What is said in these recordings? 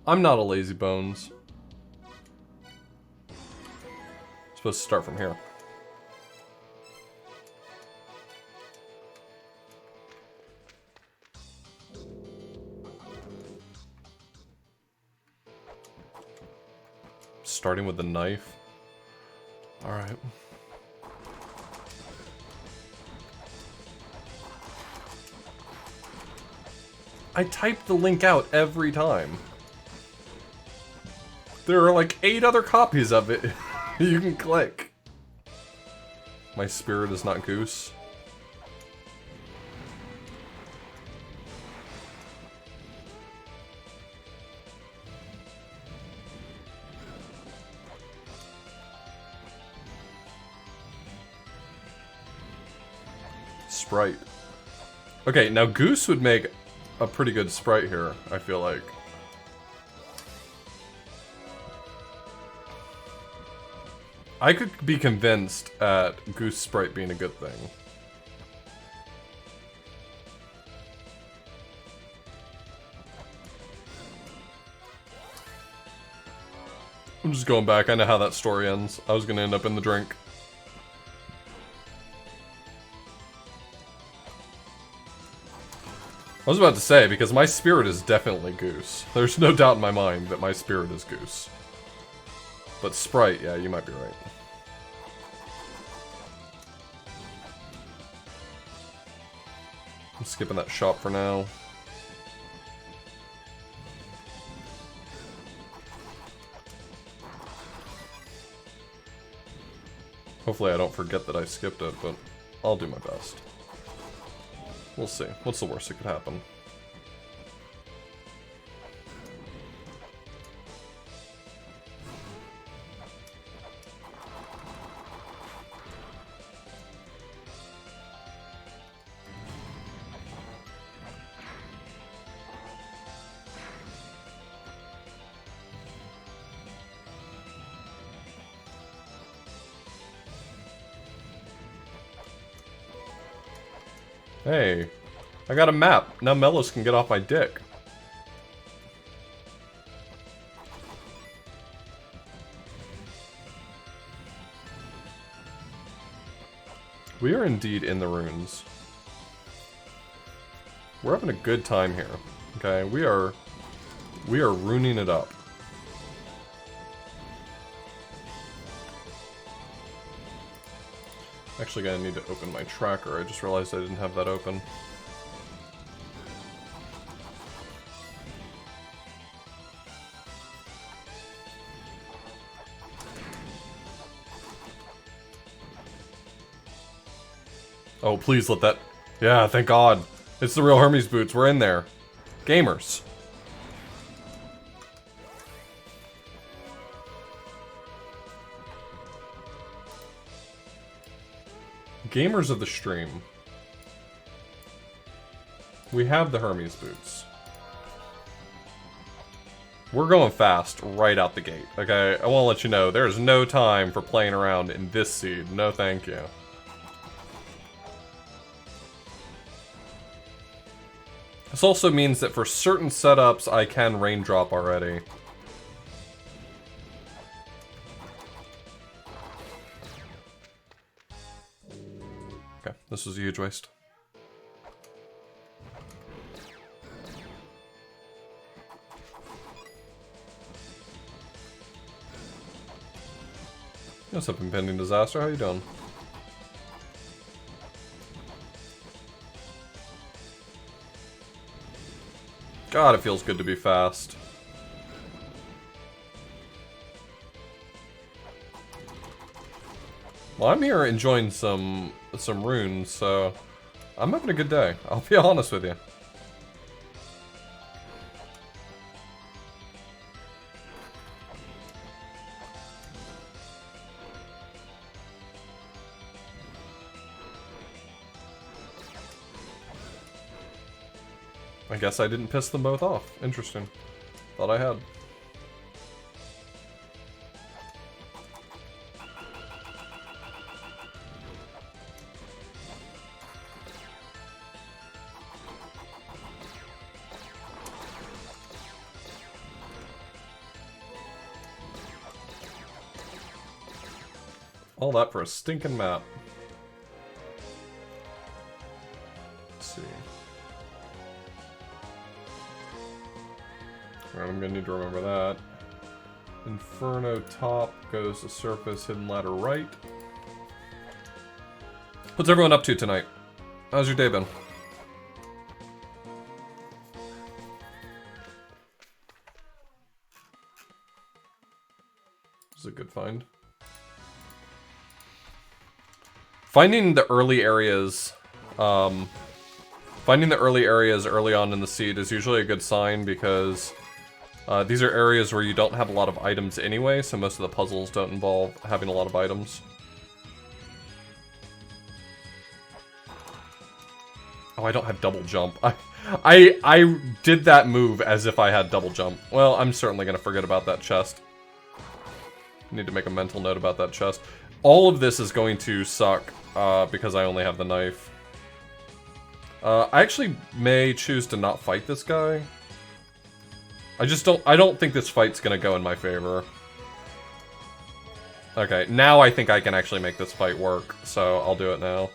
I'm not a lazy bones. Supposed to start from here. Starting with the knife. Alright. I type the link out every time. There are like 8 other copies of it you can click. My spirit is not goose. Sprite. Okay, now Goose would make a pretty good sprite here, I feel like. I could be convinced at Goose sprite being a good thing. I'm just going back, I know how that story ends. I was gonna end up in the drink. I was about to say, because my spirit is definitely Goose. There's no doubt in my mind that my spirit is Goose. But Sprite, yeah, you might be right. I'm skipping that shop for now. Hopefully I don't forget that I skipped it, but I'll do my best. We'll see. What's the worst that could happen? Hey, I got a map. Now Melos can get off my dick. We are indeed in the ruins. We're having a good time here. Okay, we are ruining it up. Actually gonna need to open my tracker. I just realized I didn't have that open. Oh, please let that... Yeah, thank God. It's the real Hermes boots. We're in there. Gamers. Gamers of the stream. We have the Hermes boots. We're going fast right out the gate, okay? I want to let you know, there's no time for playing around in this seed. No thank you. This also means that for certain setups, I can raindrop already. Okay, this was a huge waste. What's up, impending disaster? How you doing? God, it feels good to be fast. Well, I'm here enjoying some runes, so I'm having a good day. I'll be honest with you. I guess I didn't piss them both off. Interesting. Thought I had. All that for a stinking map. Let's see. Alright, I'm gonna need to remember that. Inferno top goes to surface, hidden ladder right. What's everyone up to tonight? How's your day been? This is a good find. Finding the early areas, early on in the seed is usually a good sign because these are areas where you don't have a lot of items anyway, so most of the puzzles don't involve having a lot of items. Oh, I don't have double jump. I did that move as if I had double jump. Well, I'm certainly gonna forget about that chest. Need to make a mental note about that chest. All of this is going to suck because I only have the knife. I actually may choose to not fight this guy. I don't think this fight's gonna go in my favor. Okay, now I think I can actually make this fight work, so I'll do it now.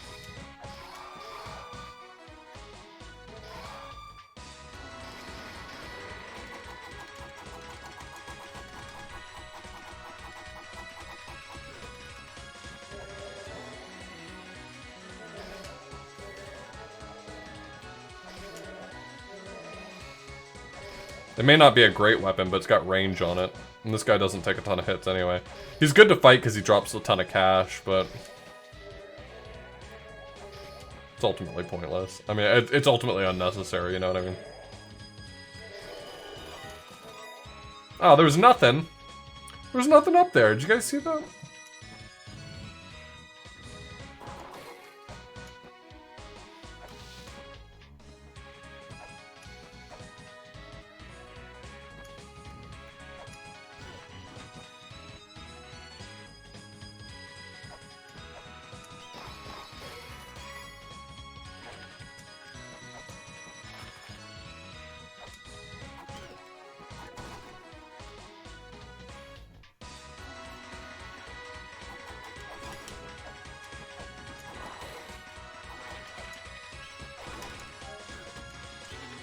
It may not be a great weapon, but it's got range on it. And this guy doesn't take a ton of hits anyway. He's good to fight because he drops a ton of cash, but it's ultimately pointless. I mean, it's ultimately unnecessary, you know what I mean? Oh, there was nothing. There was nothing up there. Did you guys see that?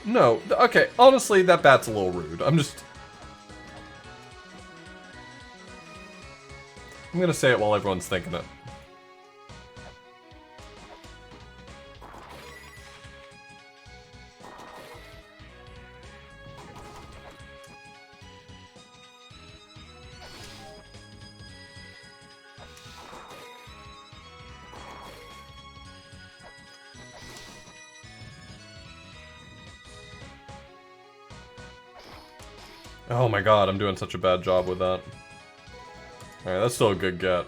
No, okay, honestly, that bat's a little rude. I'm gonna say it while everyone's thinking it. Oh my god, I'm doing such a bad job with that. Alright, that's still a good get.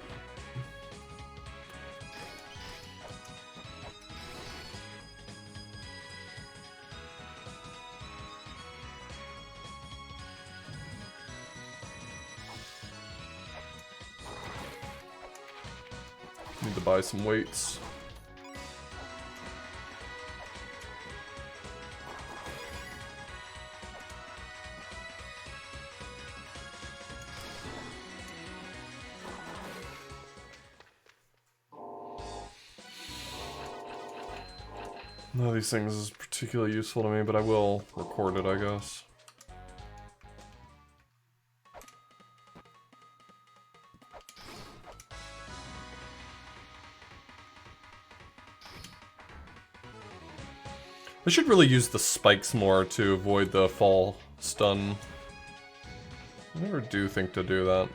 Need to buy some weights. None of these things is particularly useful to me, but I will record it, I guess. I should really use the spikes more to avoid the fall stun. I never do think to do that.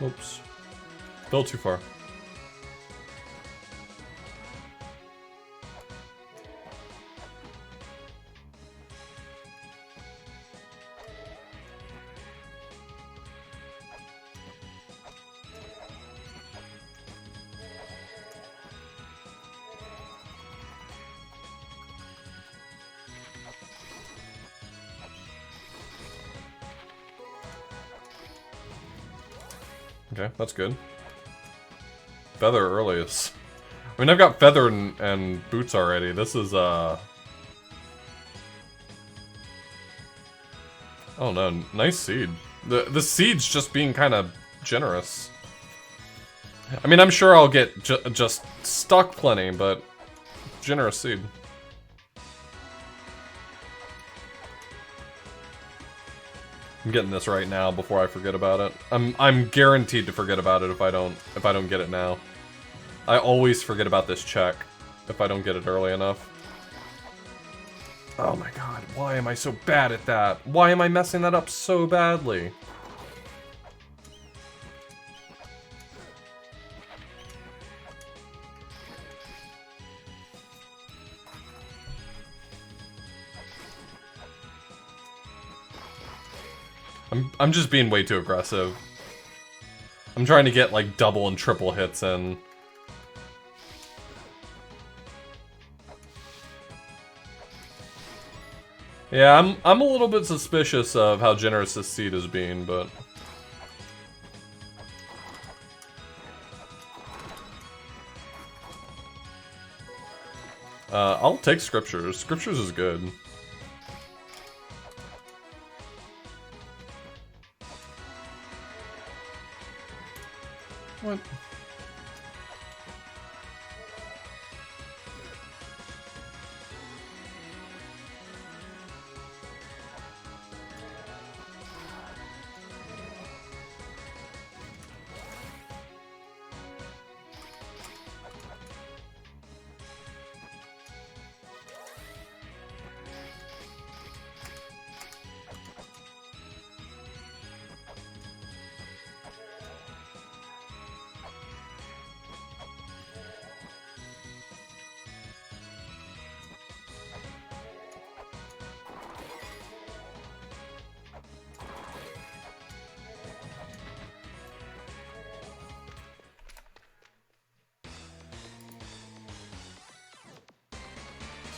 Oops. Fell too far. Okay, that's good. Feather early is... I mean, I've got Feather and Boots already. This is, Oh no, nice seed. The seed's just being kind of generous. I mean, I'm sure I'll get just stuck plenty, but... generous seed. I'm getting this right now before I forget about it. I'm guaranteed to forget about it if I don't get it now. I always forget about this check if I don't get it early enough. Oh my god, why am I so bad at that? Why am I messing that up so badly? I'm just being way too aggressive. I'm trying to get like double and triple hits in. Yeah, I'm a little bit suspicious of how generous this seed is being, but I'll take Scriptures. Scriptures is good. What?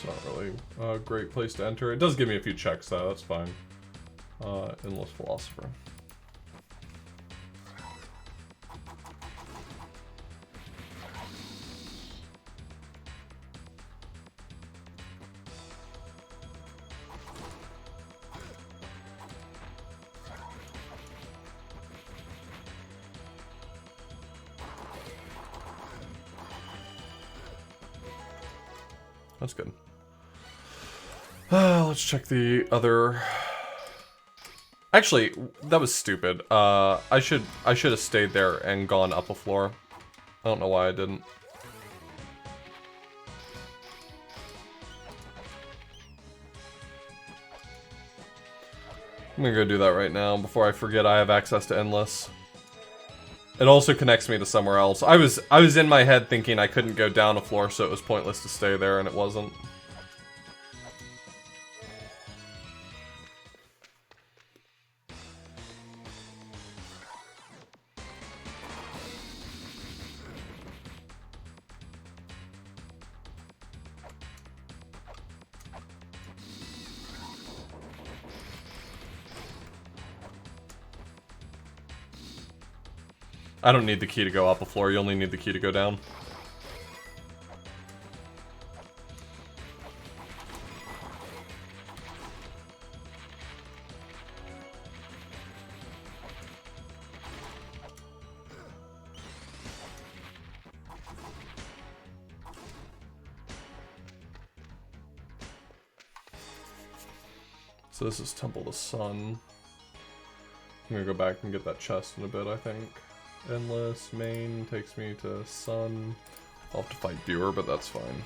It's not really a great place to enter. It does give me a few checks though, that's fine. Endless Philosopher. That's good. Let's check the other... Actually, that was stupid. I should have stayed there and gone up a floor. I don't know why I didn't. I'm gonna go do that right now before I forget I have access to Endless. It also connects me to somewhere else. I was in my head thinking I couldn't go down a floor, so it was pointless to stay there, and it wasn't. I don't need the key to go up a floor, you only need the key to go down. So this is Temple of the Sun. I'm gonna go back and get that chest in a bit, I think. Endless, main, takes me to Sun. I'll have to fight Viewer, but that's fine.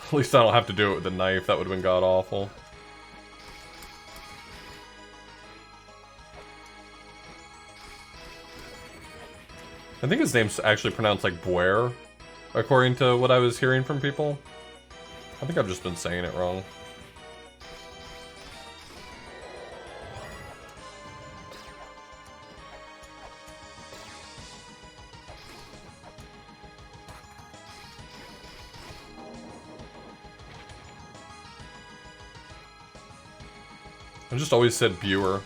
At least I don't have to do it with the knife, that would have been god-awful. I think his name's actually pronounced like Buer, according to what I was hearing from people. I think I've just been saying it wrong. I just always said Buer.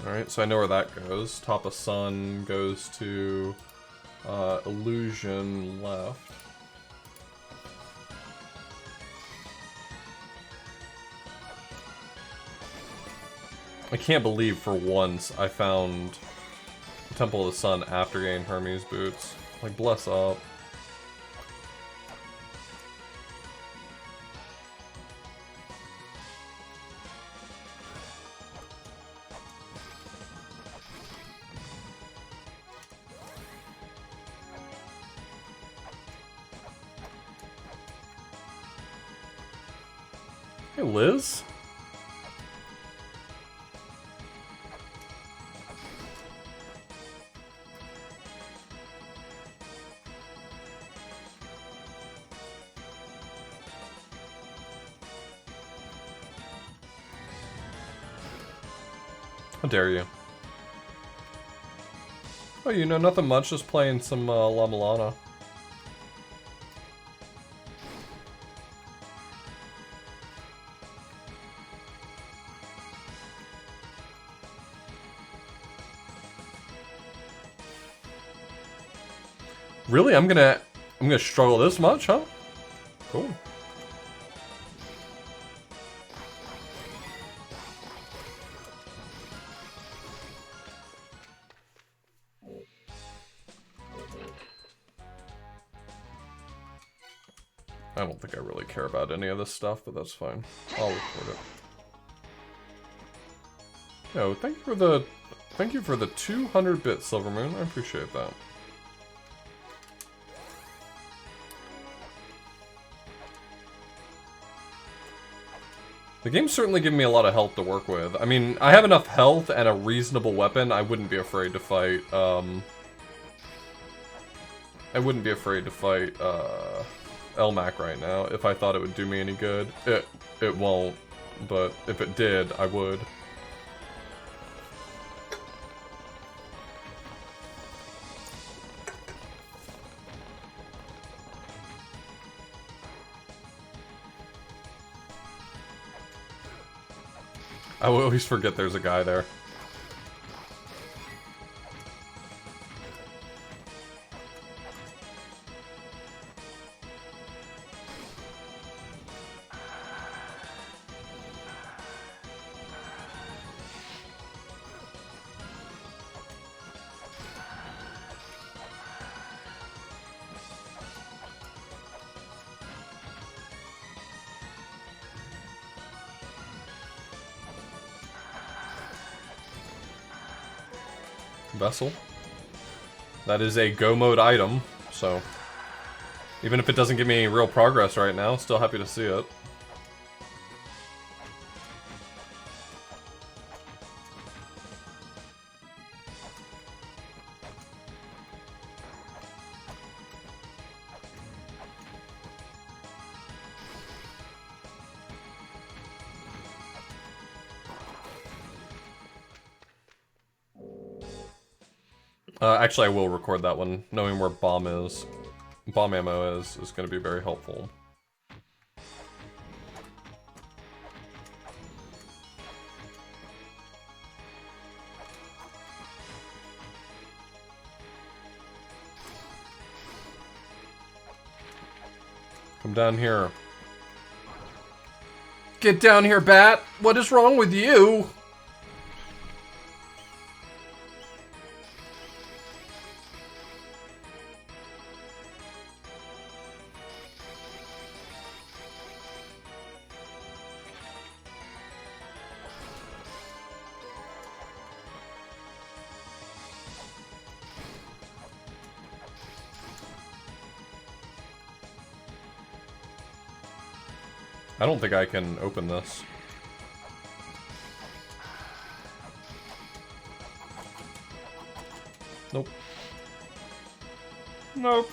Alright, so I know where that goes. Top of Sun goes to Illusion left. I can't believe for once I found Temple of the Sun after getting Hermes boots. Like, bless up. Hey, Liz? How dare you? Oh, you know, nothing much, just playing some La-Mulana. Really? I'm gonna struggle this much, huh? Cool. I don't think I really care about any of this stuff, but that's fine. I'll record it. Yo, thank you for the 200-bit Silvermoon. I appreciate that. The game's certainly giving me a lot of health to work with. I mean, I have enough health and a reasonable weapon. I wouldn't be afraid to fight, Elmac right now if I thought it would do me any good. It won't, but if it did, I would. I will always forget there's a guy there. Vessel. That is a go mode item, so even if it doesn't give me any real progress right now, still happy to see it. Actually, I will record that one. Knowing where bomb ammo is going to be very helpful. Come down here. Get down here, Bat! What is wrong with you? I don't think I can open this. Nope. Nope.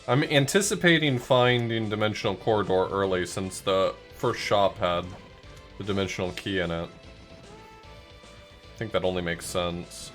I'm anticipating finding Dimensional Corridor early since the first shop had the Dimensional Key in it. I think that only makes sense.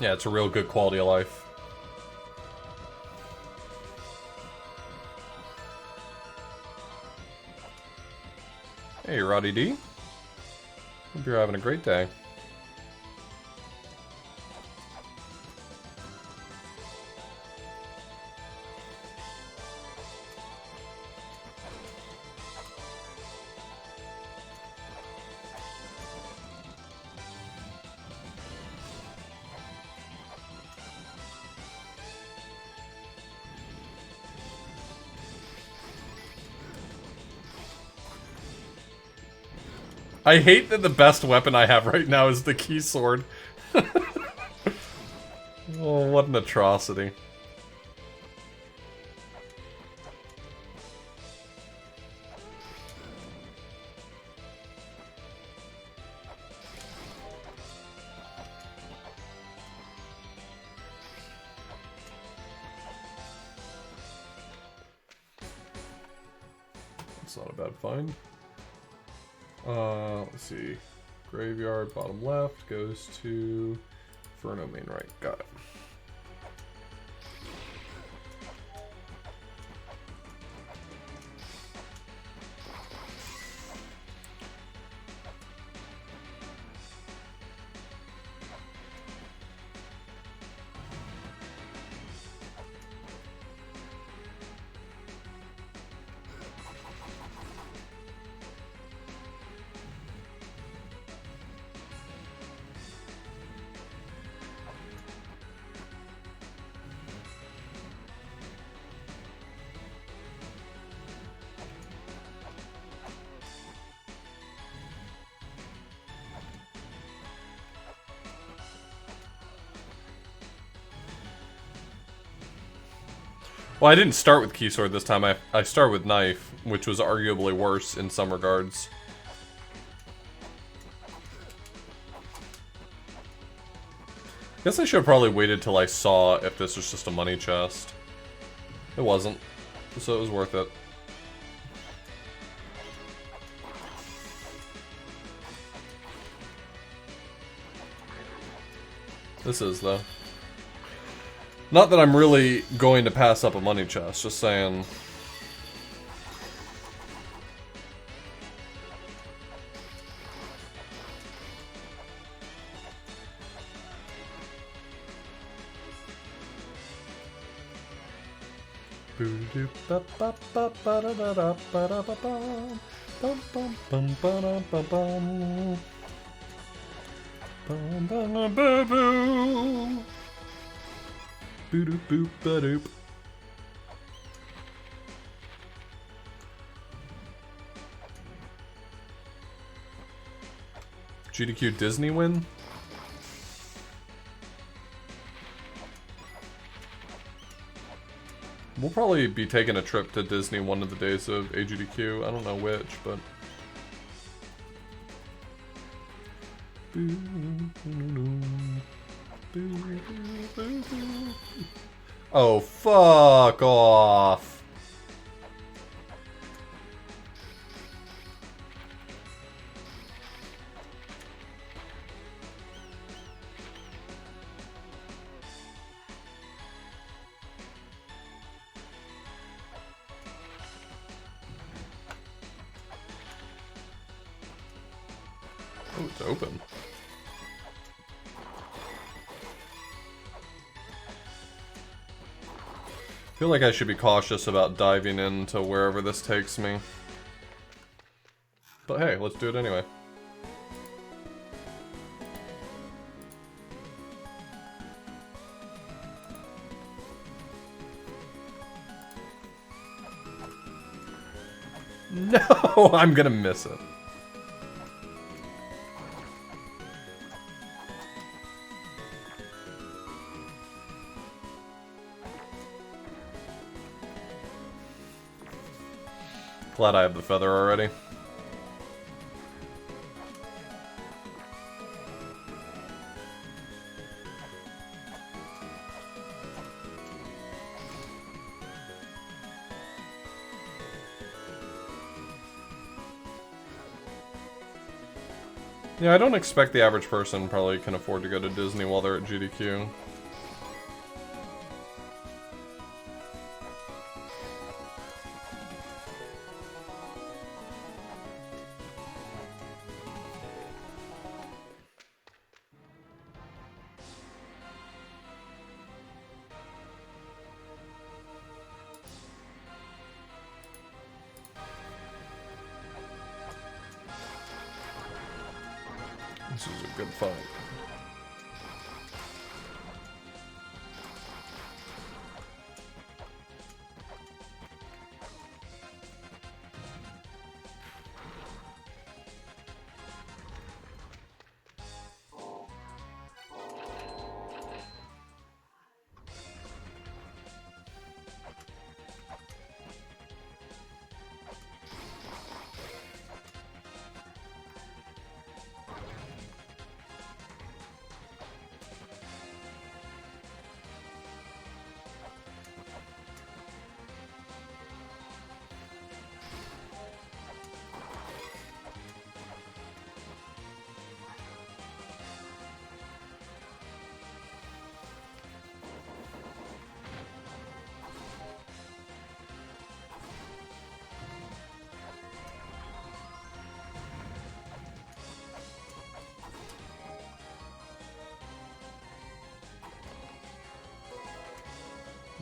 Yeah, it's a real good quality of life. Hey, Roddy D. Hope you're having a great day. I hate that the best weapon I have right now is the key sword. Oh, what an atrocity. It's not a bad find. Let's see. Graveyard, bottom left, goes to Inferno, main right. Got it. Well, I didn't start with Key Sword this time. I started with Knife, which was arguably worse in some regards. Guess I should have probably waited till I saw if this was just a money chest. It wasn't, so it was worth it. This is, though. Not that I'm really going to pass up a money chest, just saying. Boop boop ba-doop. GDQ Disney win? We'll probably be taking a trip to Disney one of the days of AGDQ. I don't know which, but... Oh, fuck off. Oh, it's open. I feel like I should be cautious about diving into wherever this takes me. But hey, let's do it anyway. No, I'm gonna miss it. Glad I have the feather already. Yeah, I don't expect the average person probably can afford to go to Disney while they're at GDQ. This is a good fight.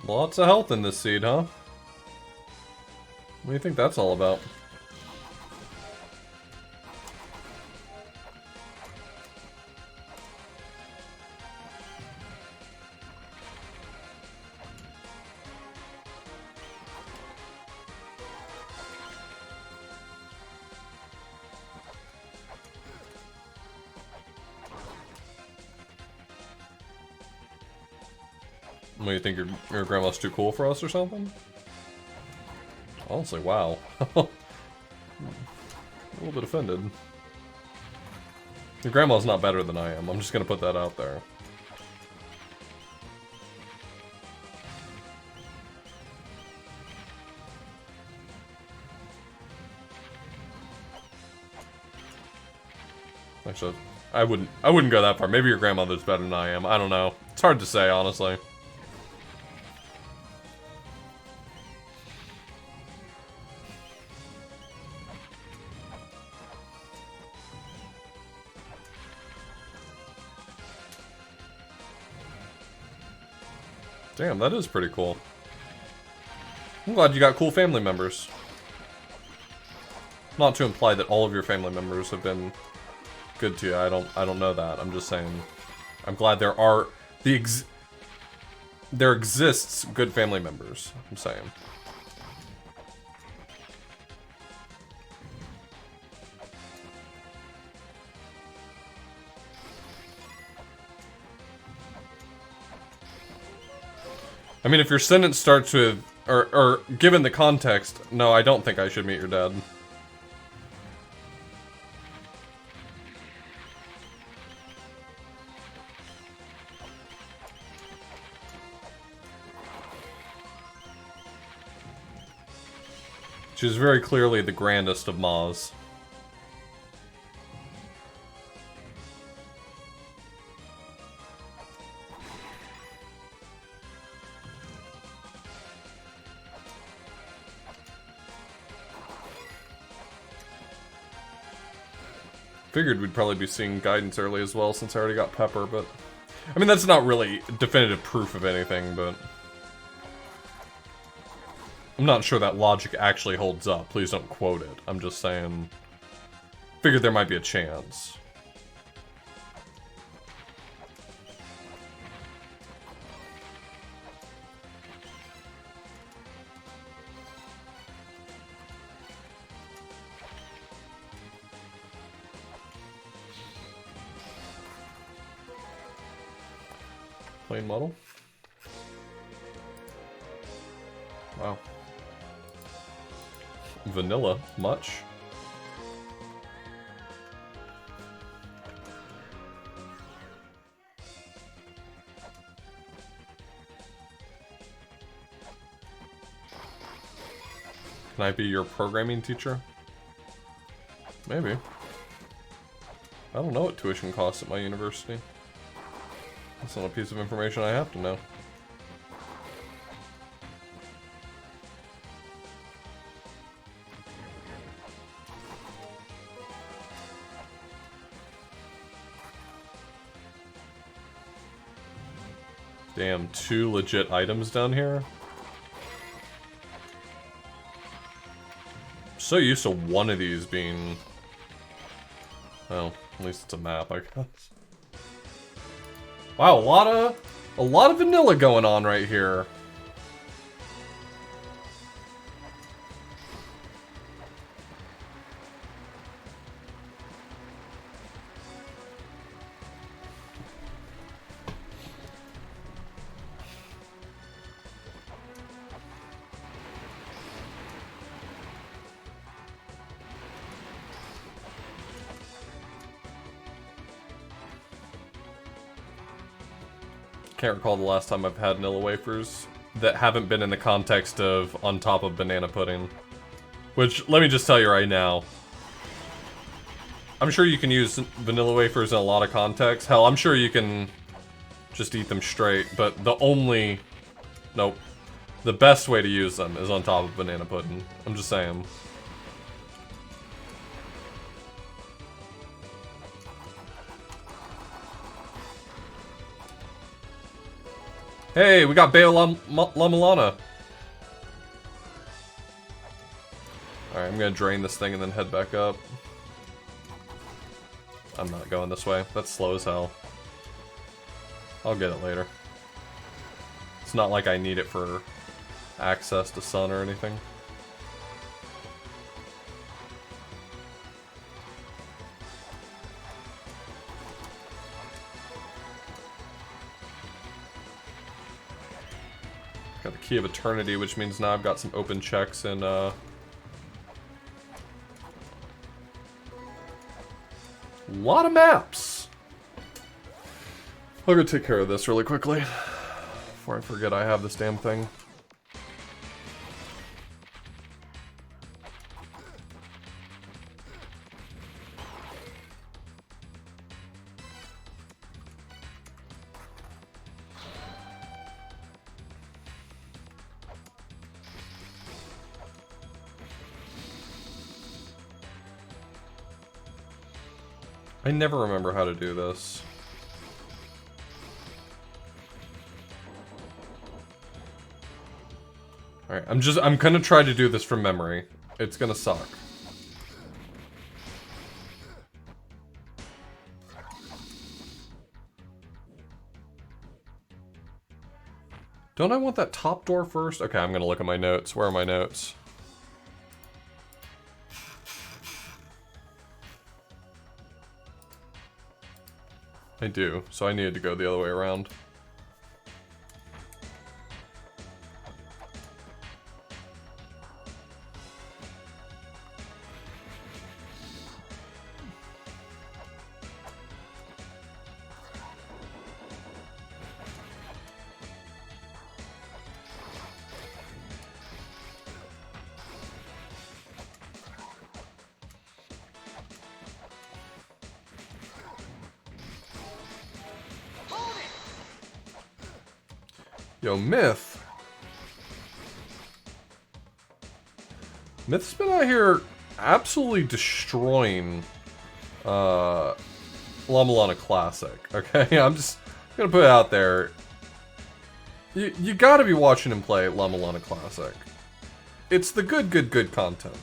Lots of health in this seed, huh? What do you think that's all about? What do you think, your grandma's too cool for us or something? Honestly, wow. A little bit offended. Your grandma's not better than I am. I'm just gonna put that out there. Actually, I wouldn't go that far. Maybe your grandmother's better than I am. I don't know. It's hard to say, honestly. Damn, that is pretty cool. I'm glad you got cool family members. Not to imply that all of your family members have been good to you. I don't know that. I'm just saying. I'm glad there are there exists good family members. I'm saying. I mean, if your sentence starts with, or given the context, no, I don't think I should meet your dad. She is very clearly the grandest of Ma's. Figured we'd probably be seeing guidance early as well, since I already got Pepper, but... I mean, that's not really definitive proof of anything, but... I'm not sure that logic actually holds up. Please don't quote it. I'm just saying... Figured there might be a chance. Plain model. Wow. Vanilla, much. Can I be your programming teacher? Maybe. I don't know what tuition costs at my university. That's not a piece of information I have to know. Damn, 2 legit items down here? I'm so used to one of these being... Well, at least it's a map, I guess. Wow, a lot of vanilla going on right here. Can't recall the last time I've had vanilla wafers that haven't been in the context of on top of banana pudding. Which, let me just tell you right now, I'm sure you can use vanilla wafers in a lot of contexts. Hell, I'm sure you can just eat them straight, but the only... Nope. The best way to use them is on top of banana pudding. I'm just saying. Hey, we got Bayo La-Mulana. Alright, I'm gonna drain this thing and then head back up. I'm not going this way. That's slow as hell. I'll get it later. It's not like I need it for access to sun or anything. Got the Key of Eternity, which means now I've got some open checks and, lot of maps! I'll go take care of this really quickly, before I forget I have this damn thing. I never remember how to do this. Alright, I'm gonna try to do this from memory. It's gonna suck. Don't I want that top door first? Okay, I'm gonna look at my notes. Where are my notes? I do, so I needed to go the other way around. Yo, Myth. Myth's been out here absolutely destroying La-Mulana Classic, okay? I'm just gonna put it out there. You gotta be watching him play La-Mulana Classic. It's the good content.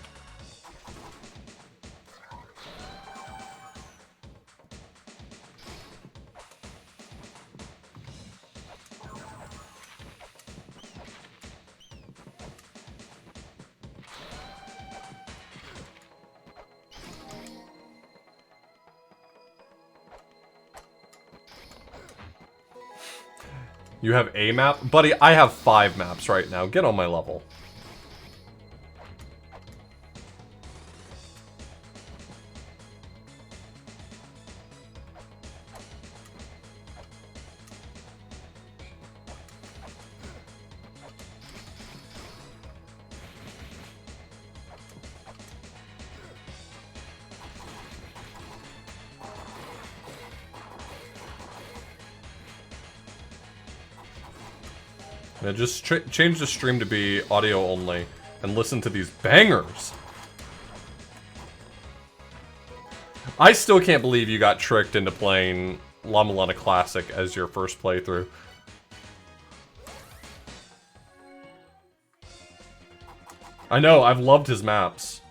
You have a map? Buddy, I have 5 maps right now. Get on my level. Yeah, just change the stream to be audio only and listen to these bangers. I still can't believe you got tricked into playing La-Mulana Classic as your first playthrough. I know, I've loved his maps.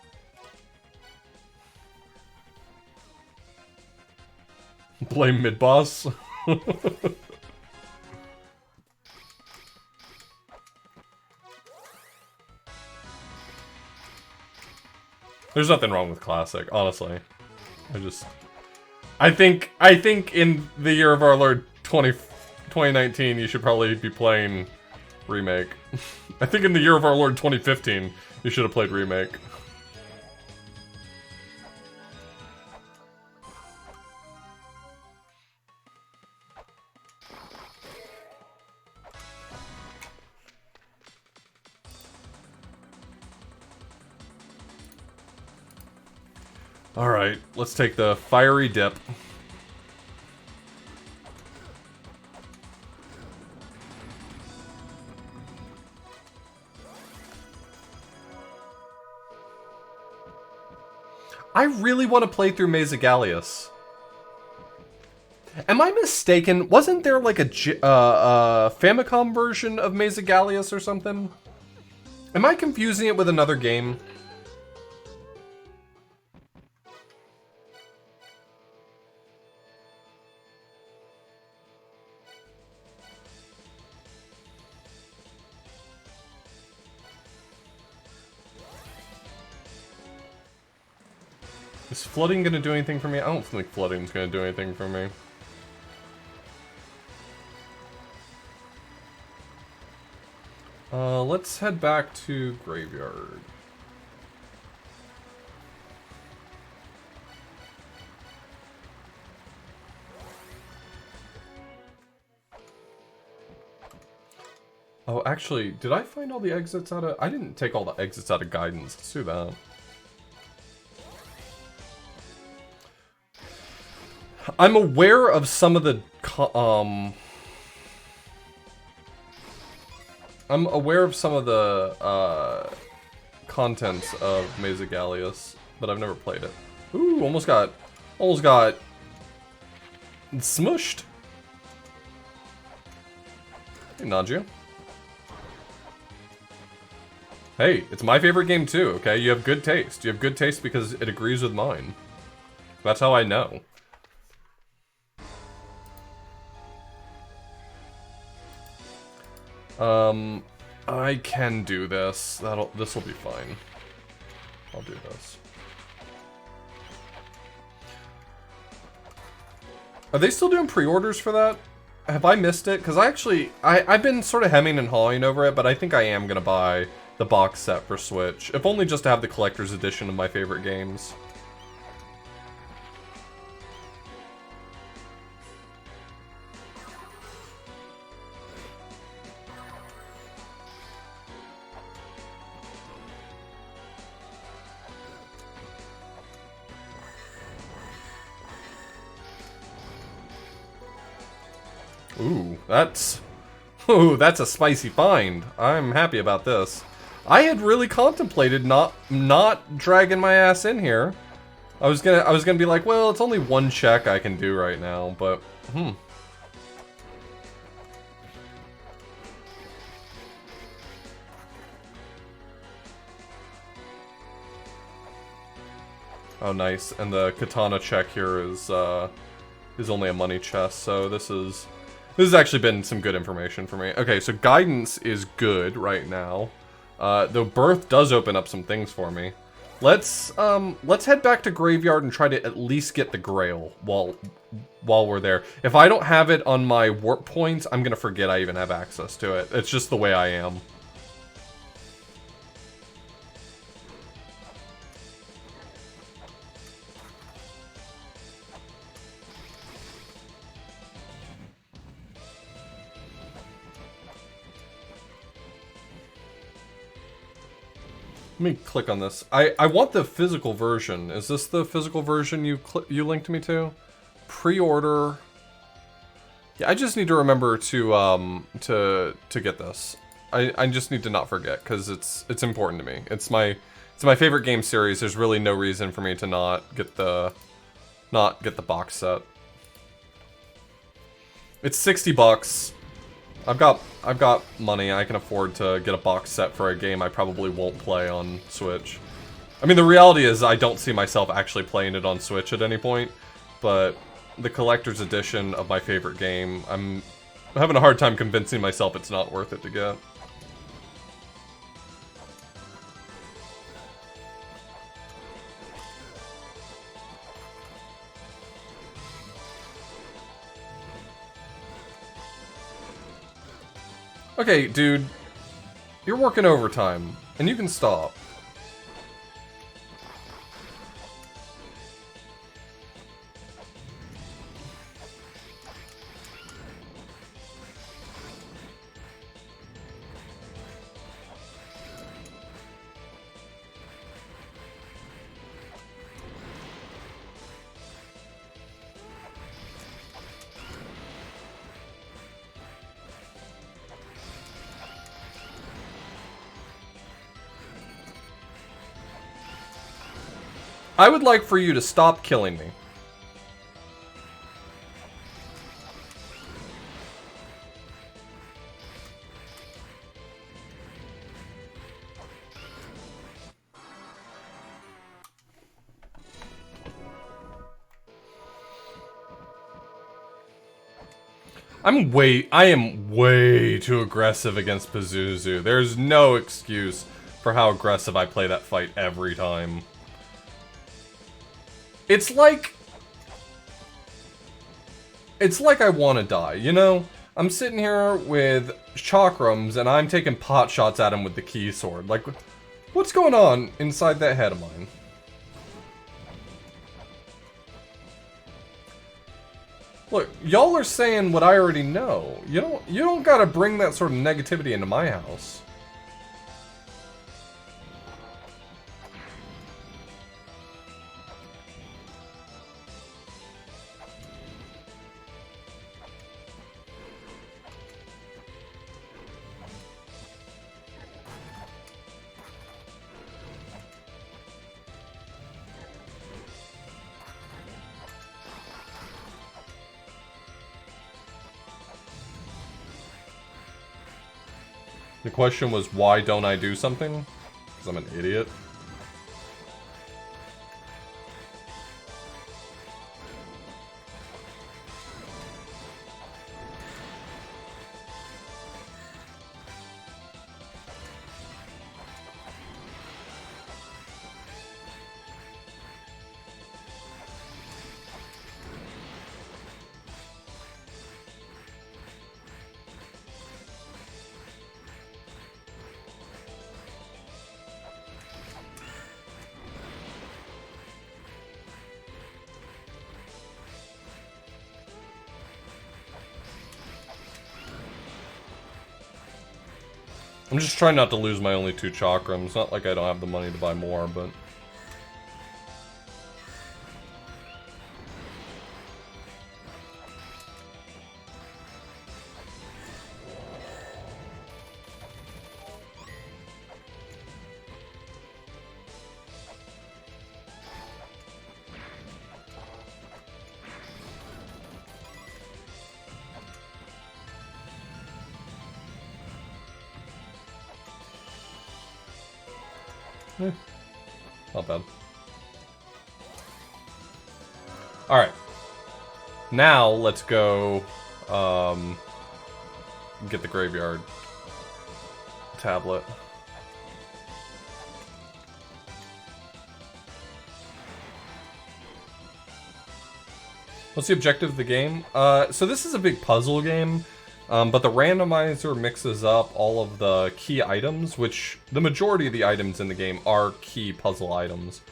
Play mid-boss? There's nothing wrong with Classic, honestly. I think in the year of our Lord 2019, you should probably be playing Remake. I think in the year of our Lord 2015, you should have played Remake. Alright, let's take the fiery dip. I really want to play through Maze of Gallius. Am I mistaken? Wasn't there like a Famicom version of Maze of Gallius or something? Am I confusing it with another game? Is flooding gonna do anything for me? I don't think flooding's gonna do anything for me. Let's head back to Graveyard. Oh, actually, did I find all the exits out of... I didn't take all the exits out of Guidance. Let's do that. I'm aware of some of the... I'm aware of some of the, contents of Maze of Gallius, but I've never played it. Ooh, almost got smushed. Hey, Nadia. Hey, it's my favorite game too, okay? You have good taste. You have good taste because it agrees with mine. That's how I know. I can do this. This'll be fine. I'll do this. Are they still doing pre-orders for that? Have I missed it? Because I've been sort of hemming and hawing over it, but I think I am gonna buy the box set for Switch. If only just to have the collector's edition of my favorite games. Ooh, that's... Ooh, that's a spicy find. I'm happy about this. I had really contemplated not dragging my ass in here. I was gonna be like, well, it's only one check I can do right now, but Oh, nice. And the katana check here is only a money chest, so this has actually been some good information for me. Okay, so guidance is good right now. Though birth does open up some things for me. Let's head back to Graveyard and try to at least get the Grail while we're there. If I don't have it on my warp points, I'm gonna forget I even have access to it. It's just the way I am. Let me click on this. I want the physical version. Is this the physical version you linked me to? Pre-order. Yeah, I just need to remember to get this. I just need to not forget because it's important to me. It's my favorite game series. There's really no reason for me to not get the box set. It's 60 bucks. I've got money. I can afford to get a box set for a game I probably won't play on Switch. I mean, the reality is I don't see myself actually playing it on Switch at any point, but the collector's edition of my favorite game, I'm having a hard time convincing myself it's not worth it to get. Okay, dude. You're working overtime, and you can stop. I would like for you to stop killing me. I am way too aggressive against Pazuzu. There's no excuse for how aggressive I play that fight every time. It's like I want to die, you know? I'm sitting here with chakrams and I'm taking pot shots at him with the key sword. Like, what's going on inside that head of mine? Look, y'all are saying what I already know. You don't gotta bring that sort of negativity into my house. The question was, why don't I do something? Because I'm an idiot. I'm just trying not to lose my only 2 chakrams. Not like I don't have the money to buy more, but... Not bad. Alright. Now, let's go, get the graveyard tablet. What's the objective of the game? So this is a big puzzle game, but the randomizer mixes up all of the key items, which the majority of the items in the game are key puzzle items.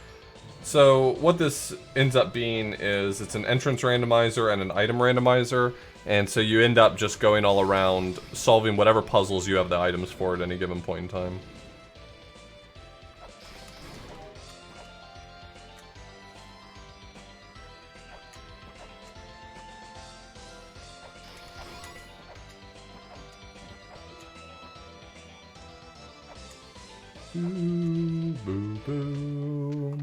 So what this ends up being is it's an entrance randomizer and an item randomizer, and so you end up just going all around solving whatever puzzles you have the items for at any given point in time. Boo, boo, boo.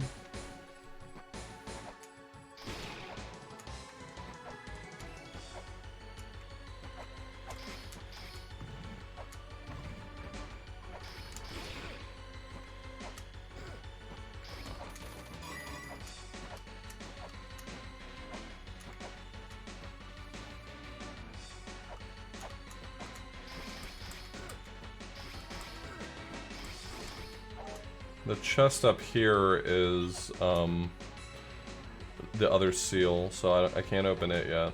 The chest up here is, the other seal, so I can't open it yet.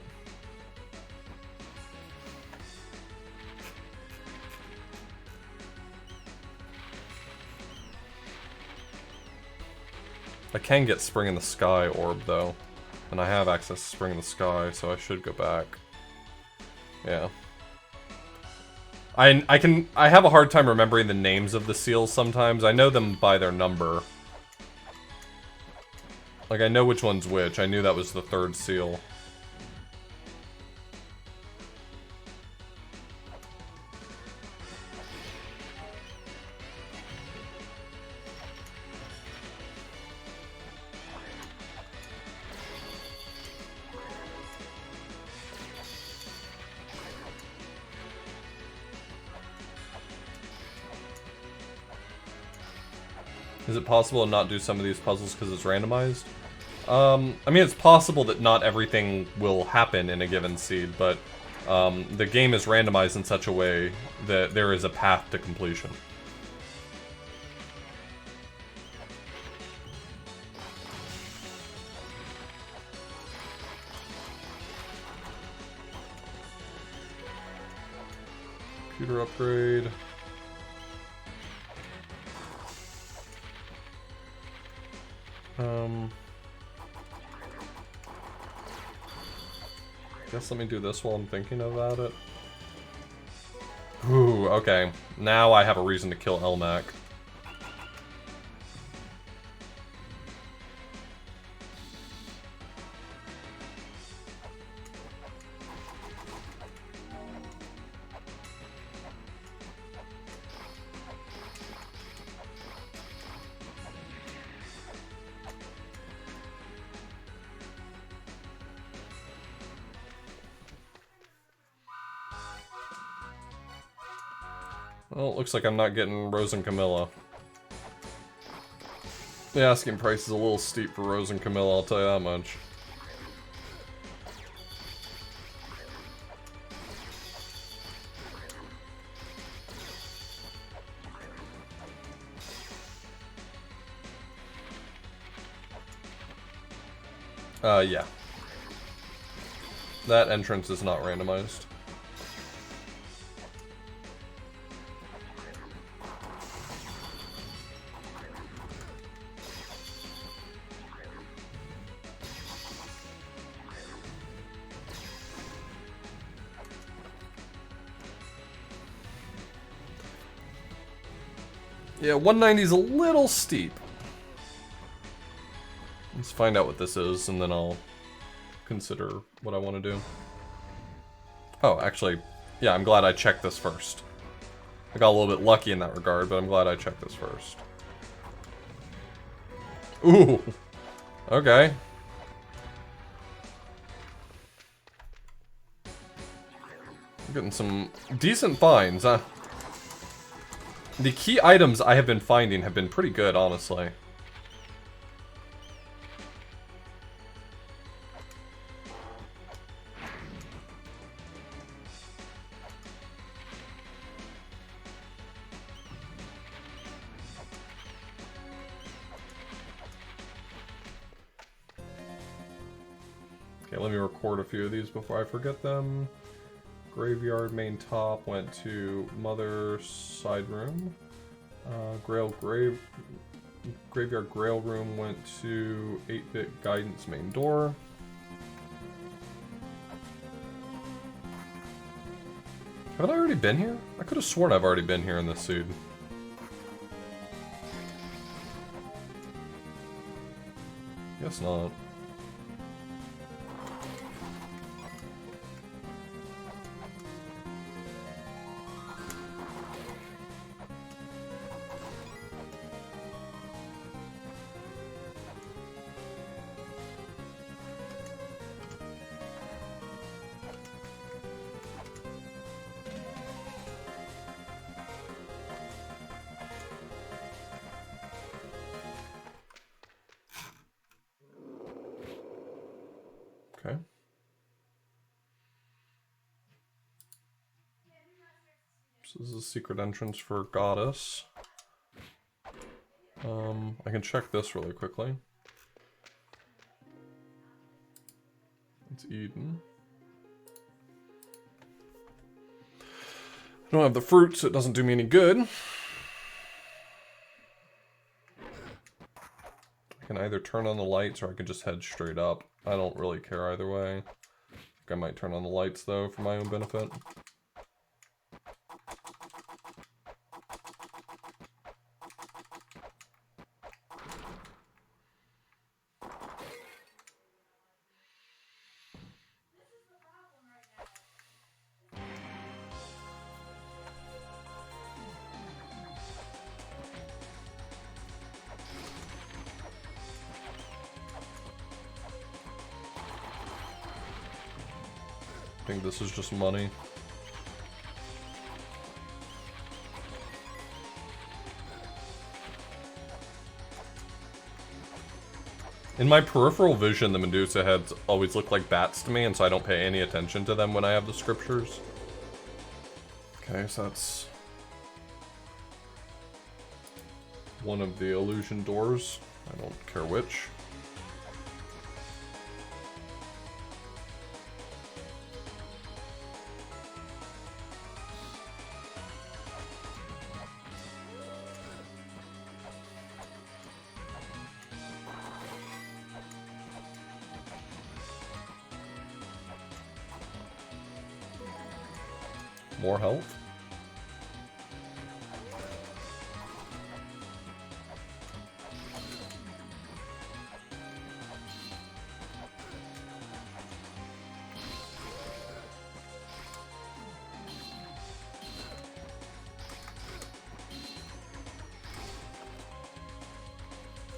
I can get Spring in the Sky orb, though. And I have access to Spring in the Sky, so I should go back. Yeah. I have a hard time remembering the names of the seals sometimes. I know them by their number. Like, I know which one's which. I knew that was the third seal. Is it possible to not do some of these puzzles because it's randomized? I mean, it's possible that not everything will happen in a given seed, but the game is randomized in such a way that there is a path to completion. Computer upgrade. Guess let me do this while I'm thinking about it. Ooh, okay. Now I have a reason to kill Elmac. Well, it looks like I'm not getting Rose and Camilla. The asking price is a little steep for Rose and Camilla, I'll tell you that much. Yeah. That entrance is not randomized. Yeah, 190 is a little steep. Let's find out what this is, and then I'll consider what I want to do. Oh, actually, yeah, I'm glad I checked this first. I got a little bit lucky in that regard, but I'm glad I checked this first. Ooh! Okay. I'm getting some decent finds, huh? The key items I have been finding have been pretty good, honestly. Okay, let me record a few of these before I forget them. Graveyard main top went to Mother side room. Graveyard Grail room went to 8-bit guidance main door. Haven't I already been here? I could have sworn I've already been here in this suit. Guess not. Okay. So this is a secret entrance for Goddess. I can check this really quickly. It's Eden. I don't have the fruit, so it doesn't do me any good. I can either turn on the lights or I can just head straight up. I don't really care either way. I think I might turn on the lights, though, for my own benefit. I think this is just money. In my peripheral vision, the Medusa heads always look like bats to me, and so I don't pay any attention to them when I have the scriptures. Okay, so that's one of the illusion doors. I don't care which. More health.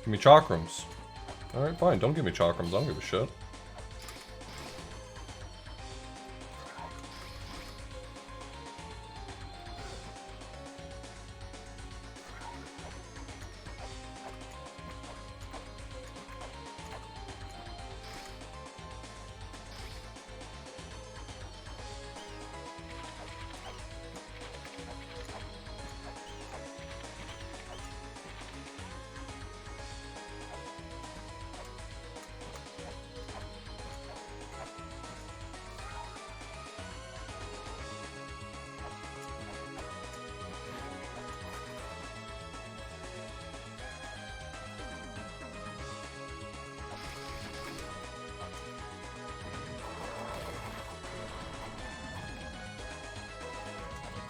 Give me chakrams. Alright, fine. Don't give me chakrams. I don't give a shit.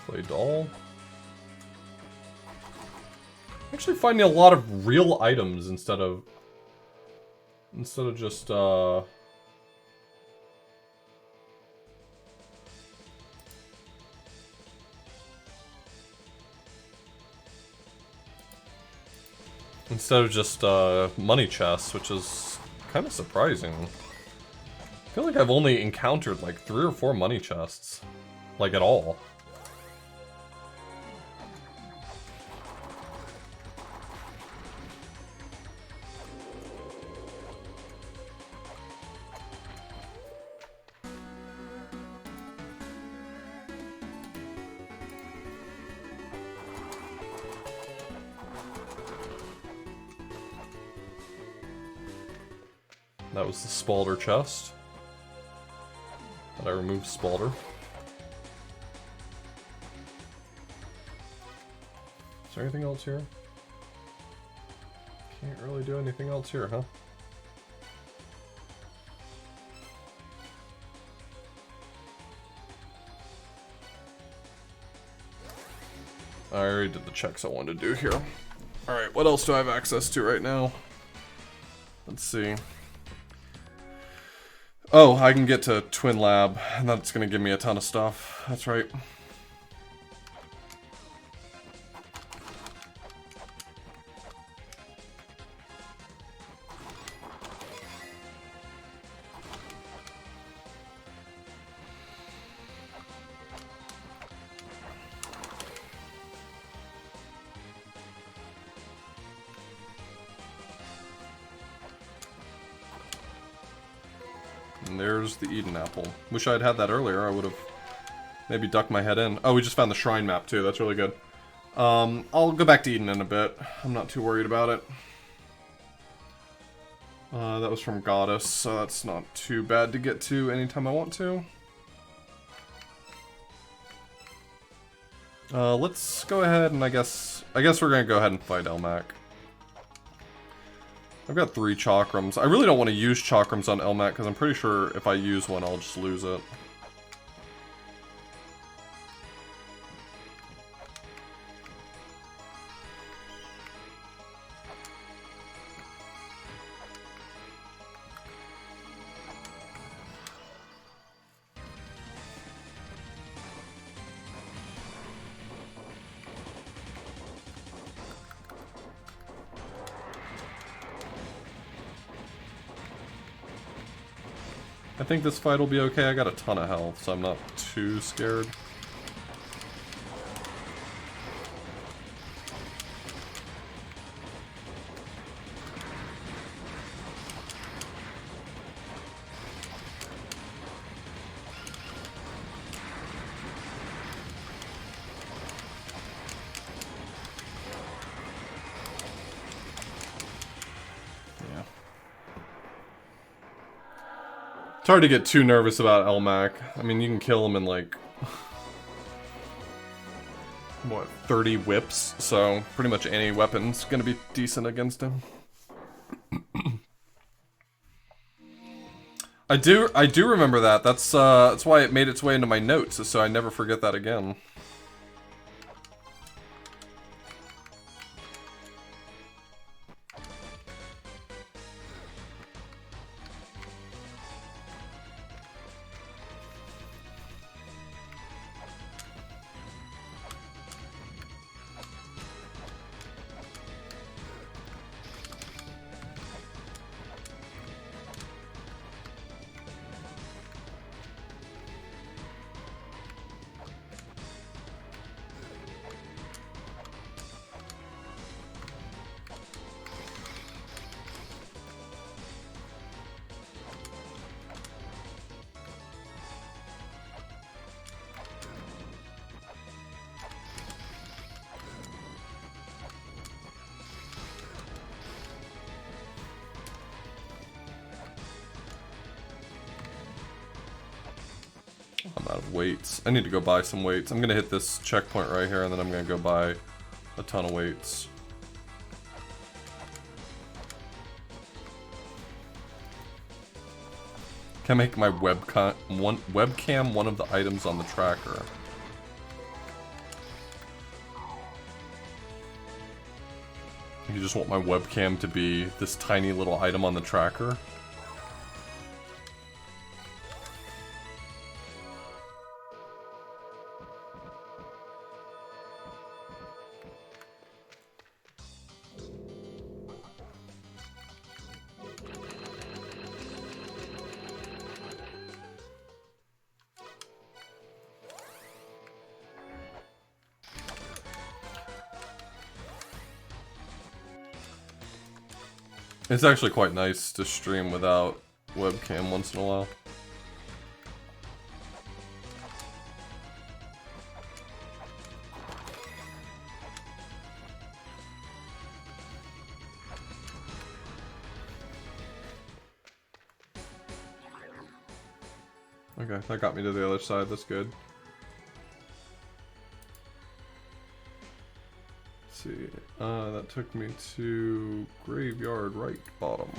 Play doll. Actually finding a lot of real items instead of just money chests, which is kind of surprising. I feel like I've only encountered like 3 or 4 money chests, like at all. That was the Spalder chest. Did I remove Spalder? Is there anything else here? Can't really do anything else here, huh? I already did the checks I wanted to do here. Alright, what else do I have access to right now? Let's see. Oh, I can get to Twin Lab, and that's gonna give me a ton of stuff. That's right. And there's the Eden Apple. Wish I'd had that earlier. I would have maybe ducked my head in. Oh, we just found the shrine map too. That's really good. I'll go back to Eden in a bit. I'm not too worried about it. That was from Goddess, so that's not too bad to get to anytime I want to. Let's go ahead and I guess we're gonna go ahead and fight Elmac. I've got 3 chakrams. I really don't want to use chakrams on Elmac because I'm pretty sure if I use one, I'll just lose it. I think this fight will be okay. I got a ton of health, so I'm not too scared. It's hard to get too nervous about Elmac. I mean, you can kill him in like, what, 30 whips? So pretty much any weapon's gonna be decent against him. I do remember that. That's why it made its way into my notes, so I never forget that again. I'm out of weights. I need to go buy some weights. I'm gonna hit this checkpoint right here, and then I'm gonna go buy a ton of weights. Can I make my webcam one of the items on the tracker? You just want my webcam to be this tiny little item on the tracker? It's actually quite nice to stream without webcam once in a while. Okay, that got me to the other side. That's good. Let's see. That took me to graveyard right bottom.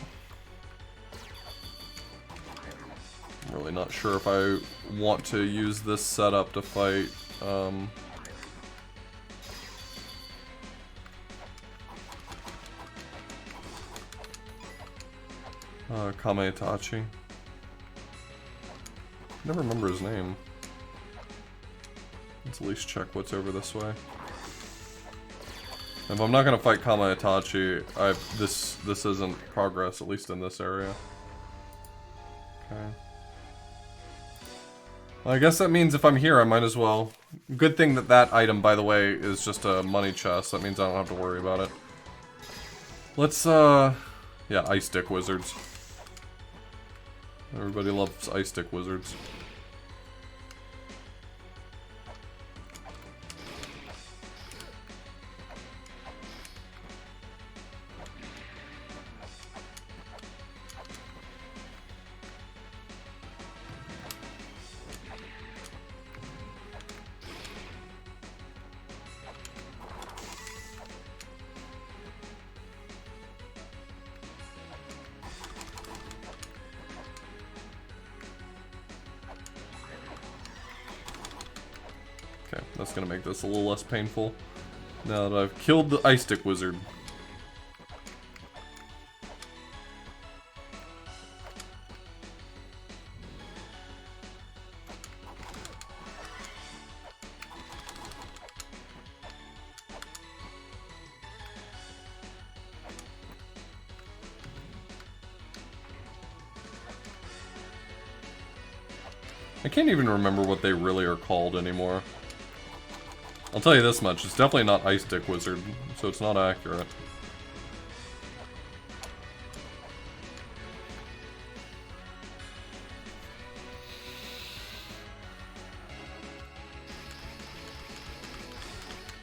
I'm really not sure if I want to use this setup to fight. Kame Itachi. Never remember his name. Let's at least check what's over this way. If I'm not gonna fight Kame Itachi, this isn't progress, at least in this area. Okay. Well, I guess that means if I'm here, I might as well. Good thing that that item, by the way, is just a money chest. That means I don't have to worry about it. Let's, yeah, Ice Stick Wizards. Everybody loves Ice Stick Wizards. Okay, that's gonna make this a little less painful. Now that I've killed the Ice Stick Wizard. I can't even remember what they really are called anymore. I'll tell you this much, it's definitely not Ice Stick Wizard, so it's not accurate.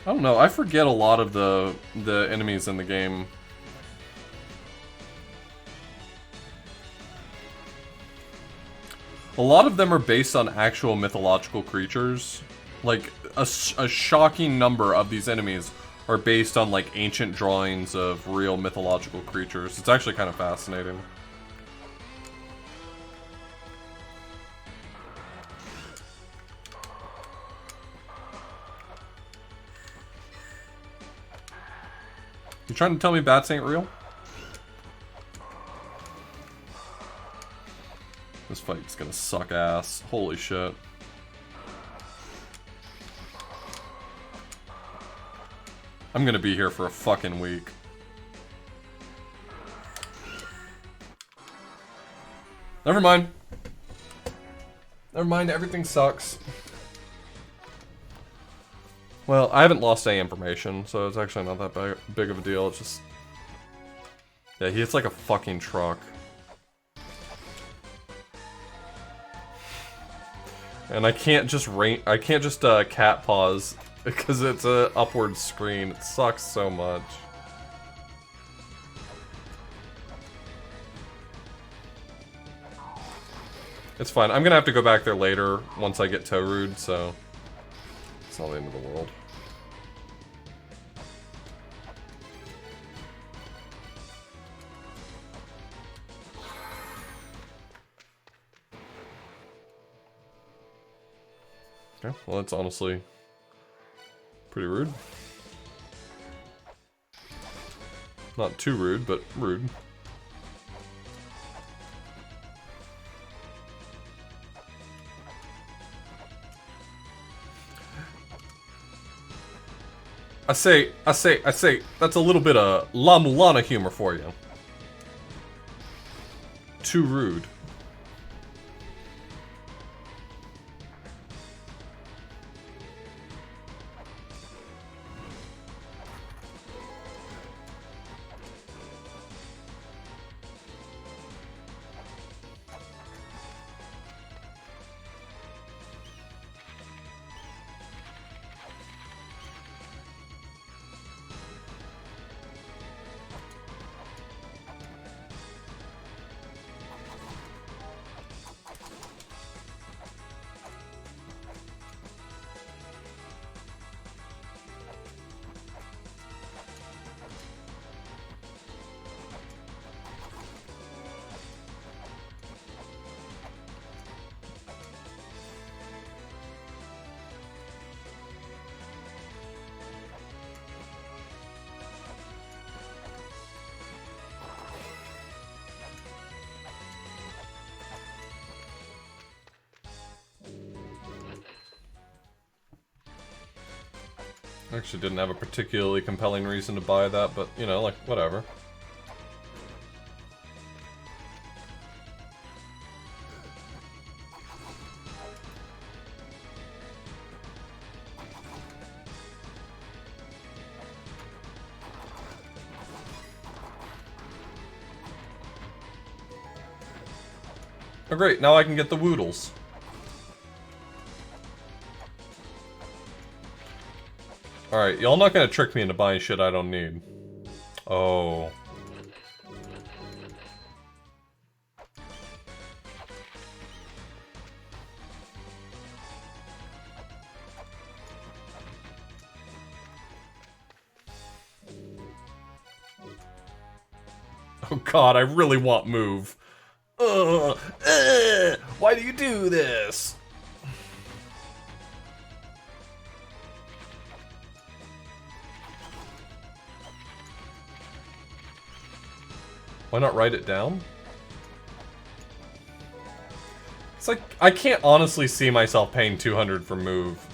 I don't know, I forget a lot of the enemies in the game. A lot of them are based on actual mythological creatures. Like, a shocking number of these enemies are based on, like, ancient drawings of real mythological creatures. It's actually kind of fascinating. You trying to tell me bats ain't real? This fight's gonna suck ass. Holy shit. I'm gonna be here for a fucking week. Never mind. Never mind, everything sucks. Well, I haven't lost any information, so it's actually not that big of a deal. It's just... yeah, he hits like a fucking truck. And I can't just cat pause because it's a upward screen. It sucks so much. It's fine. I'm gonna have to go back there later once I get Torued, so it's not the end of the world. Okay, well that's honestly pretty rude. Not too rude, but rude. I say, that's a little bit of La-Mulana humor for you. Too rude. Actually didn't have a particularly compelling reason to buy that, but, you know, like, whatever. Oh great, now I can get the Woodles. Alright, y'all not gonna trick me into buying shit I don't need. Oh. Oh god, I really want move. Why do you do this? Why not write it down? It's like, I can't honestly see myself paying 200 for move.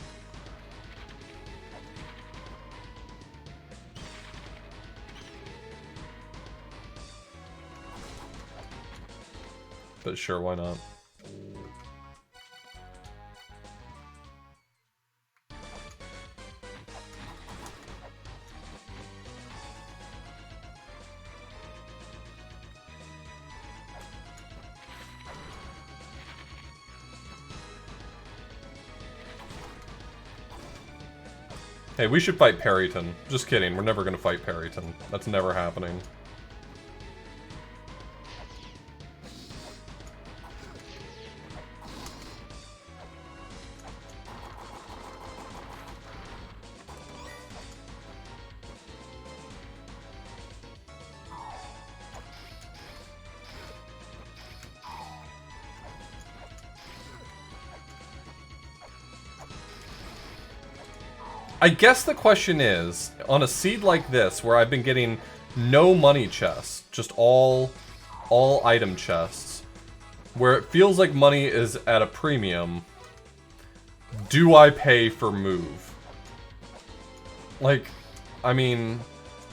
But sure, why not? Hey, we should fight Perryton. Just kidding, we're never gonna fight Perryton. That's never happening. I guess the question is, on a seed like this, where I've been getting no money chests, just all item chests, where it feels like money is at a premium, do I pay for move? Like, I mean,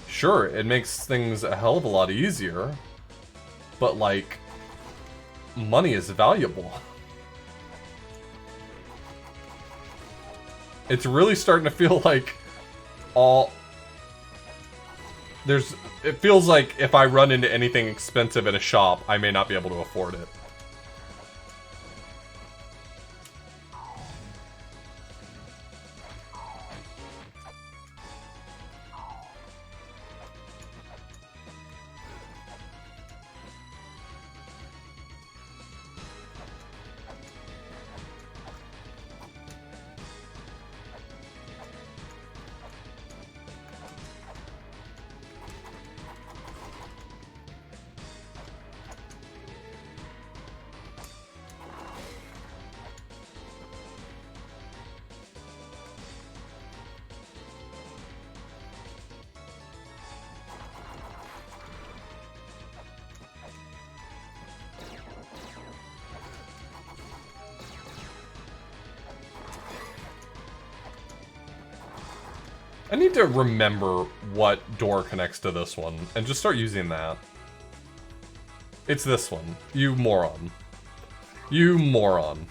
sure, it makes things a hell of a lot easier, but like, money is valuable. It's really starting to feel like it feels like if I run into anything expensive in a shop, I may not be able to afford it. I need to remember what door connects to this one, and just start using that. It's this one. You moron. You moron.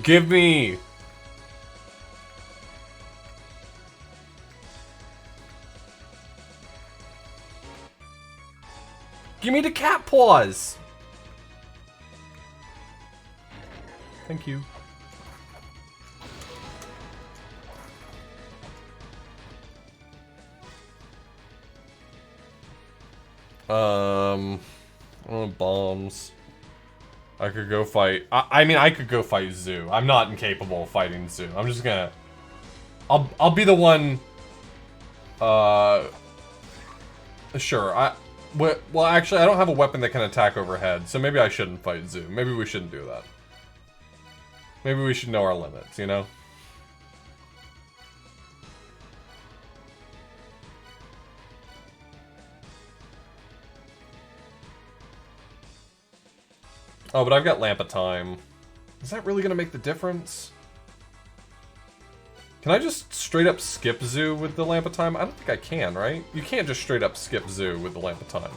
Give me! Give me the cat paws! Thank you. Bombs. I could go fight. I mean, I could go fight Zoo. I'm not incapable of fighting Zoo. I'm just gonna. I'll be the one. Sure. Well, actually, I don't have a weapon that can attack overhead, so maybe I shouldn't fight Zoo. Maybe we shouldn't do that. Maybe we should know our limits, you know? Oh, but I've got Lamp of Time. Is that really gonna make the difference? Can I just straight up skip Zoo with the Lamp of Time? I don't think I can, right? You can't just straight up skip Zoo with the Lamp of Time.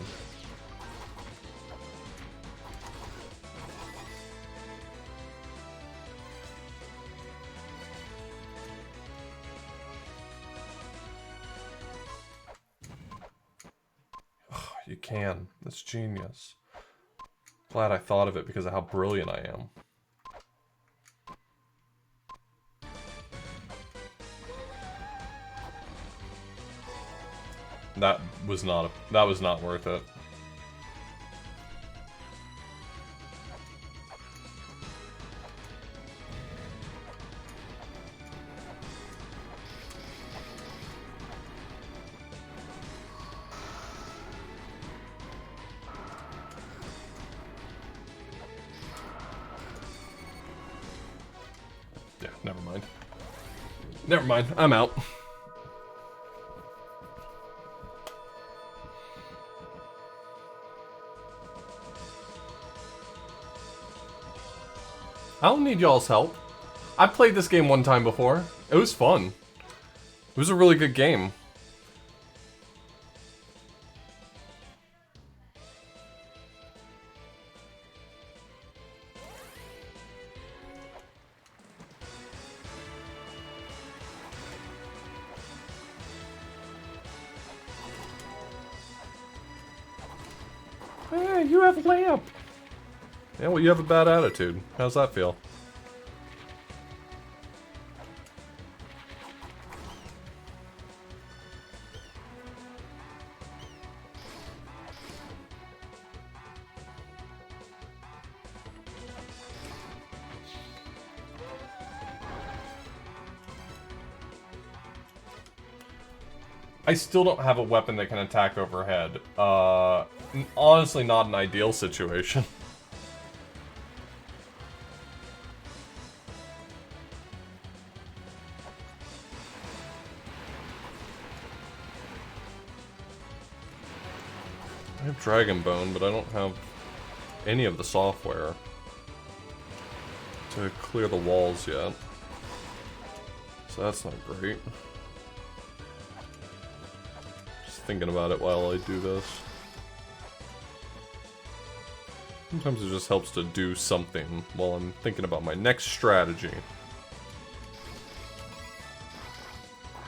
Oh, you can. That's genius. Glad I thought of it because of how brilliant I am. That was not worth it. Yeah, never mind. Never mind, I'm out. I don't need y'all's help. I played this game one time before. It was fun. It was a really good game. Hey, you have Lamp! Yeah, well, you have a bad attitude. How's that feel? I still don't have a weapon that can attack overhead. Honestly, not an ideal situation. I have Dragon Bone, but I don't have any of the software to clear the walls yet. So that's not great. Just thinking about it while I do this. Sometimes it just helps to do something while I'm thinking about my next strategy.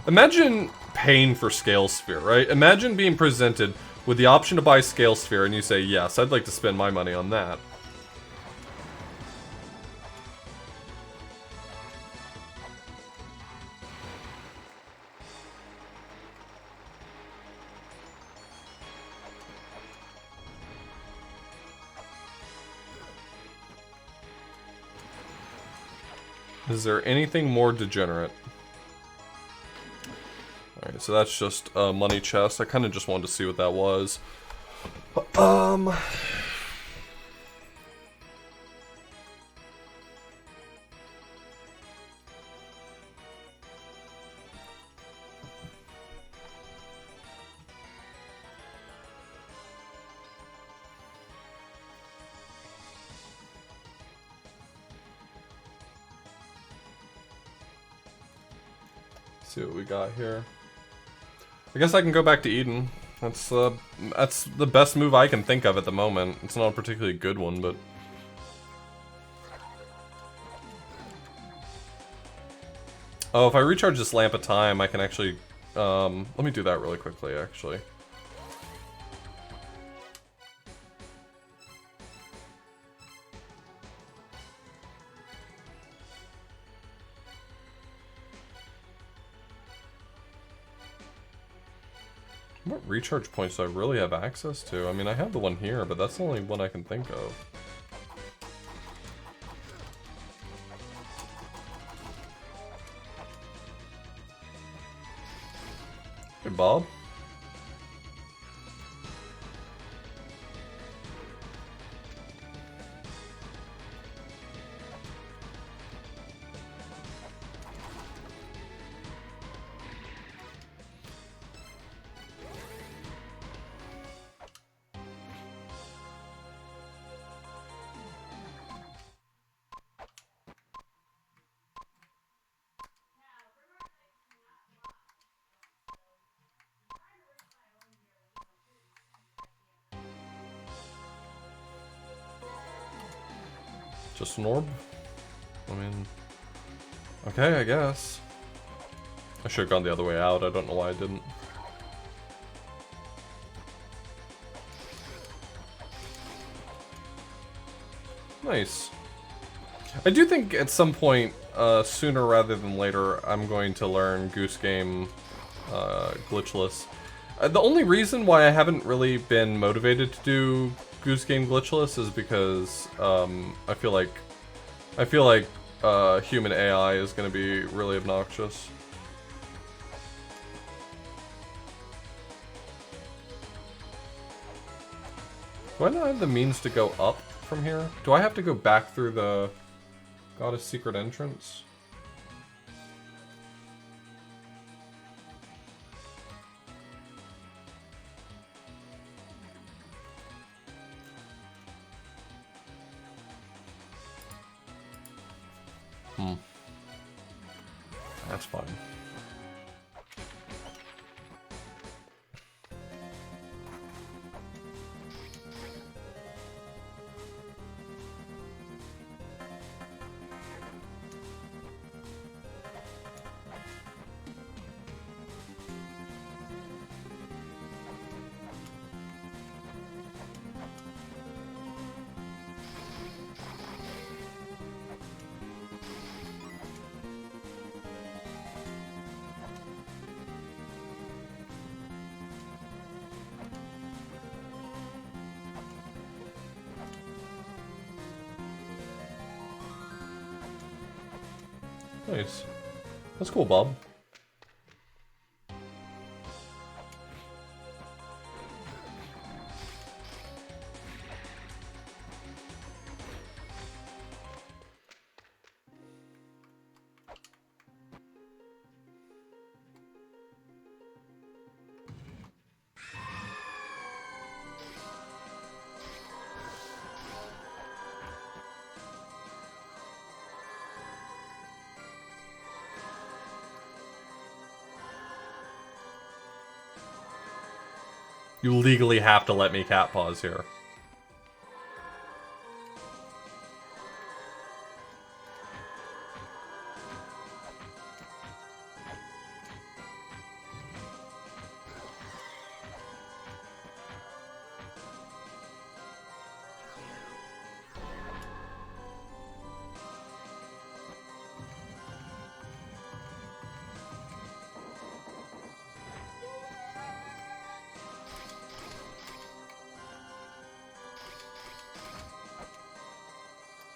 Imagine paying for Scale Sphere, right? Imagine being presented with the option to buy Scale Sphere and you say, yes, I'd like to spend my money on that. Is there anything more degenerate? Alright, so that's just a money chest. I kind of just wanted to see what that was. See what we got here. I guess I can go back to Eden. That's the best move I can think of at the moment. It's not a particularly good one, but... Oh, if I recharge this Lamp of Time, I can actually... let me do that really quickly, actually. What recharge points do I really have access to? I mean, I have the one here, but that's the only one I can think of. Hey, Bob. Just an orb? I mean... Okay, I guess. I should have gone the other way out. I don't know why I didn't. Nice. I do think at some point, sooner rather than later, I'm going to learn Goose Game glitchless. The only reason why I haven't really been motivated to do Goose Game glitchless is because I feel like human AI is going to be really obnoxious. Do I not have the means to go up from here? Do I have to go back through the Goddess Secret Entrance? That's fine. Nice. That's cool, Bob. You legally have to let me cat pause here.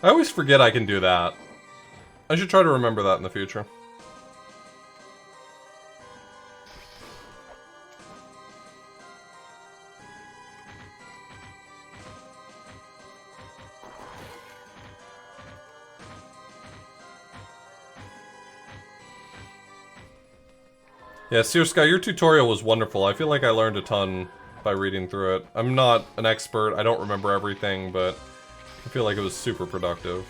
I always forget I can do that. I should try to remember that in the future. Yeah, Searsky, your tutorial was wonderful. I feel like I learned a ton by reading through it. I'm not an expert, I don't remember everything, but I feel like it was super productive.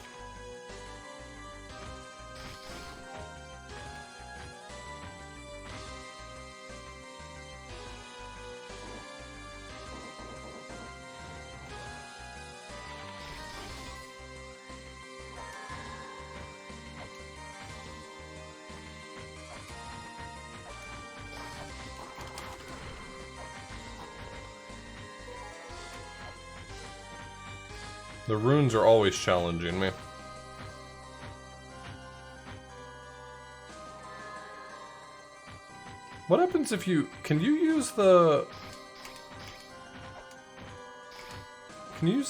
The runes are always challenging me. What happens if you... Can you use the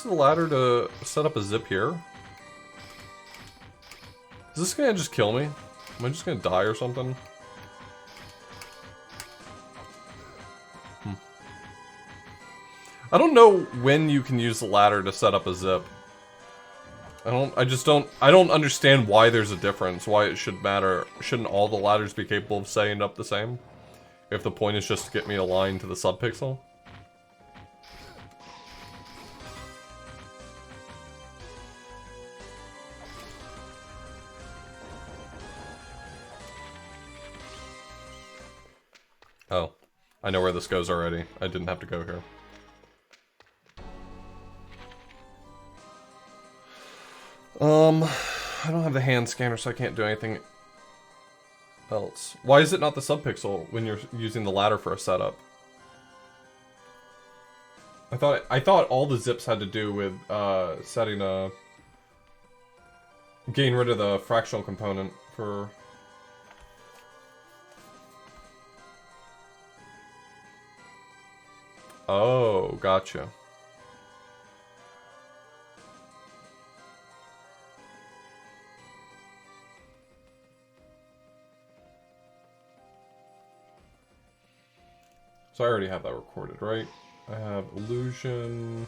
ladder to set up a zip here? Is this gonna just kill me? Am I just gonna die or something? I don't know when you can use the ladder to set up a zip. I don't understand why there's a difference, why it should matter. Shouldn't all the ladders be capable of setting up the same? If the point is just to get me aligned to the subpixel? Oh. I know where this goes already. I didn't have to go here. I don't have the hand scanner, so I can't do anything else. Why is it not the subpixel when you're using the ladder for a setup? I thought all the zips had to do with setting a getting rid of the fractional component for. Oh, gotcha. So I already have that recorded, right? I have illusion,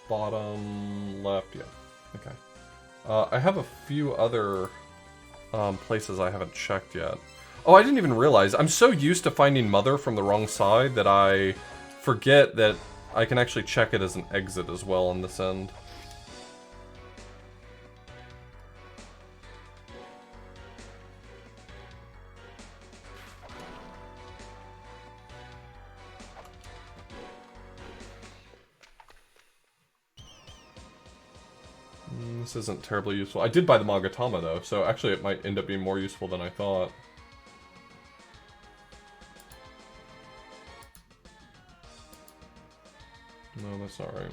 bottom left, yeah. Okay. I have a few other places I haven't checked yet. Oh, I didn't even realize. I'm so used to finding Mother from the wrong side that I forget that I can actually check it as an exit as well on this end. This isn't terribly useful. I did buy the Magatama though, so actually it might end up being more useful than I thought. No, that's alright.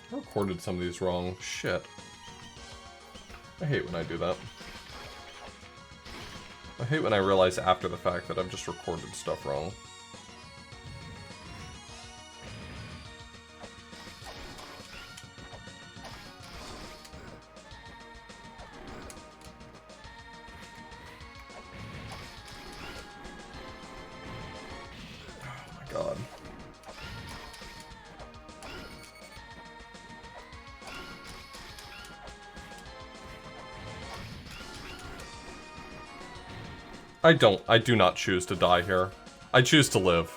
I recorded some of these wrong. Shit. I hate when I do that. I hate when I realize after the fact that I've just recorded stuff wrong. Oh my god. I do not choose to die here. I choose to live.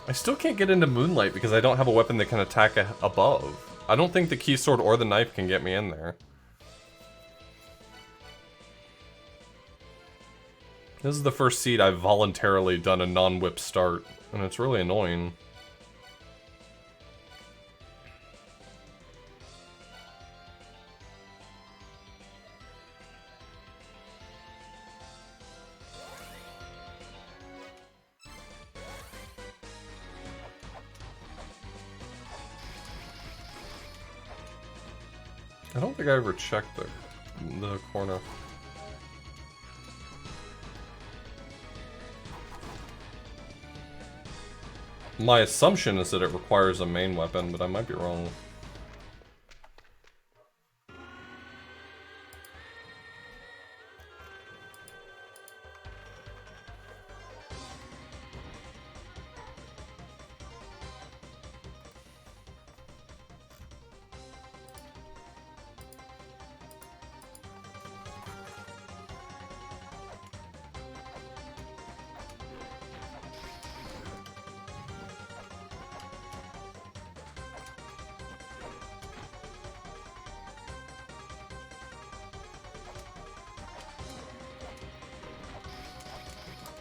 I still can't get into Moonlight because I don't have a weapon that can attack above. I don't think the key sword or the knife can get me in there. This is the first seed I've voluntarily done a non-whip start, and it's really annoying. I don't think I ever checked the corner. My assumption is that it requires a main weapon, but I might be wrong.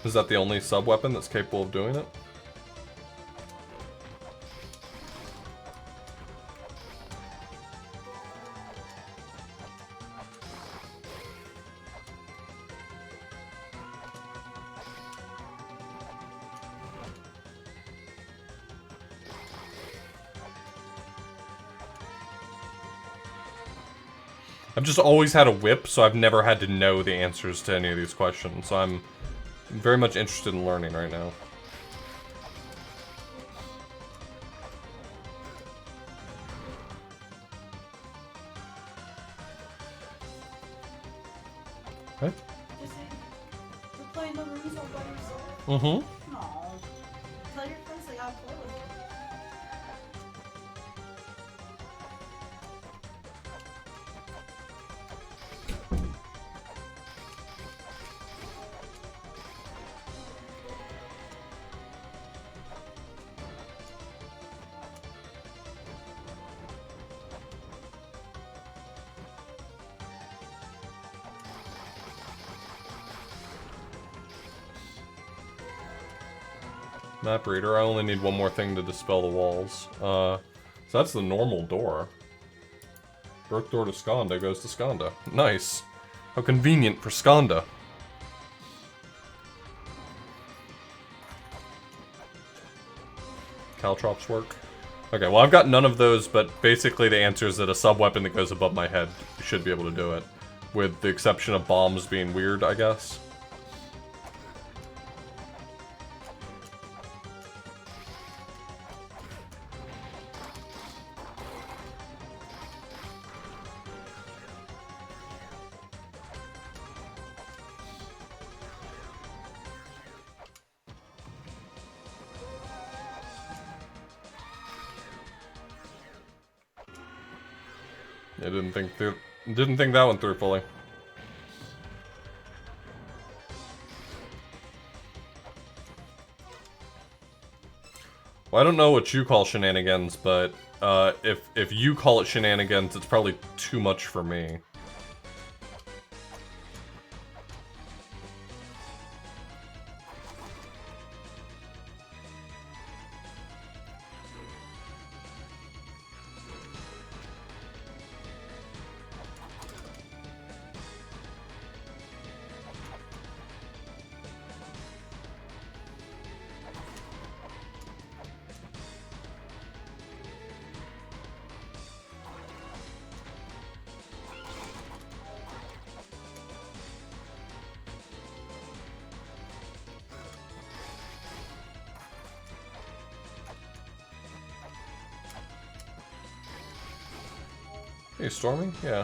Is that the only sub-weapon that's capable of doing it? I've just always had a whip, so I've never had to know the answers to any of these questions, so I'm very much interested in learning right now. Okay. You're playing the rooms all by yourself? Mm-hmm. Aw. Tell your friends they gotta play with Map reader. I only need one more thing to dispel the walls. So that's the normal door. Broke door to Skanda goes to Skanda. Nice. How convenient for Skanda. Caltrops work. Okay, well I've got none of those, but basically the answer is that a sub-weapon that goes above my head should be able to do it. With the exception of bombs being weird, I guess. I didn't think that one through fully. Well, I don't know what you call shenanigans, but if you call it shenanigans, it's probably too much for me. Hey, Stormy? Yeah.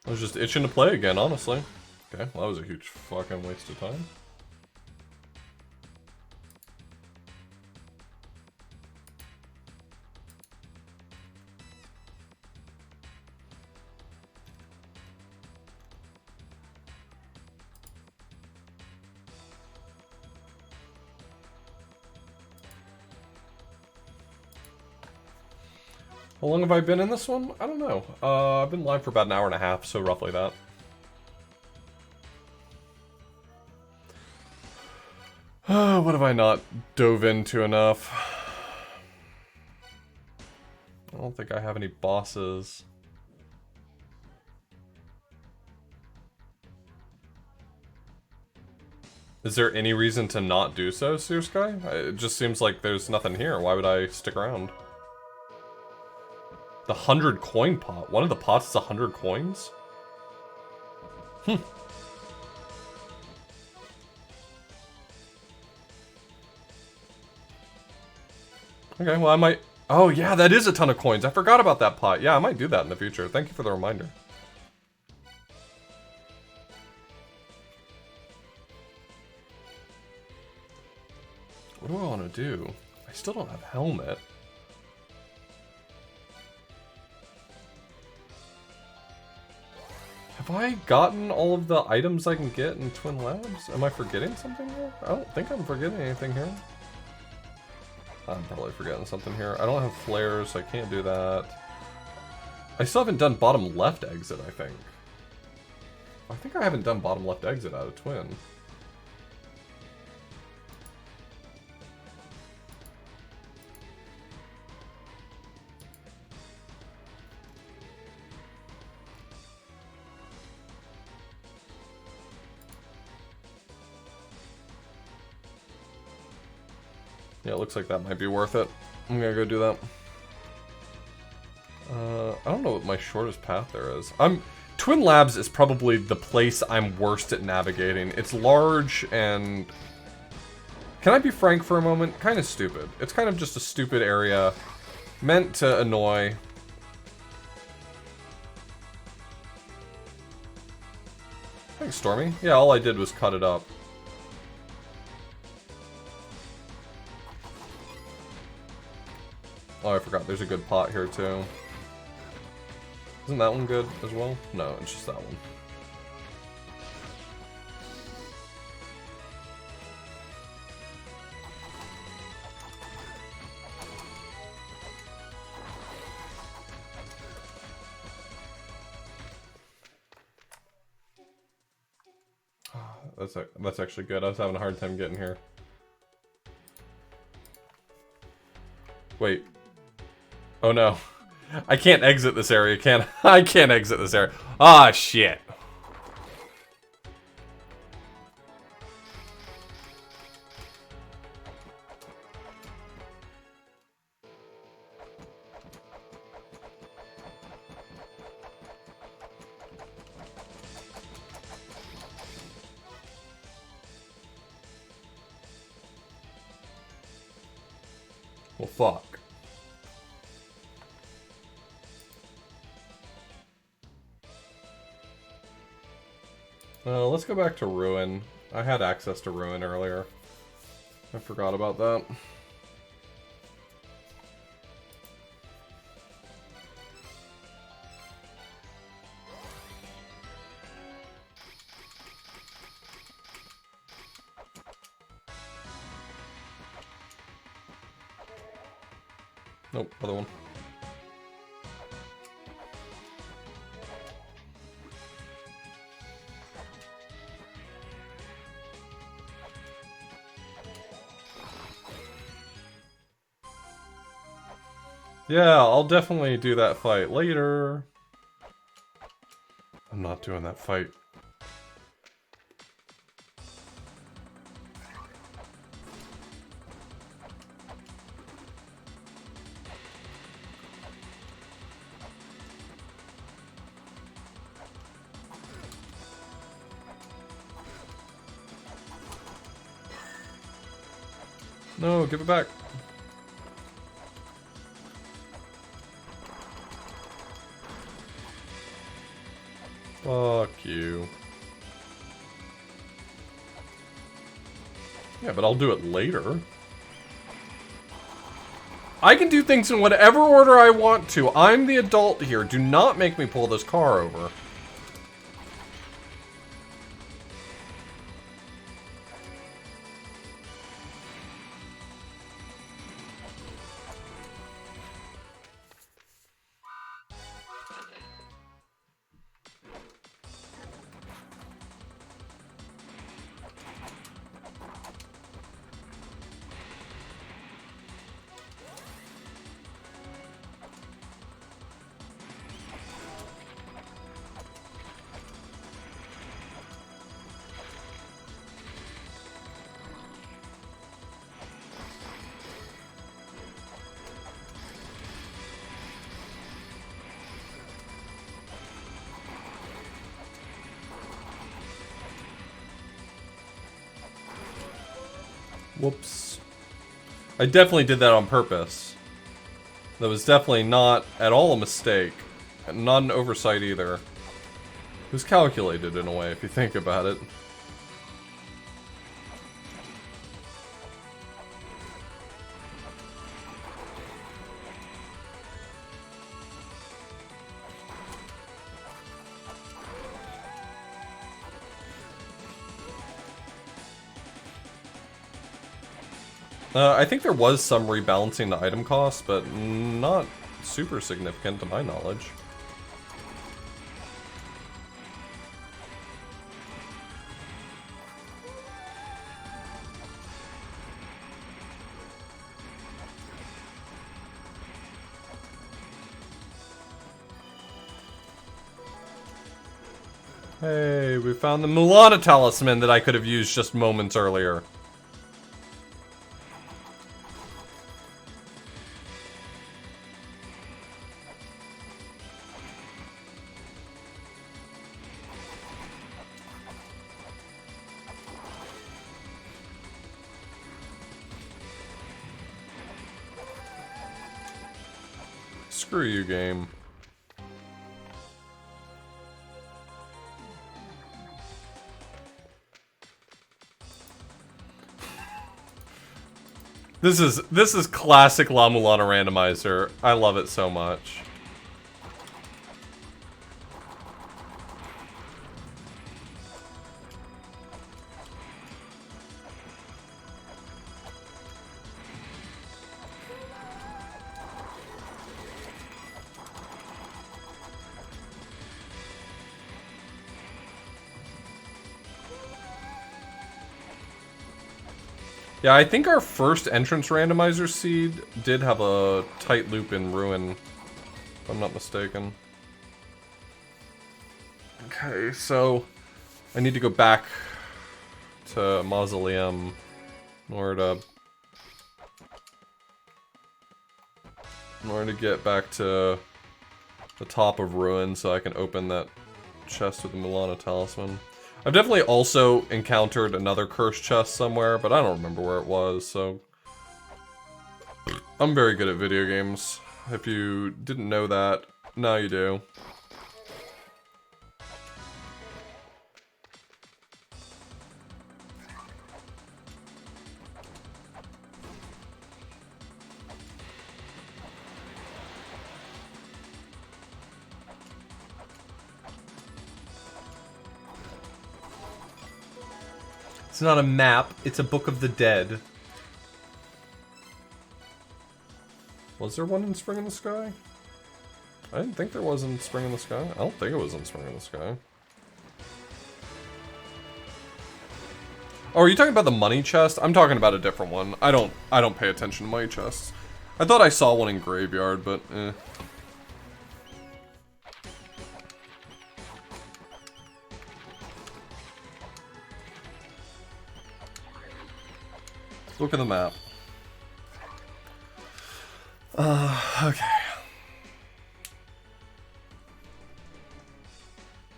I was just itching to play again, honestly. Okay, well that was a huge fucking waste of time. How long have I been in this one? I don't know. I've been live for about an hour and a half, so roughly that. What have I not dove into enough? I don't think I have any bosses. Is there any reason to not do so, Seer Sky? It just seems like there's nothing here. Why would I stick around? The 100 coin pot. One of the pots is 100 coins? Hmm. Okay, well I might... Oh yeah, that is a ton of coins. I forgot about that pot. Yeah, I might do that in the future. Thank you for the reminder. What do I want to do? I still don't have helmet. Have I gotten all of the items I can get in Twin Labs? Am I forgetting something here? I don't think I'm forgetting anything here. I'm probably forgetting something here. I don't have flares, so I can't do that. I still haven't done bottom left exit, I think. I think I haven't done bottom left exit out of Twin. Yeah, it looks like that might be worth it. I'm gonna go do that. I don't know what my shortest path there is. Twin Labs is probably the place I'm worst at navigating. It's large and... Can I be frank for a moment? Kind of stupid. It's kind of just a stupid area meant to annoy. Thanks, Stormy. Yeah, all I did was cut it up. Oh, I forgot. There's a good pot here, too. Isn't that one good as well? No, it's just that one. That's actually good. I was having a hard time getting here. Wait. Oh no. I can't exit this area, can I? I can't exit this area. Ah, shit. Well, fuck. Let's go back to Ruin. I had access to Ruin earlier. I forgot about that. Nope, other one. Yeah, I'll definitely do that fight later. I'm not doing that fight. No, give it back. Fuck you. Yeah, but I'll do it later. I can do things in whatever order I want to. I'm the adult here. Do not make me pull this car over. Whoops. I definitely did that on purpose. That was definitely not at all a mistake. And not an oversight either. It was calculated in a way, if you think about it. I think there was some rebalancing the item cost, but not super significant to my knowledge. Hey, we found the La-Mulana talisman that I could have used just moments earlier. Screw you, game. This is classic La-Mulana randomizer. I love it so much. Yeah, I think our first entrance randomizer seed did have a tight loop in Ruin, if I'm not mistaken. Okay, so I need to go back to Mausoleum in order to get back to the top of Ruin so I can open that chest with the Mulana Talisman. I've definitely also encountered another cursed chest somewhere, but I don't remember where it was, so... I'm very good at video games. If you didn't know that, now you do. It's not a map, it's a Book of the Dead. Was there one in Spring in the Sky? I didn't think there was in Spring in the Sky. I don't think it was in Spring in the Sky. Oh, are you talking about the money chest? I'm talking about a different one. I don't pay attention to money chests. I thought I saw one in Graveyard, but eh. Look at the map. Okay.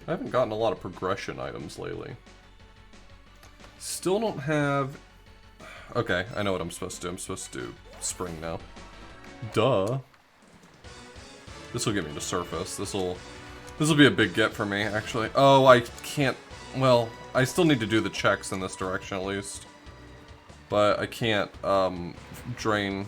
I haven't gotten a lot of progression items lately. Still don't have... Okay, I know what I'm supposed to do. I'm supposed to do Spring now. Duh. This will get me to Surface. This will be a big get for me, actually. Oh, I can't... Well, I still need to do the checks in this direction, at least. But I can't, drain...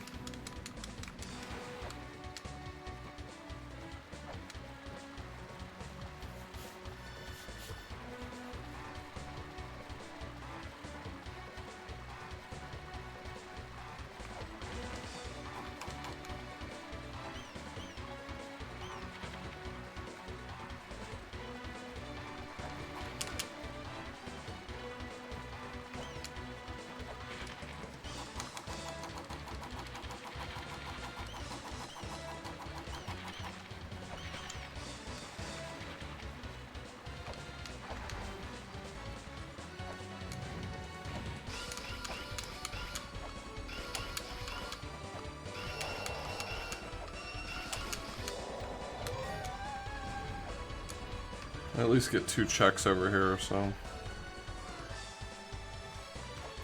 I at least get 2 checks over here, so...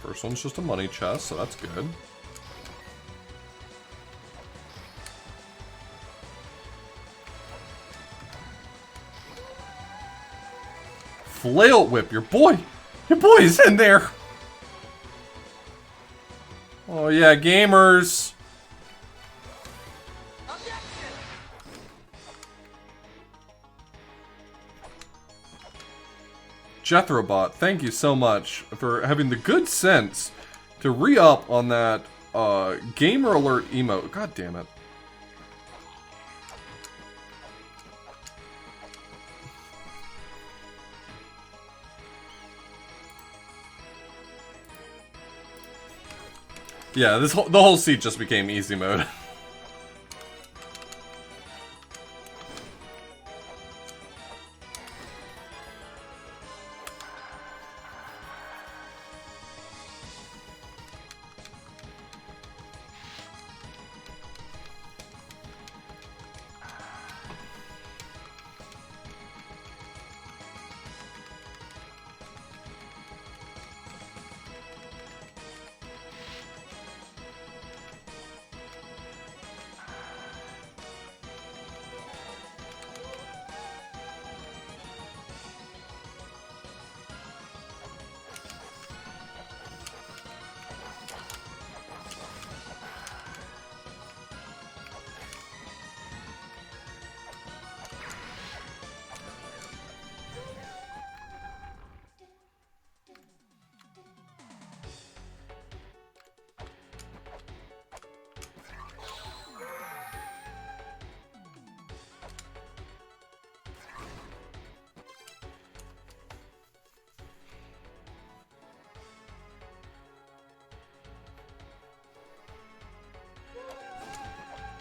First one's just a money chest, so that's good. Flail Whip, your boy is in there! Oh yeah, gamers! Jethrobot, thank you so much for having the good sense to re-up on that gamer alert emote. God damn it. Yeah, the whole seat just became easy mode.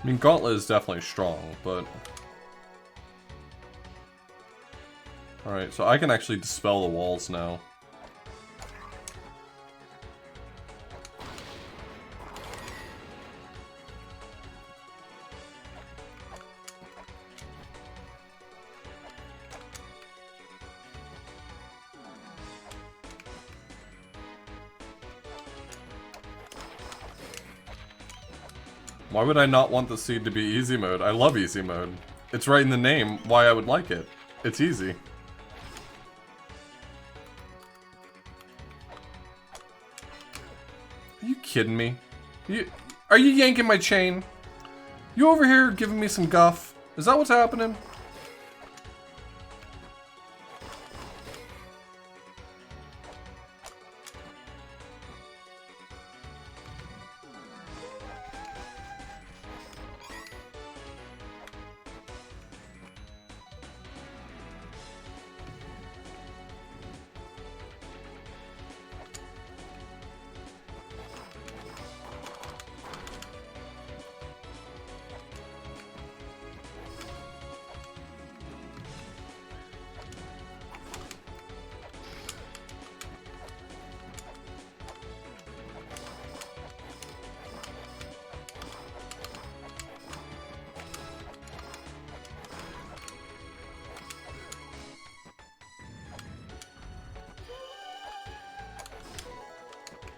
I mean, Gauntlet is definitely strong, but... Alright, so I can actually dispel the walls now. Why would I not want the seed to be easy mode? I love easy mode. It's right in the name why I would like it. It's easy. Are you kidding me? Are you yanking my chain? You over here giving me some guff? Is that what's happening?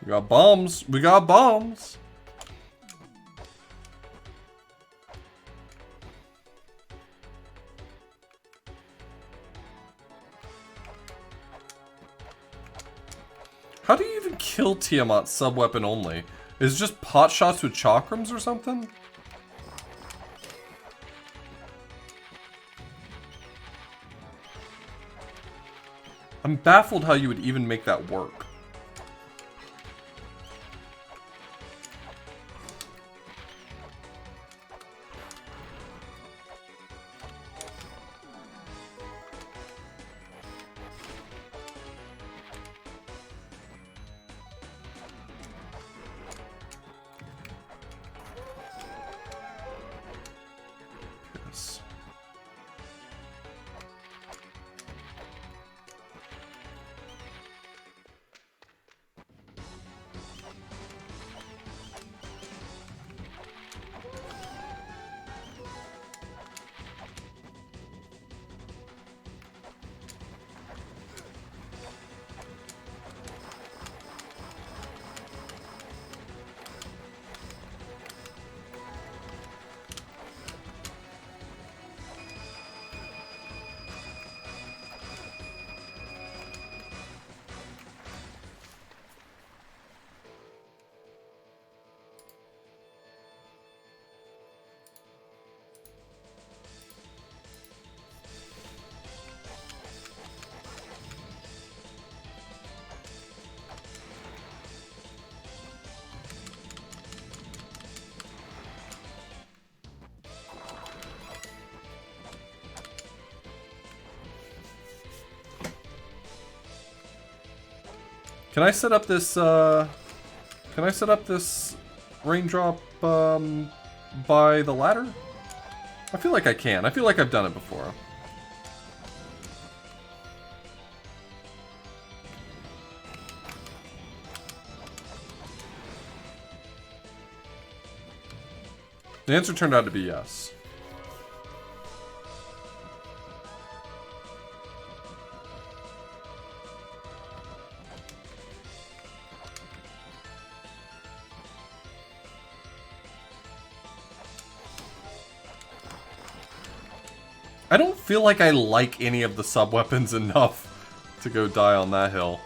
We got bombs. We got bombs. How do you even kill Tiamat sub-weapon only? Is it just pot shots with chakrams or something? I'm baffled how you would even make that work. Can I set up this, raindrop, by the ladder? I feel like I can. I feel like I've done it before. The answer turned out to be yes. I don't feel like I like any of the sub-weapons enough to go die on that hill.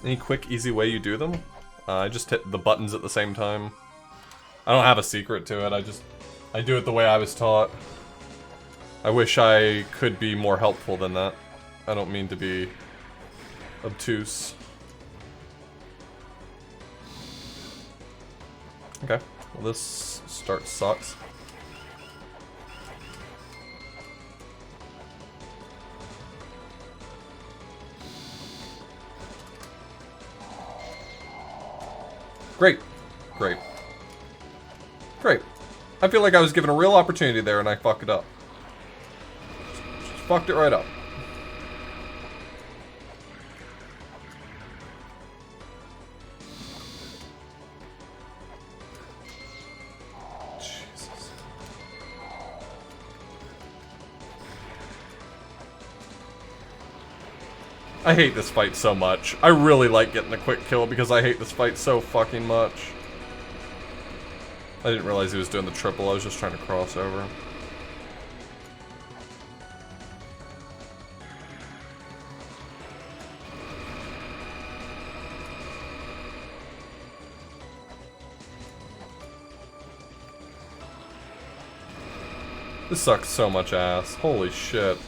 Any quick, easy way you do them? I just hit the buttons at the same time. I don't have a secret to it, I do it the way I was taught. I wish I could be more helpful than that. I don't mean to be obtuse. Okay, well this start sucks. Great. Great. Great. I feel like I was given a real opportunity there and I fucked it up. Just fucked it right up. Jesus. I hate this fight so much. I really like getting the quick kill because I hate this fight so fucking much. I didn't realize he was doing the triple. I was just trying to cross over. This sucks so much ass. Holy shit.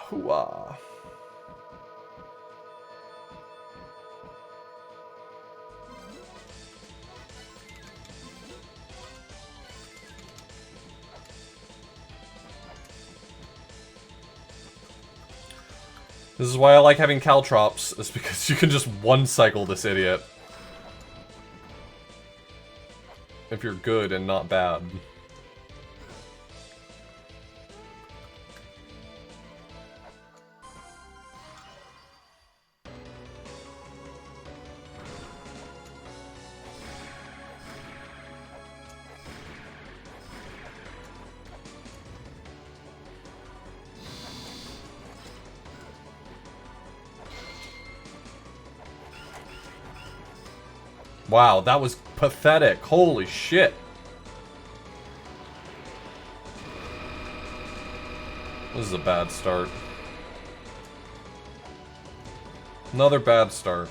Hooah. This is why I like having Caltrops, is because you can just one-cycle this idiot. If you're good and not bad. Wow, that was pathetic. Holy shit. This is a bad start. Another bad start.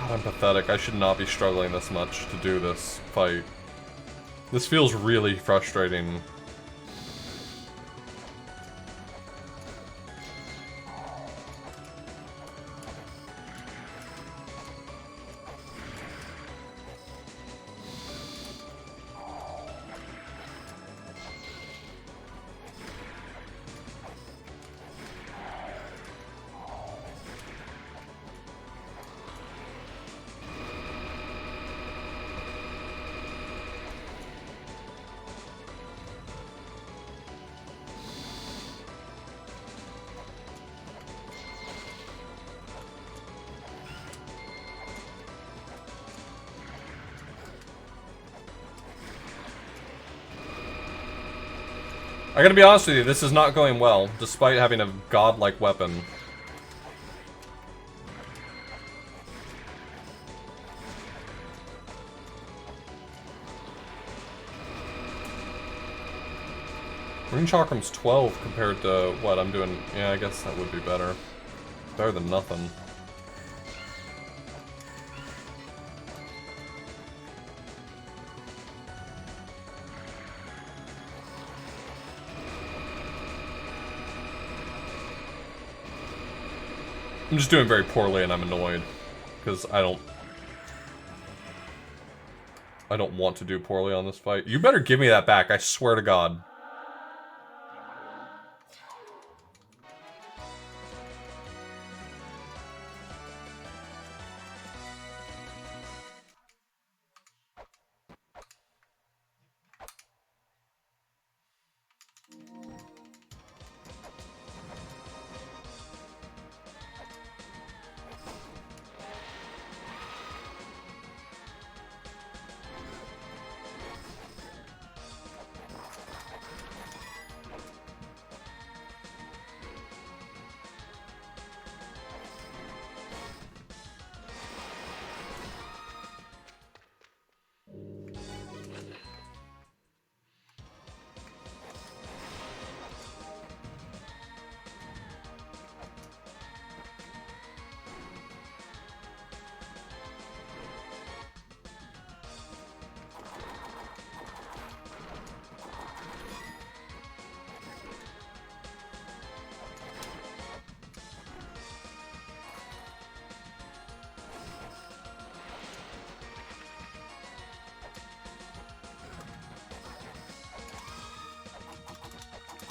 I'm pathetic. I should not be struggling this much to do this fight. This feels really frustrating. I gotta be honest with you, this is not going well, despite having a godlike weapon. Rune Chakram's 12 compared to what I'm doing. Yeah, I guess that would be better. Better than nothing. I'm just doing very poorly and I'm annoyed. Because I don't want to do poorly on this fight. You better give me that back, I swear to God.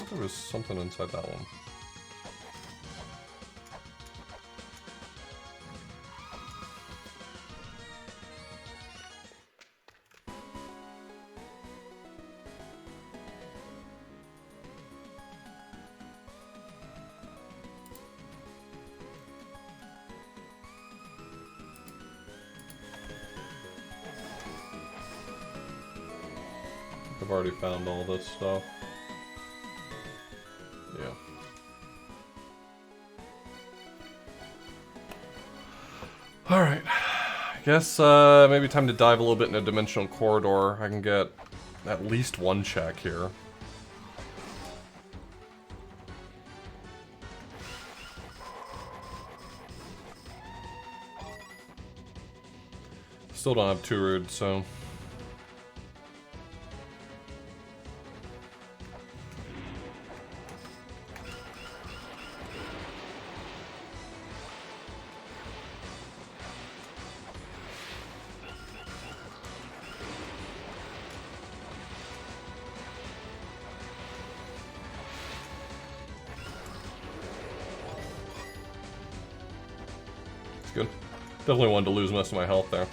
thought there was something inside that one. I've already found all this stuff. Yeah. Alright. I guess maybe time to dive a little bit into Dimensional Corridor. I can get at least one check here. Still don't have Too Rude, so... Good. Definitely wanted to lose most of my health there.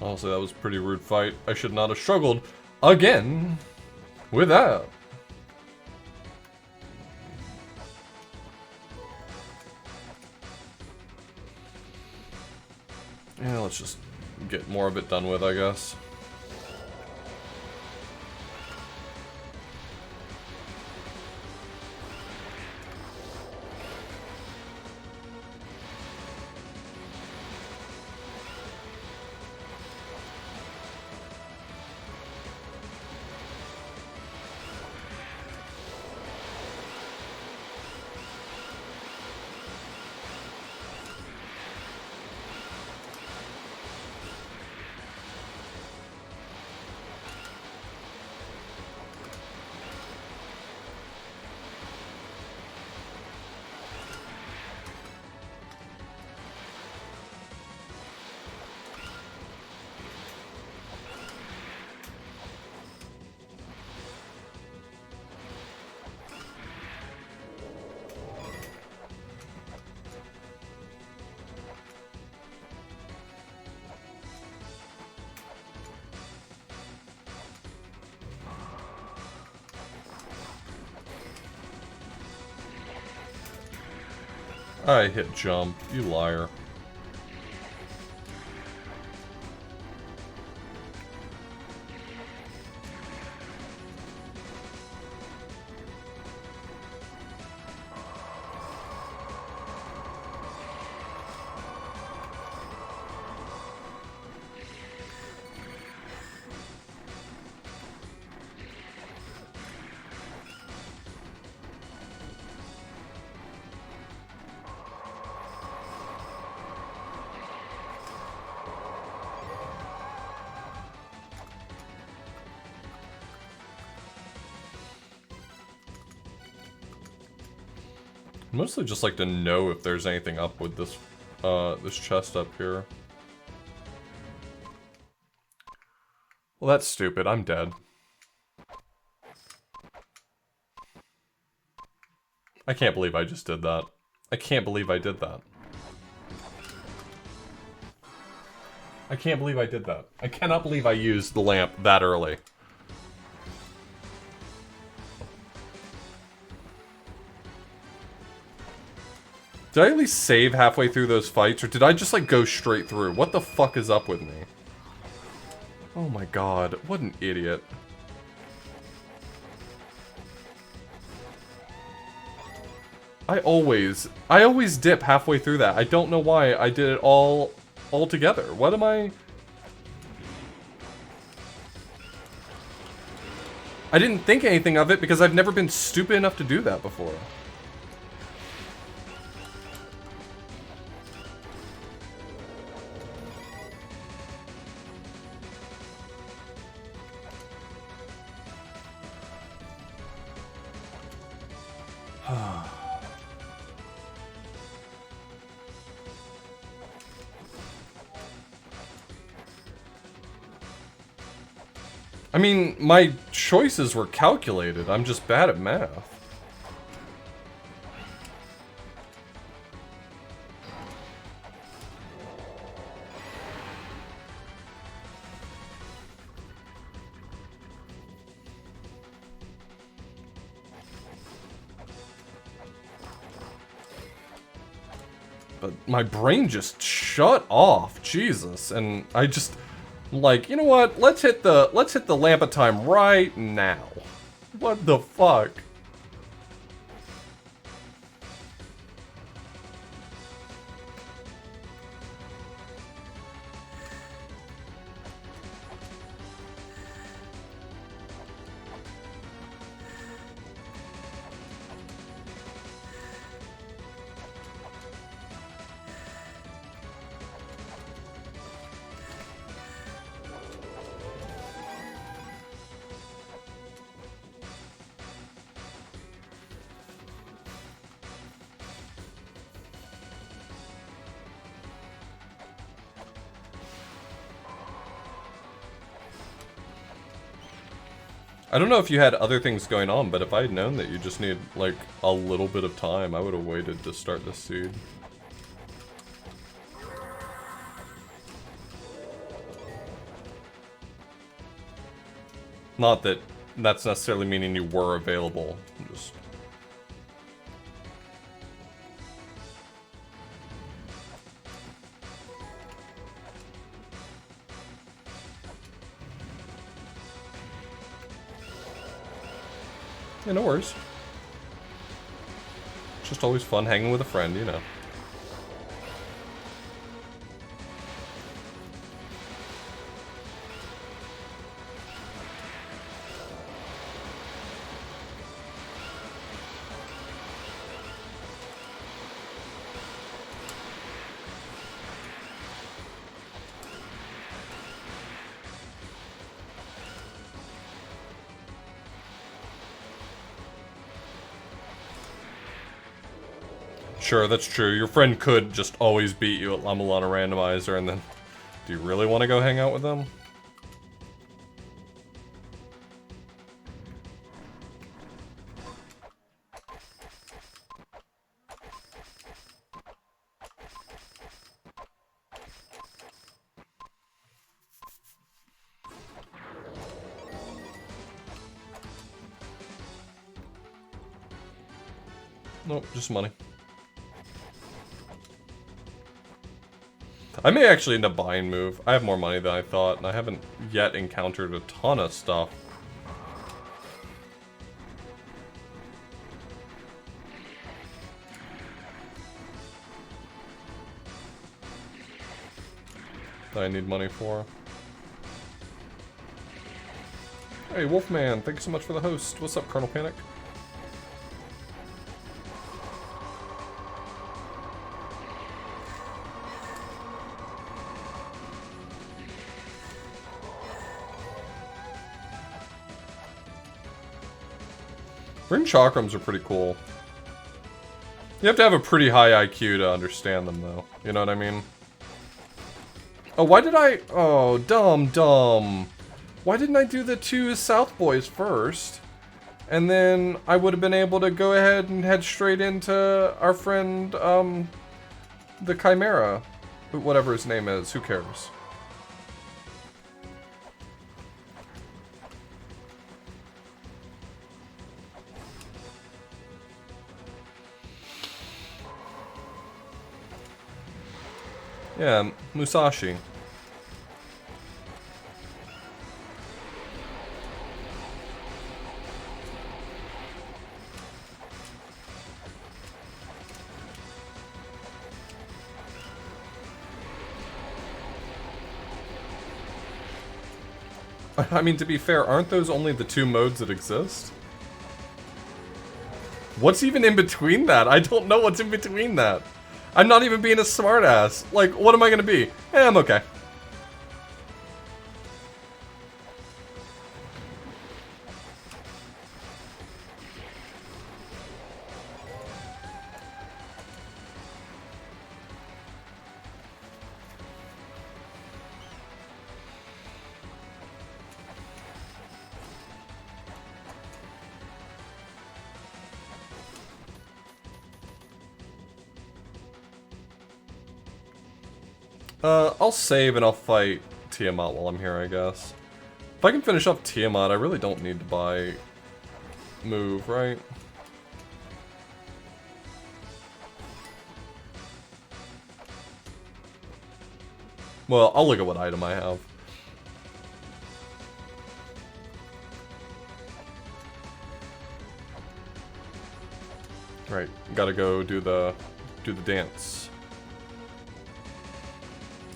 Honestly, that was a pretty rude fight. I should not have struggled again with that. Yeah, let's just get more of it done with, I guess. I hit jump, you liar. Mostly just like to know if there's anything up with this, this chest up here. Well, that's stupid. I'm dead. I can't believe I just did that. I can't believe I did that. I can't believe I did that. I cannot believe I used the lamp that early. Did I at least save halfway through those fights, or did I just, like, go straight through? What the fuck is up with me? Oh my god, what an idiot. I always dip halfway through that. I don't know why I did it all together. What am I... I didn't think anything of it because I've never been stupid enough to do that before. I mean, my choices were calculated. I'm just bad at math. But my brain just shut off, Jesus, and I just... like, you know what? Let's hit the lamp of time right now. What the fuck? I don't know if you had other things going on, but if I had known that you just need, like, a little bit of time, I would have waited to start this seed. Not that that's necessarily meaning you were available. Just... yeah, no worries. It's just always fun hanging with a friend, you know. Sure, that's true. Your friend could just always beat you at La-Mulana Randomizer, and then... do you really want to go hang out with them? Nope, just money. I may actually end up buying Move. I have more money than I thought, and I haven't yet encountered a ton of stuff. That I need money for. Hey, Wolfman, thank you so much for the host. What's up, Colonel Panic? Ring chakrams are pretty cool. You have to have a pretty high IQ to understand them, though. You know what I mean? Oh, why did I... Oh, dumb. Why didn't I do the 2 South Boys first? And then I would have been able to go ahead and head straight into our friend, the Chimera. Whatever his name is, who cares? Yeah, Musashi. I mean, to be fair, aren't those only the 2 modes that exist? What's even in between that? I don't know what's in between that. I'm not even being a smartass. Like, what am I gonna be? I'm okay. I'll save and I'll fight Tiamat while I'm here, I guess. If I can finish off Tiamat, I really don't need to buy move, right? Well, I'll look at what item I have. Right, gotta go do the dance.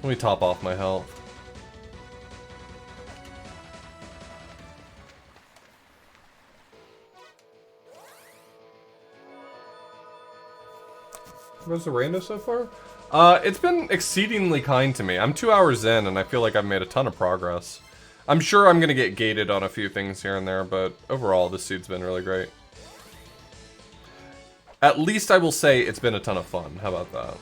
Let me top off my health. How's the rando so far? It's been exceedingly kind to me. I'm 2 hours in and I feel like I've made a ton of progress. I'm sure I'm gonna get gated on a few things here and there, but overall this seed's been really great. At least I will say it's been a ton of fun. How about that?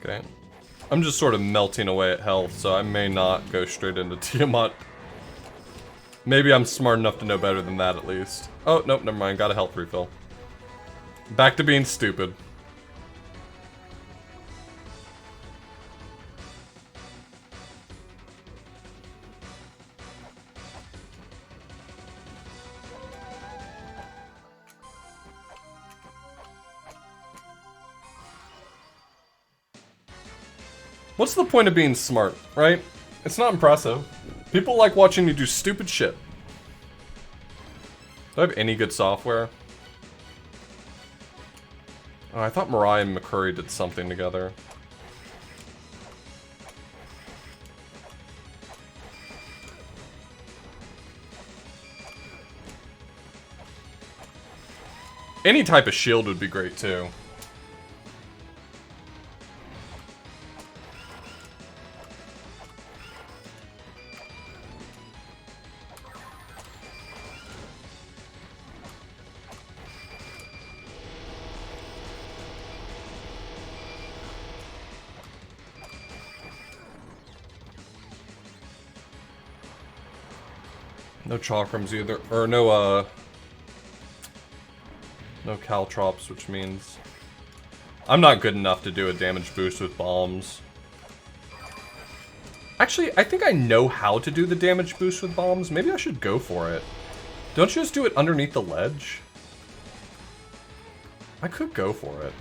Okay. I'm just sort of melting away at health, so I may not go straight into Tiamat. Maybe I'm smart enough to know better than that, at least. Oh, nope, never mind. Got a health refill. Back to being stupid. What's the point of being smart, right? It's not impressive. People like watching you do stupid shit. Do I have any good software? Oh, I thought Mariah and McCurry did something together. Any type of shield would be great, too. No chakrams either, or no caltrops, which means I'm not good enough to do a damage boost with bombs. Actually, I think I know how to do the damage boost with bombs. Maybe I should go for it. Don't you just do it underneath the ledge? I could go for it.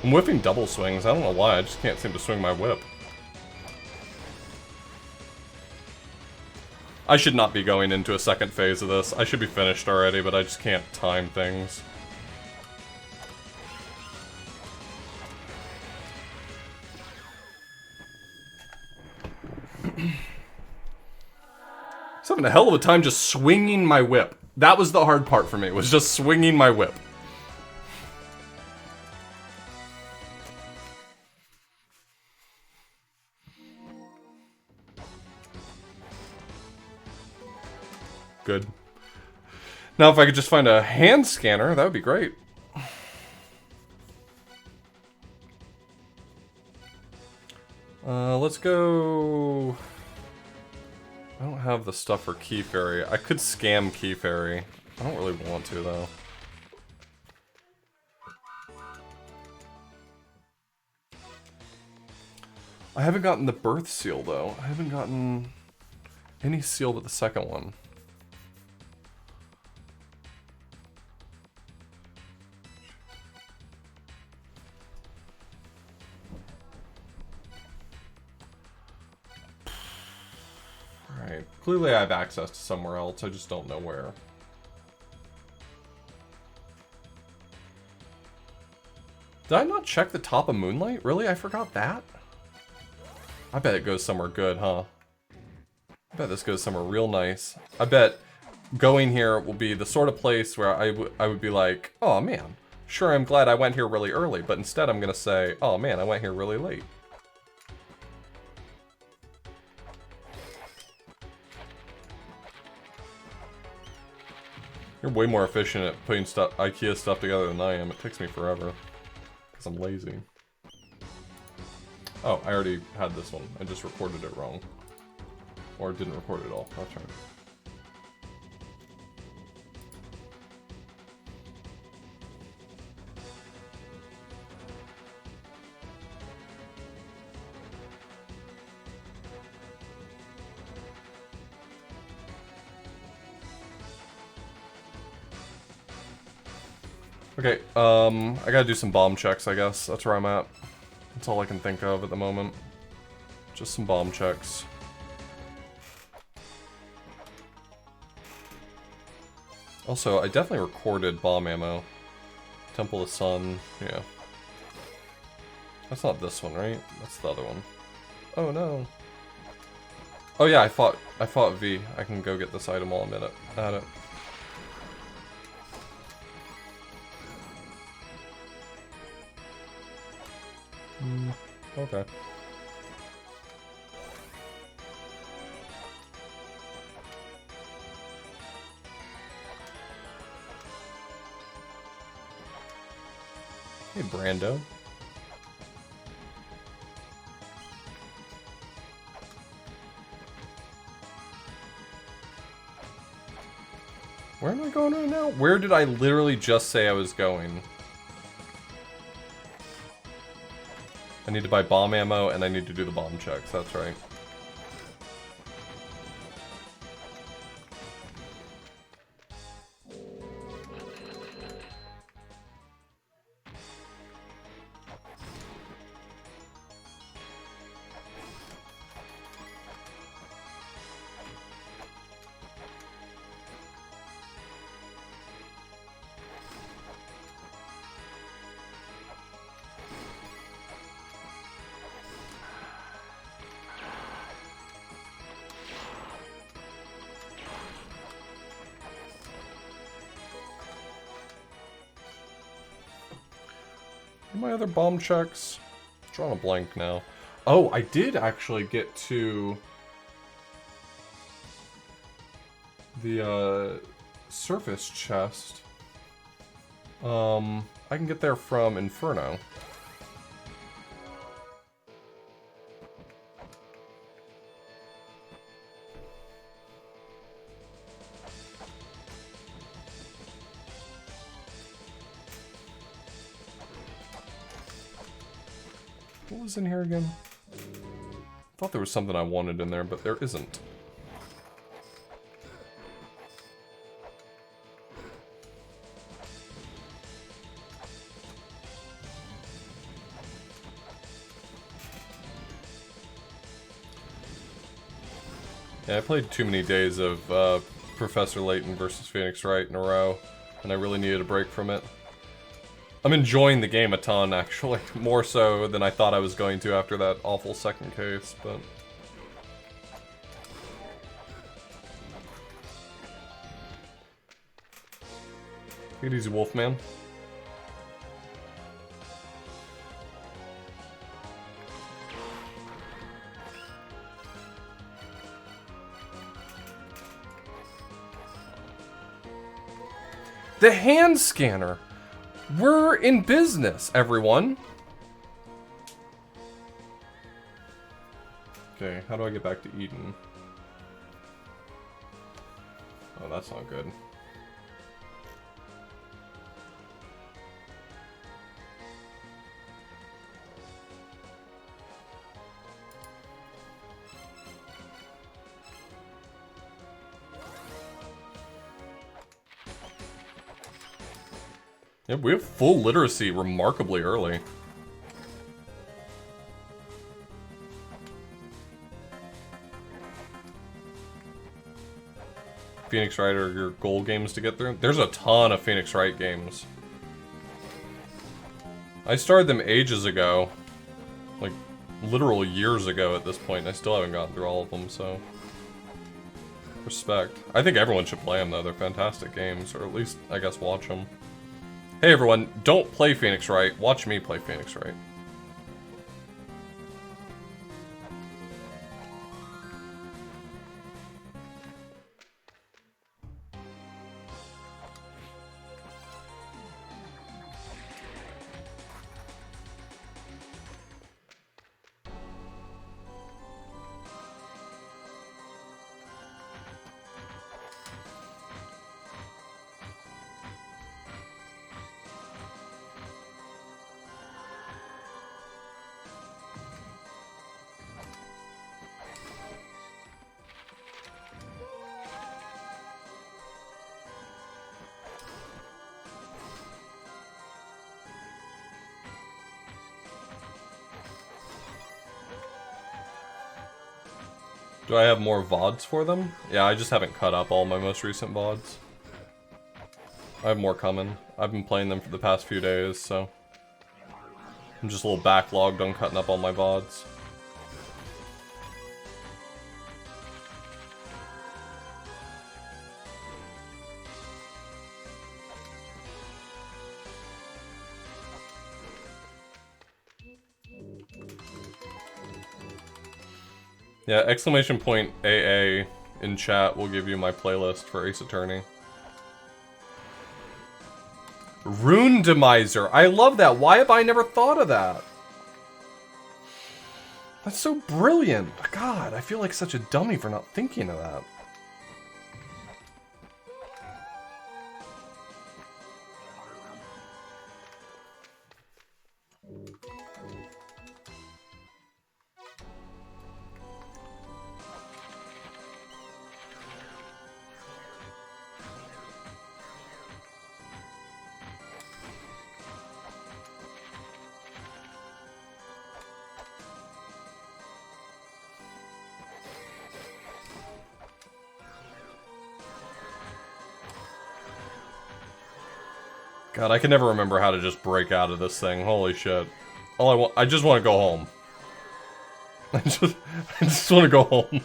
I'm whipping double swings. I don't know why. I just can't seem to swing my whip. I should not be going into a second phase of this. I should be finished already, but I just can't time things. Just having a hell of a time just swinging my whip. That was the hard part for me, was just swinging my whip. Good. Now if I could just find a hand scanner, that would be great. Let's go... I don't have the stuff for Key Fairy. I could scam Key Fairy. I don't really want to, though. I haven't gotten the birth seal, though. I haven't gotten any seal but the second one. Alright. Clearly I have access to somewhere else, I just don't know where. Did I not check the top of Moonlight? Really? I forgot that? I bet it goes somewhere good, huh? I bet this goes somewhere real nice. I bet going here will be the sort of place where I would be like, oh man, sure I'm glad I went here really early, but instead I'm gonna say, oh man, I went here really late. You're way more efficient at putting IKEA stuff together than I am. It takes me forever. Because I'm lazy. Oh, I already had this one. I just recorded it wrong. Or didn't record it at all. That's right. Okay, I gotta do some bomb checks, I guess. That's where I'm at. That's all I can think of at the moment. Just some bomb checks. Also, I definitely recorded bomb ammo. Temple of Sun, yeah. That's not this one, right? That's the other one. Oh no. Oh yeah, I fought V. I can go get this item while I'm at it. Okay. Hey, Brando. Where am I going right now? Where did I literally just say I was going? I need to buy bomb ammo, and I need to do the bomb checks, that's right. My other bomb checks? Drawing a blank now. Oh, I did actually get to the surface chest. I can get there from Inferno. What was in here again? I thought there was something I wanted in there, but there isn't. Yeah, I played too many days of Professor Layton versus Phoenix Wright in a row, and I really needed a break from it. I'm enjoying the game a ton, actually. More so than I thought I was going to after that awful second case, but... Take it easy, Wolfman. The hand scanner! We're in business, everyone! Okay, how do I get back to Eden? Oh, that's not good. Yeah, we have full literacy remarkably early. Phoenix Wright are your goal games to get through? There's a ton of Phoenix Wright games. I started them ages ago. Like, literal years ago at this point, and I still haven't gotten through all of them, so... Respect. I think everyone should play them, though. They're fantastic games, or at least, I guess, watch them. Hey everyone, don't play Phoenix Wright, watch me play Phoenix Wright. Do I have more VODs for them? Yeah, I just haven't cut up all my most recent VODs. I have more coming. I've been playing them for the past few days, so... I'm just a little backlogged on cutting up all my VODs. Yeah, exclamation point AA in chat will give you my playlist for Ace Attorney. Rune Demiser. I love that. Why have I never thought of that? That's so brilliant. God, I feel like such a dummy for not thinking of that. God, I can never remember how to just break out of this thing. Holy shit. I just want to go home. I just want to go home.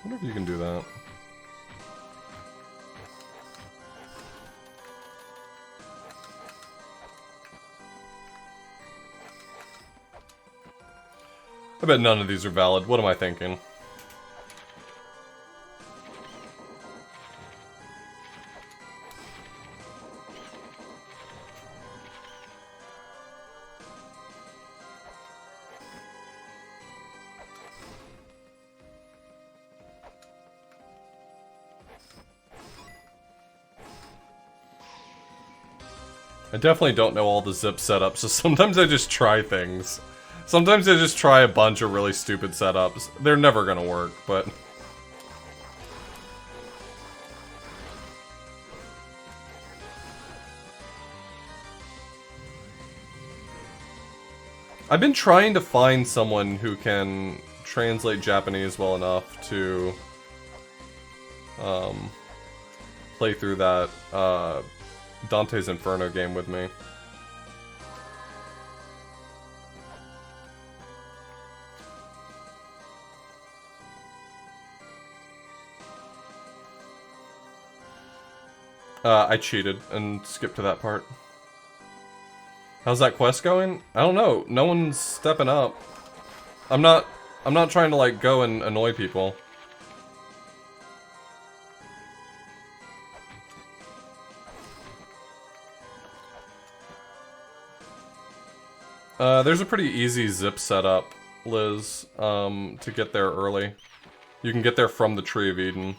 wonder if you can do that. I bet none of these are valid. What am I thinking? I definitely don't know all the zip setups, so sometimes I just try things. Sometimes I just try a bunch of really stupid setups. They're never gonna work, but... I've been trying to find someone who can translate Japanese well enough to... play through that, Dante's Inferno game with me. I cheated and skipped to that part. How's that quest going? I don't know. No one's stepping up. I'm not trying to like go and annoy people. There's a pretty easy zip setup, Liz, to get there early. You can get there from the Tree of Eden.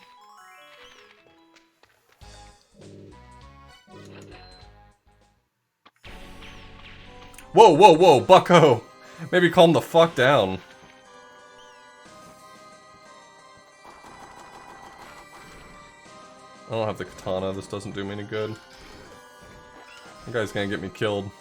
Whoa, whoa, whoa, bucko! Maybe calm the fuck down. I don't have the katana, this doesn't do me any good. That guy's gonna get me killed.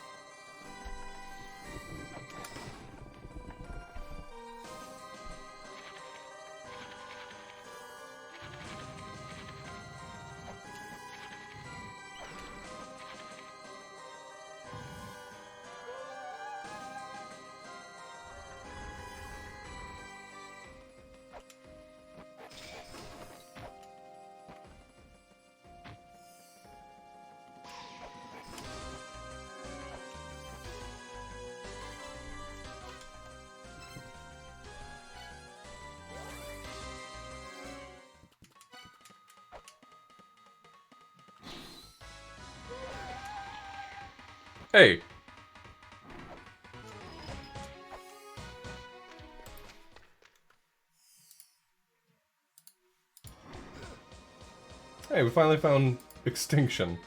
Hey. Hey, we finally found extinction.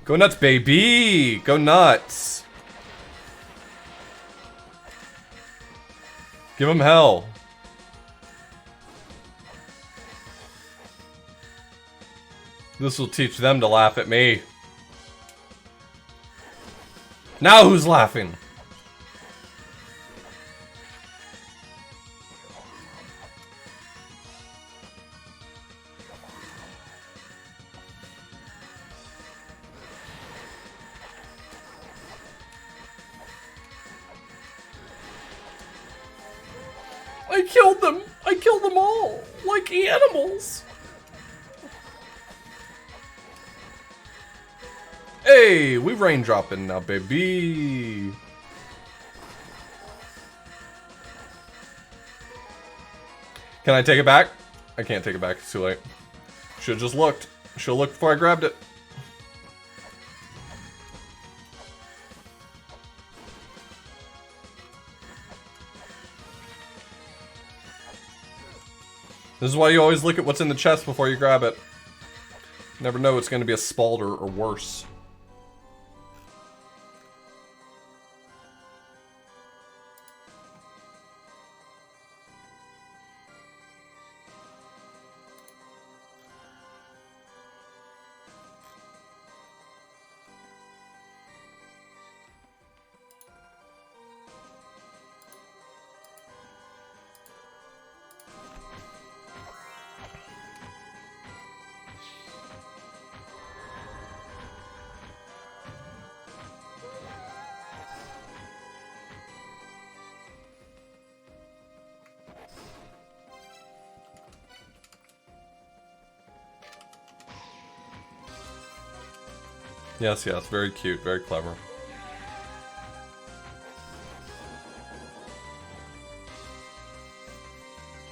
Go nuts, baby! Go nuts! Give him hell. This will teach them to laugh at me. Now who's laughing? I killed them! I killed them all! Like animals! Hey, we raindropping now, baby! Can I take it back? I can't take it back, it's too late. Should've just looked. Should've looked before I grabbed it. This is why you always look at what's in the chest before you grab it. Never know it's going to be a Spalder or worse. Yes, yes, very cute, very clever.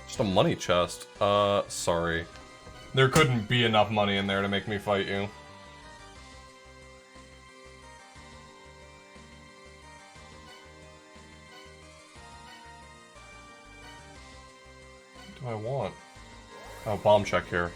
Just a money chest. Sorry. There couldn't be enough money in there to make me fight you. What do I want? Oh, bomb check here.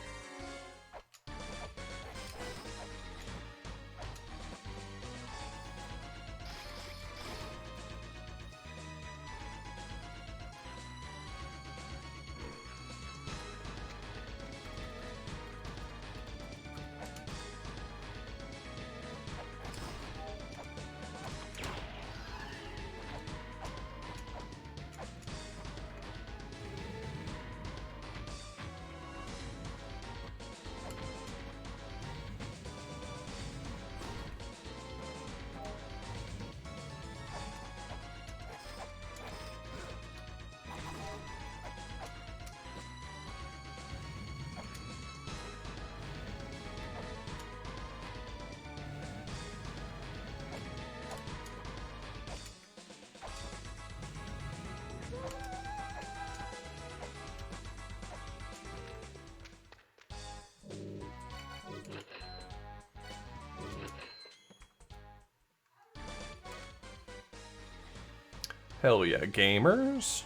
Hell yeah, gamers.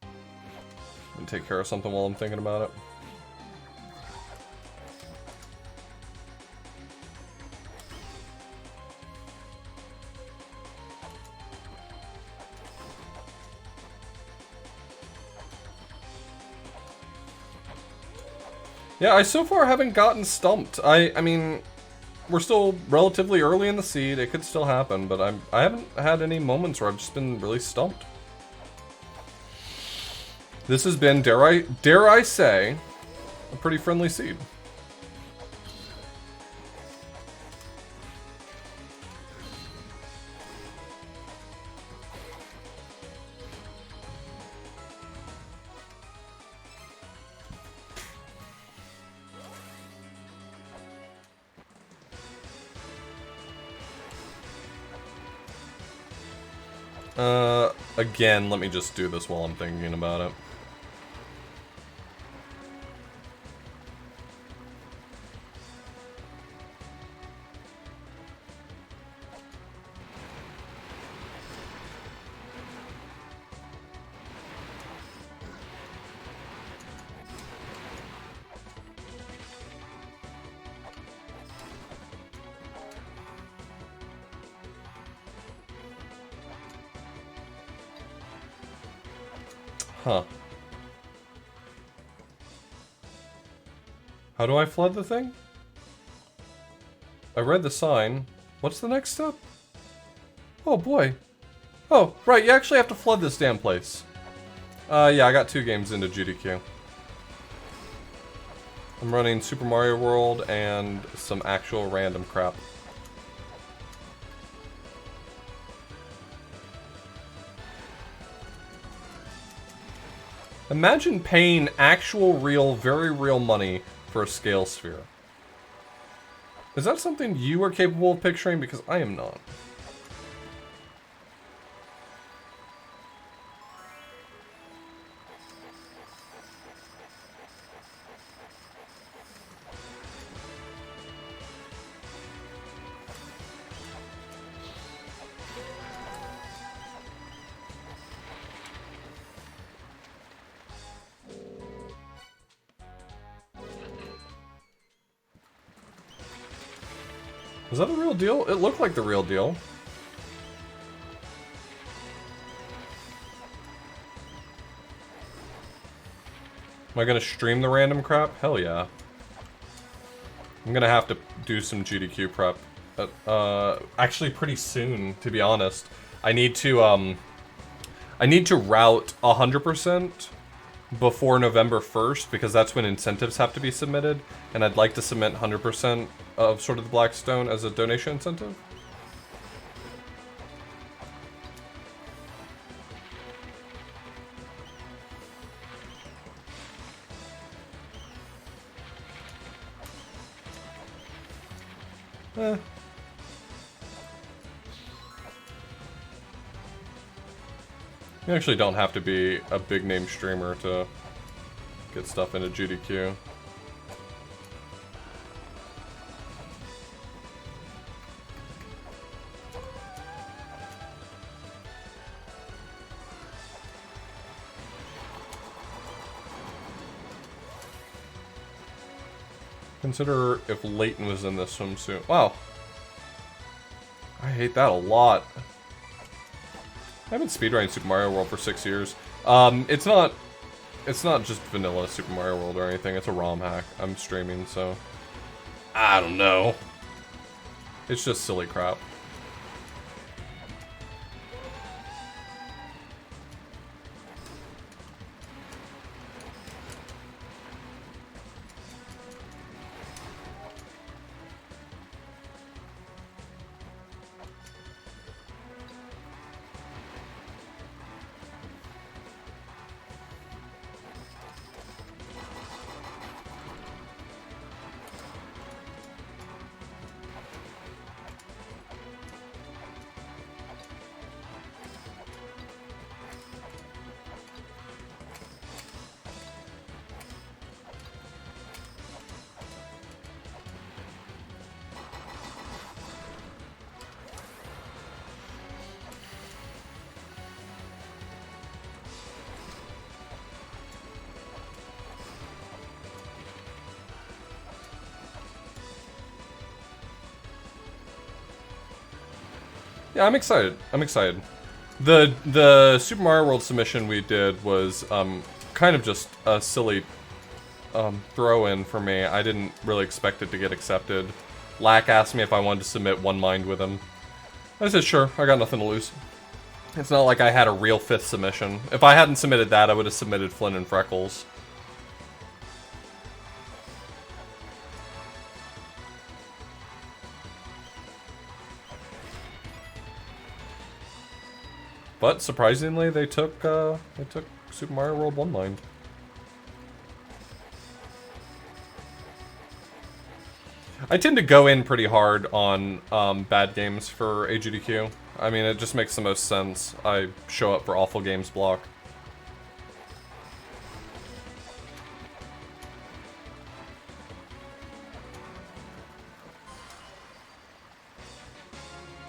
I'm gonna take care of something while I'm thinking about it. Yeah, I so far haven't gotten stumped. I mean, we're still relatively early in the seed. It could still happen, but I haven't had any moments where I've just been really stumped. This has been, dare I say, a pretty friendly seed. Again, let me just do this while I'm thinking about it. Huh. How do I flood the thing? I read the sign. What's the next step? Oh boy. Oh, right, you actually have to flood this damn place. Yeah, I got 2 games into GDQ. I'm running Super Mario World and some actual random crap. Imagine paying actual, real, very real money for a scale sphere. Is that something you are capable of picturing? Because I am not. Is that a real deal? It looked like the real deal. Am I gonna stream the random crap? Hell yeah. I'm gonna have to do some GDQ prep. Actually pretty soon, to be honest. I need to route 100% before November 1st, because that's when incentives have to be submitted, and I'd like to submit 100% of sort of the Blackstone as a donation incentive. Eh. You actually don't have to be a big name streamer to get stuff into GDQ. Consider if Leighton was in this swimsuit. Wow. I hate that a lot. I've been speedrunning Super Mario World for 6 years. It's not just vanilla Super Mario World or anything. It's a ROM hack. I'm streaming, so I don't know. It's just silly crap. Yeah, I'm excited. I'm excited. The Super Mario World submission we did was kind of just a silly throw-in for me. I didn't really expect it to get accepted. Lack asked me if I wanted to submit One Mind with him. I said, sure, I got nothing to lose. It's not like I had a real 5th submission. If I hadn't submitted that, I would have submitted Flynn and Freckles. But surprisingly, they took Super Mario World One Mind. I tend to go in pretty hard on bad games for AGDQ. I mean, it just makes the most sense. I show up for awful games block.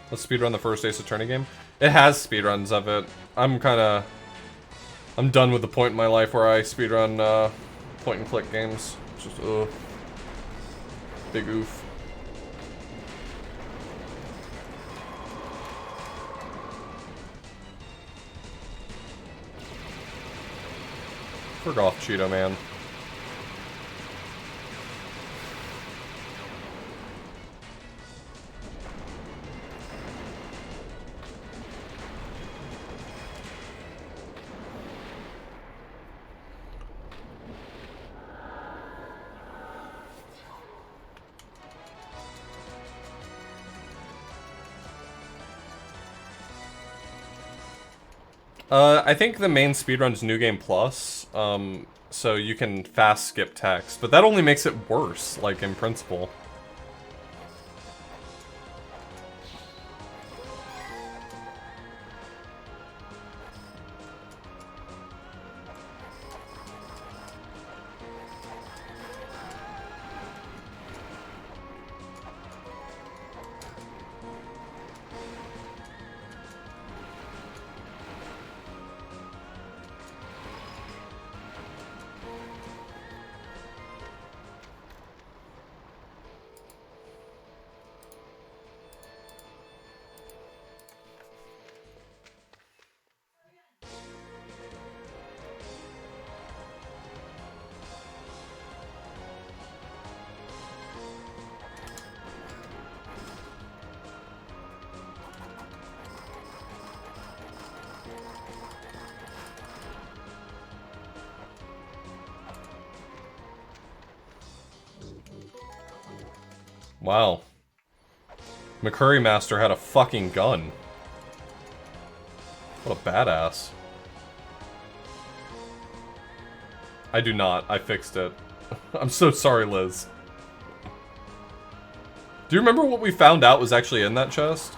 Let's speedrun the first Ace Attorney game. It has speedruns of it. I'm done with the point in my life where I speedrun point and click games. It's just, ugh. Big oof. Frick off, Cheeto Man. I think the main speedrun's New Game Plus, so you can fast skip text, but that only makes it worse, like, in principle. Wow. McCurry Master had a fucking gun. What a badass. I do not. I fixed it. I'm so sorry, Liz. Do you remember what we found out was actually in that chest?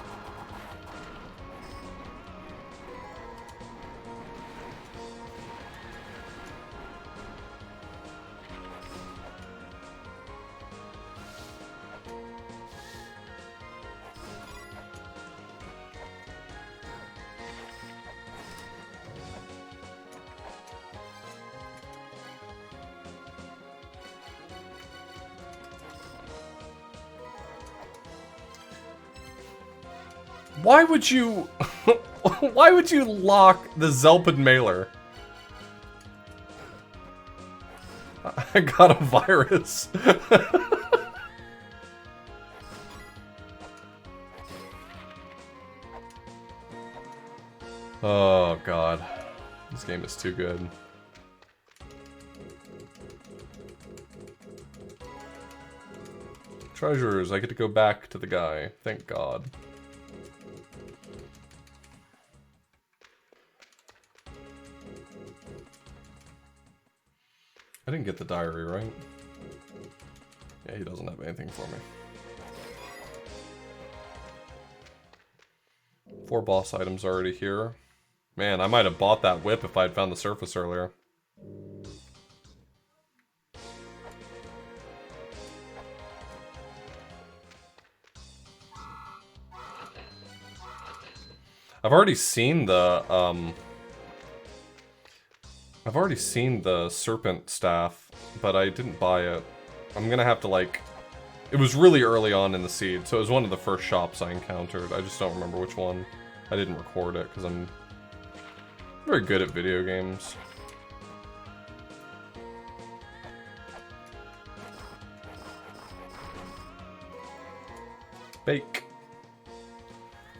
Why would you... Why would you lock the Zelpid mailer? I got a virus. Oh, God. This game is too good. Treasures, I get to go back to the guy. Thank God. I didn't get the diary, right? Yeah, he doesn't have anything for me. 4 boss items already here. Man, I might have bought that whip if I had found the surface earlier. I've already seen the, I've already seen the serpent staff, but I didn't buy it. I'm gonna have to, like... It was really early on in the seed, so it was one of the first shops I encountered. I just don't remember which one. I didn't record it, because I'm very good at video games. Bake.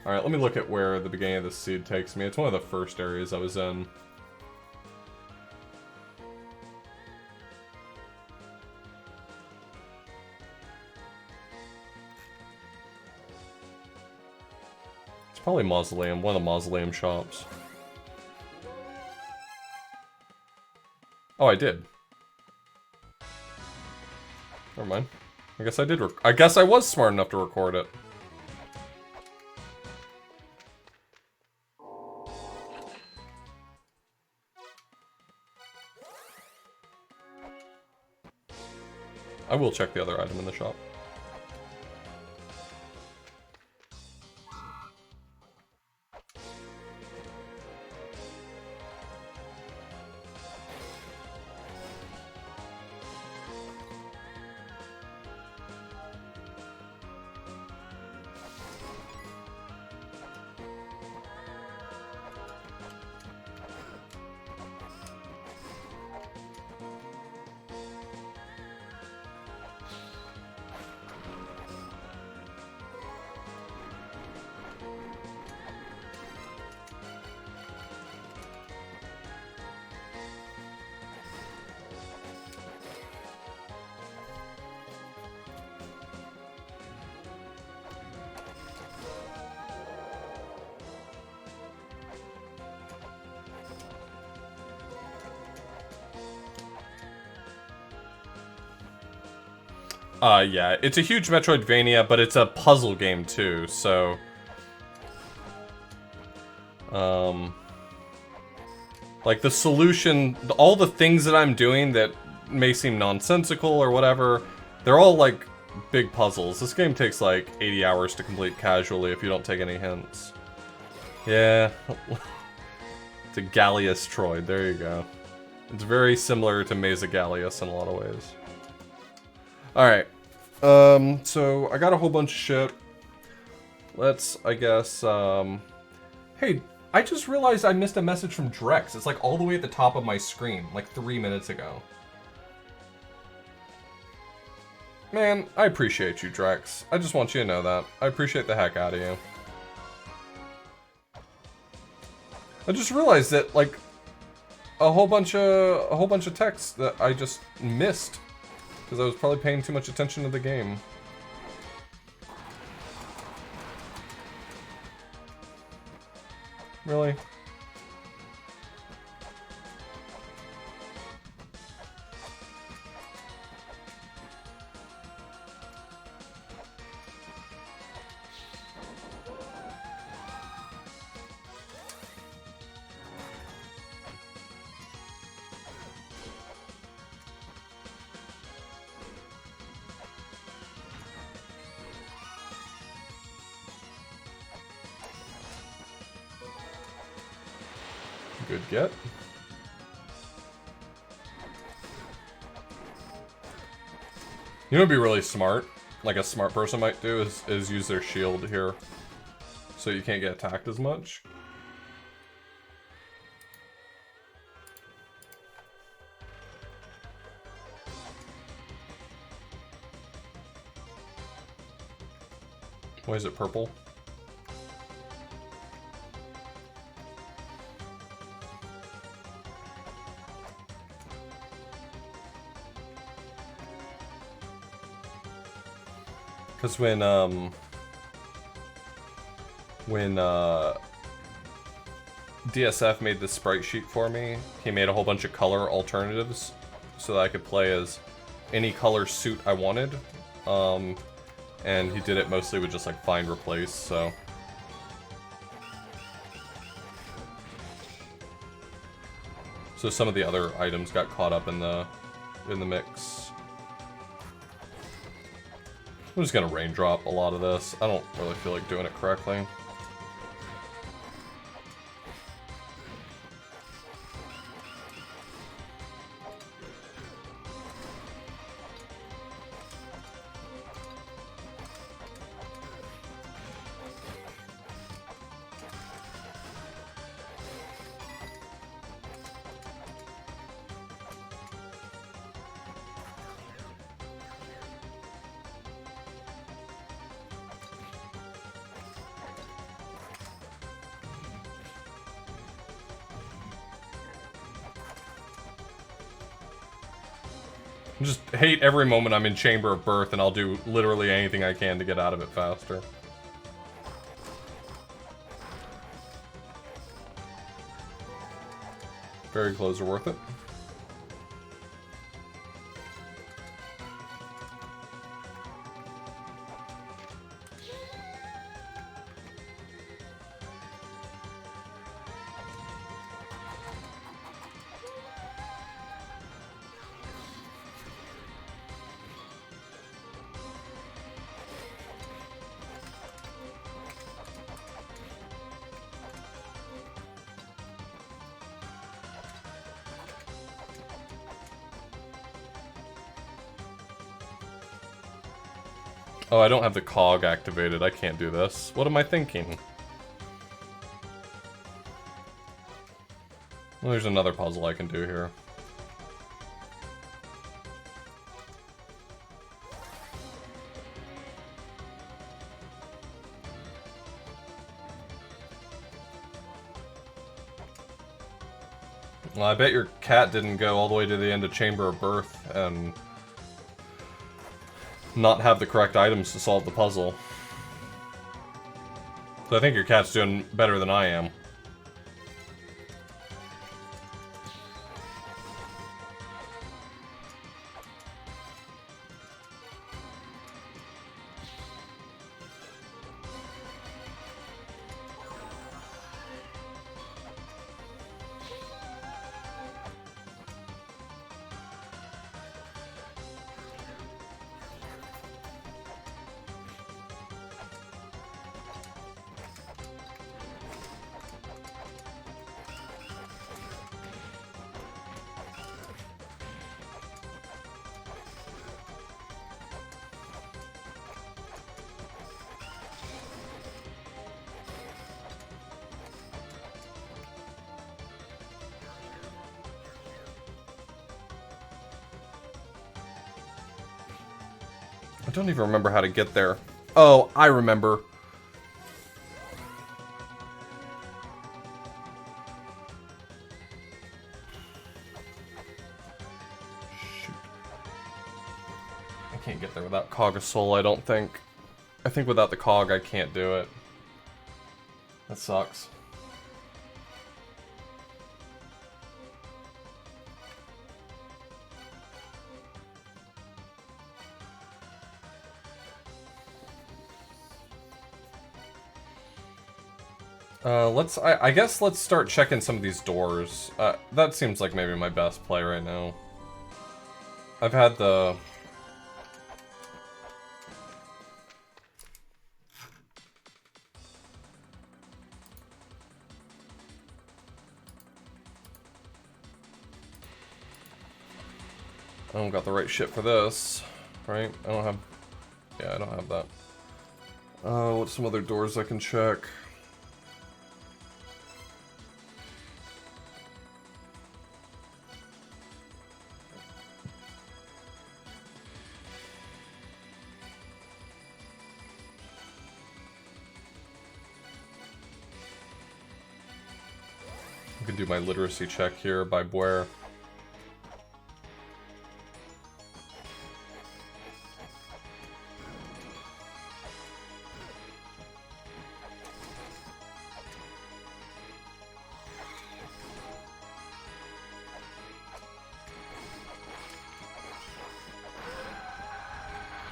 Alright, let me look at where the beginning of the seed takes me. It's one of the first areas I was in. It's probably Mausoleum, one of the Mausoleum shops. Oh, I did. Never mind. I guess I did I guess I was smart enough to record it. I will check the other item in the shop. Yeah, it's a huge Metroidvania, but it's a puzzle game too, so... Like, the solution, all the things that I'm doing that may seem nonsensical or whatever, they're all, like, big puzzles. This game takes, like, 80 hours to complete casually if you don't take any hints. Yeah. It's a Gallius Troid, there you go. It's very similar to Mesa Gallius in a lot of ways. Alright. So I got a whole bunch of shit. Let's, I guess, Hey, I just realized I missed a message from Drex. It's like all the way at the top of my screen, like 3 minutes ago. Man, I appreciate you, Drex. I just want you to know that. I appreciate the heck out of you. I just realized that, like, a whole bunch of text that I just missed. Because I was probably paying too much attention to the game. Really? Good get. You know what'd be really smart, like a smart person might do, is use their shield here. So you can't get attacked as much. Why is it purple? Because when DSF made this sprite sheet for me, he made a whole bunch of color alternatives so that I could play as any color suit I wanted. And he did it mostly with just like find replace, so. So some of the other items got caught up in the mix. I'm just gonna raindrop a lot of this. I don't really feel like doing it correctly. I just hate every moment I'm in Chamber of Birth, and I'll do literally anything I can to get out of it faster. Fairy clothes are worth it. Oh, I don't have the cog activated. I can't do this. What am I thinking? Well, there's another puzzle I can do here. Well, I bet your cat didn't go all the way to the end of Chamber of Birth and not have the correct items to solve the puzzle. So I think your cat's doing better than I am. I don't even remember how to get there. Oh, I remember. Shoot. I can't get there without Cog of Soul, I don't think. I think without the Cog, I can't do it. That sucks. I guess let's start checking some of these doors. That seems like maybe my best play right now. I've had the... I don't got the right shit for this, right? I don't have... Yeah, I don't have that. What's some other doors I can check? I can do my literacy check here by Blair.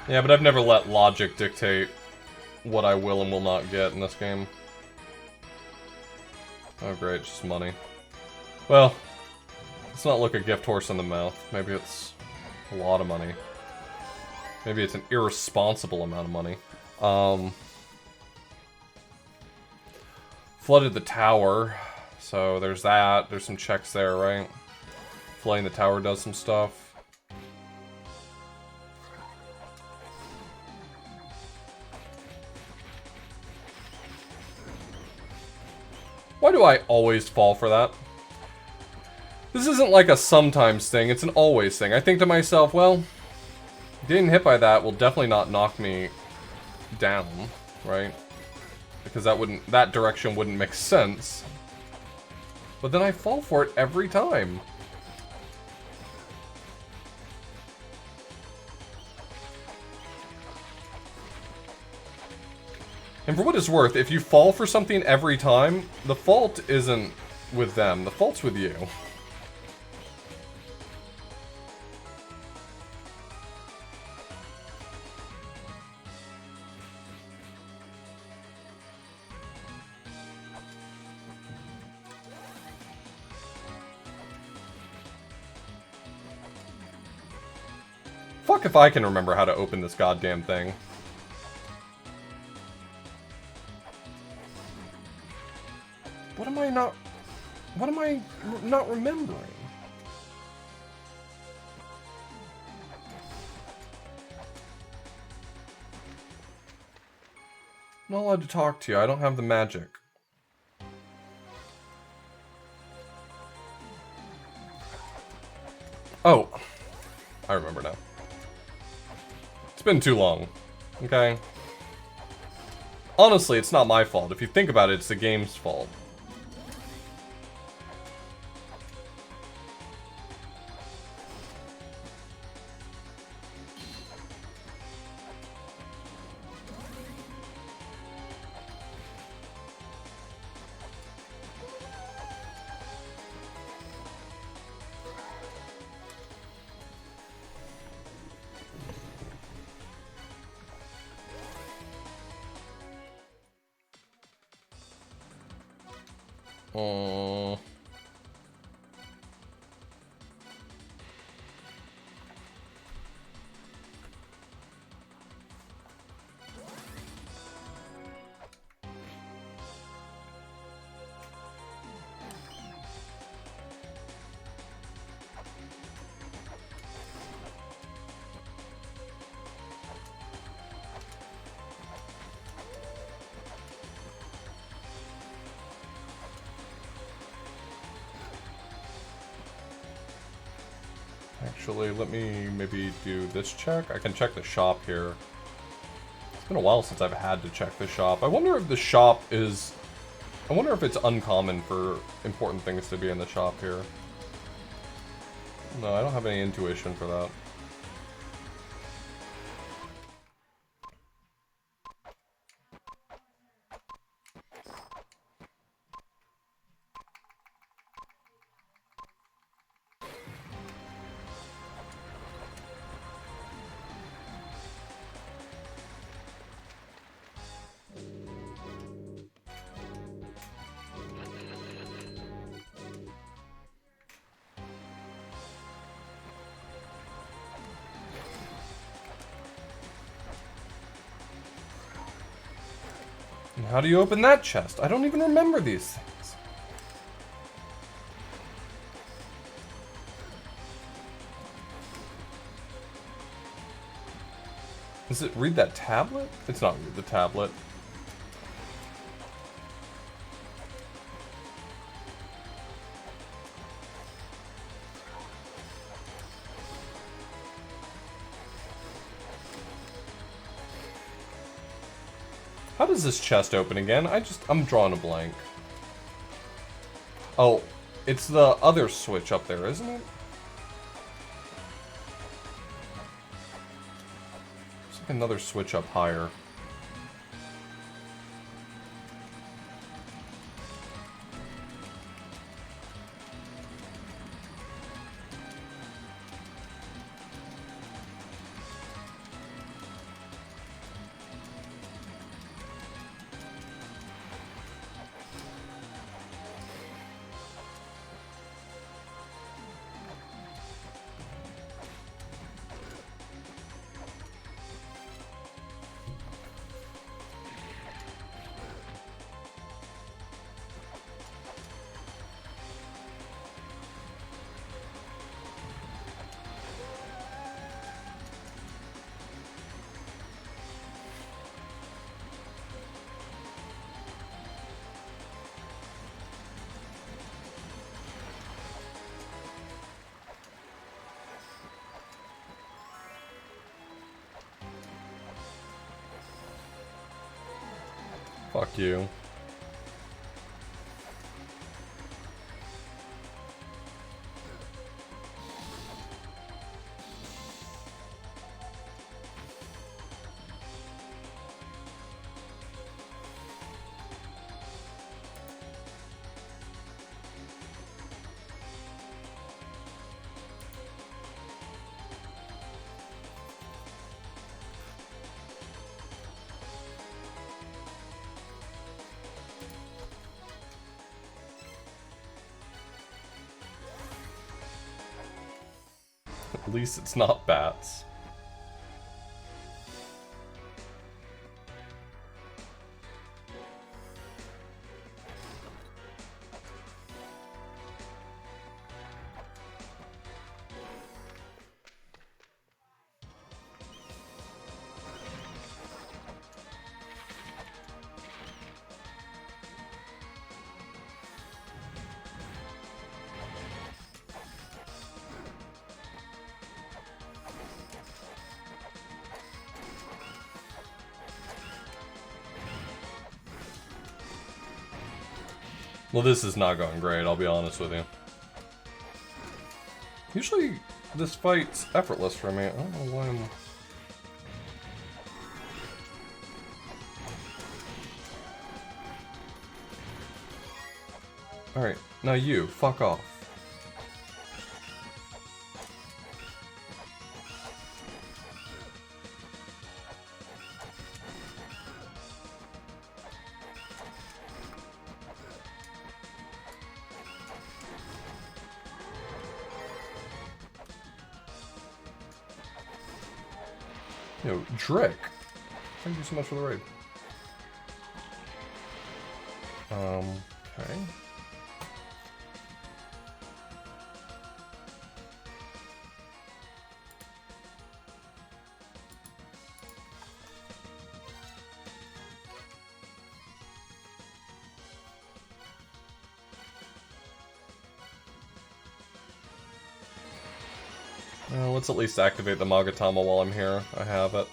Yeah, but I've never let logic dictate what I will and will not get in this game. Oh great, just money. Well, let's not look a gift horse in the mouth. Maybe it's a lot of money. Maybe it's an irresponsible amount of money. Flooded the tower, so there's that. There's some checks there, right? Flooding the tower does some stuff. Why do I always fall for that? This isn't like a sometimes thing, it's an always thing. I think to myself, well, getting hit by that will definitely not knock me down, right? Because that direction wouldn't make sense. But then I fall for it every time. And for what it's worth, if you fall for something every time, the fault isn't with them, the fault's with you. Fuck if I can remember how to open this goddamn thing. What am I not remembering? I'm not allowed to talk to you. I don't have the magic. Oh. I remember now. It's been too long. Okay? Honestly, it's not my fault. If you think about it, it's the game's fault. Actually, let me maybe do this check. I can check the shop here. It's been a while since I've had to check the shop. I wonder if the shop is... I wonder if it's uncommon for important things to be in the shop here. No, I don't have any intuition for that. How do you open that chest? I don't even remember these things. Is it read that tablet? It's not read the tablet. How does this chest open again? I'm drawing a blank. Oh, it's the other switch up there, isn't it? It's like another switch up higher. Fuck you. At least it's not bats. Well, this is not going great, I'll be honest with you. Usually, this fight's effortless for me. I don't know why I'm... Alright, now you, fuck off. Yo, Drick! Thank you so much for the raid. Okay. Let's at least activate the Magatama while I'm here. I have it.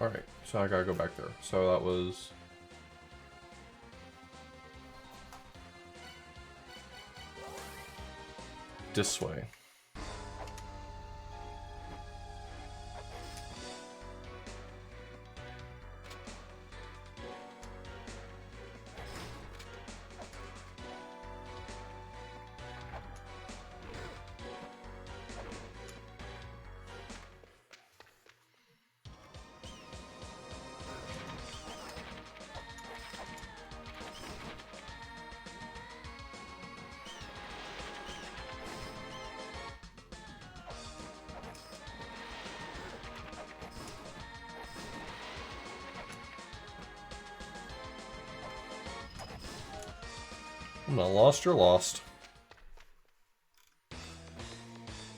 Alright, so I gotta go back there. So that was... this way. I'm not lost, you're lost.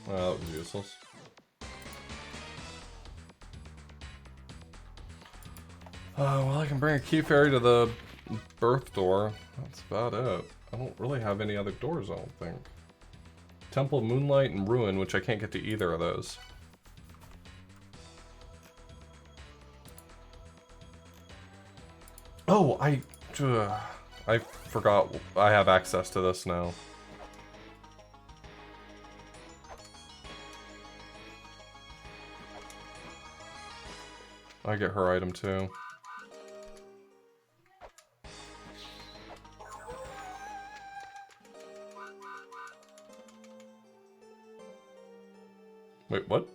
Well, that was useless. Well, I can bring a key fairy to the birth door. That's about it. I don't really have any other doors, I don't think. Temple of Moonlight and Ruin, which I can't get to either of those. Oh, I forgot I have access to this now. I get her item too. Wait, what?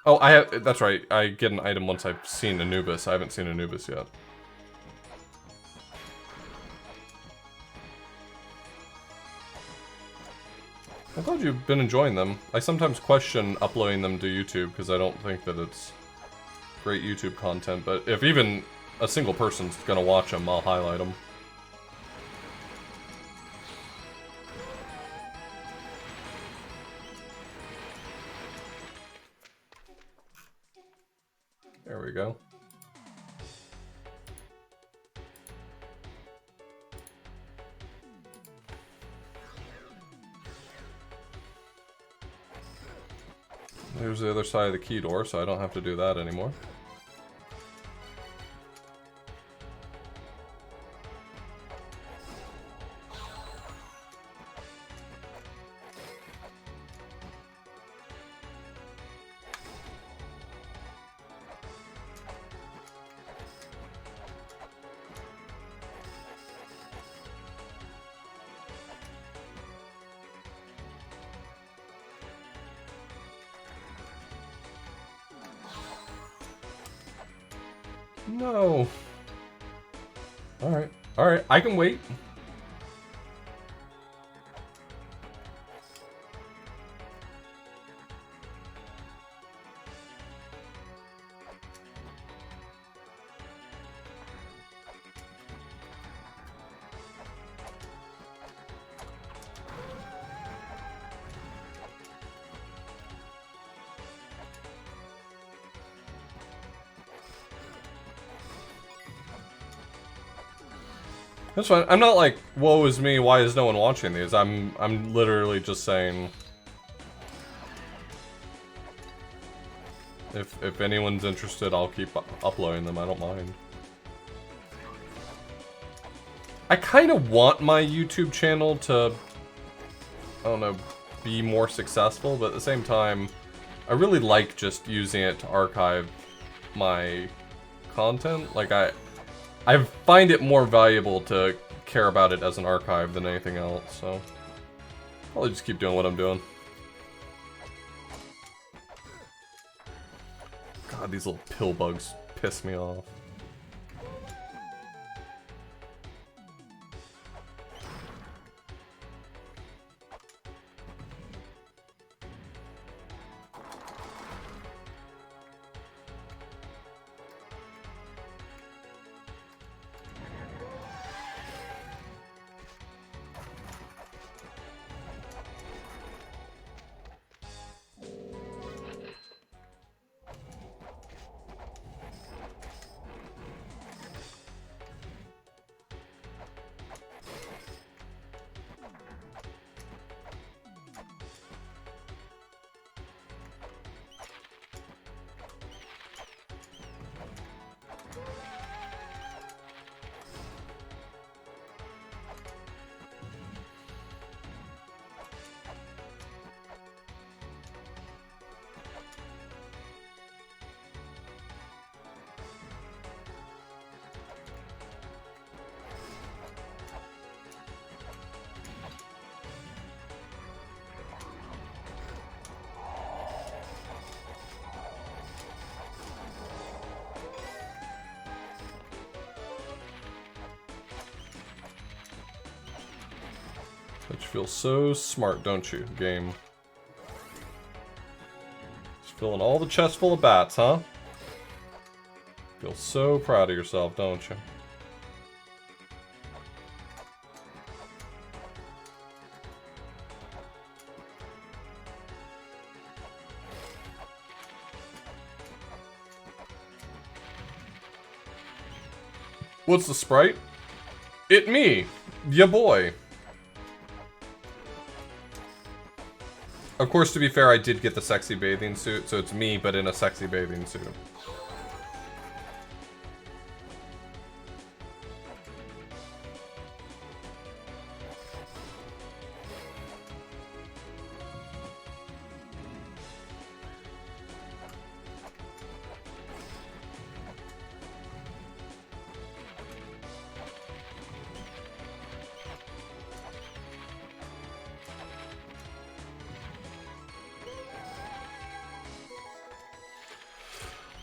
Oh, I have. That's right. I get an item once I've seen Anubis. I haven't seen Anubis yet. I'm glad you've been enjoying them. I sometimes question uploading them to YouTube because I don't think that it's great YouTube content. But if even a single person's gonna watch them, I'll highlight them. There we go. There's the other side of the key door, so I don't have to do that anymore. No. Alright. Alright, I can wait. That's fine. I'm not like, woe is me, why is no one watching these? I'm literally just saying if anyone's interested, I'll keep uploading them. I don't mind. I kind of want my YouTube channel to, I don't know, be more successful, but at the same time, I really like just using it to archive my content. Like, I find it more valuable to care about it as an archive than anything else, so I'll just keep doing what I'm doing. God, these little pill bugs piss me off. But you feel so smart, don't you, game? Just filling all the chest full of bats, huh? Feel so proud of yourself, don't you? What's the sprite? It me, ya boy. Of course, to be fair, I did get the sexy bathing suit, so it's me, but in a sexy bathing suit.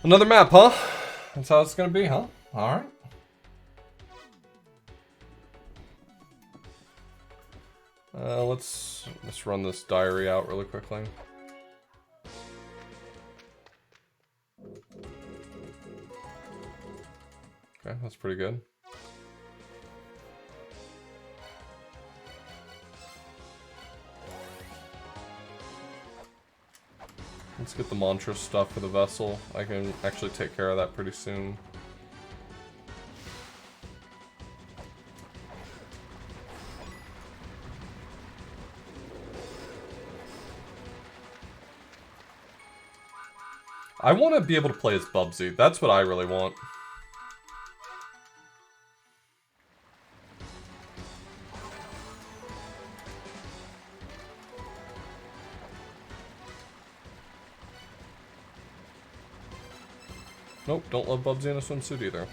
Another map, huh? That's how it's gonna be, huh? Alright. Let's run this diary out really quickly. Okay, that's pretty good. Let's get the mantra stuff for the vessel. I can actually take care of that pretty soon. I want to be able to play as Bubsy. That's what I really want. Nope, don't love Bubsy in a swimsuit either.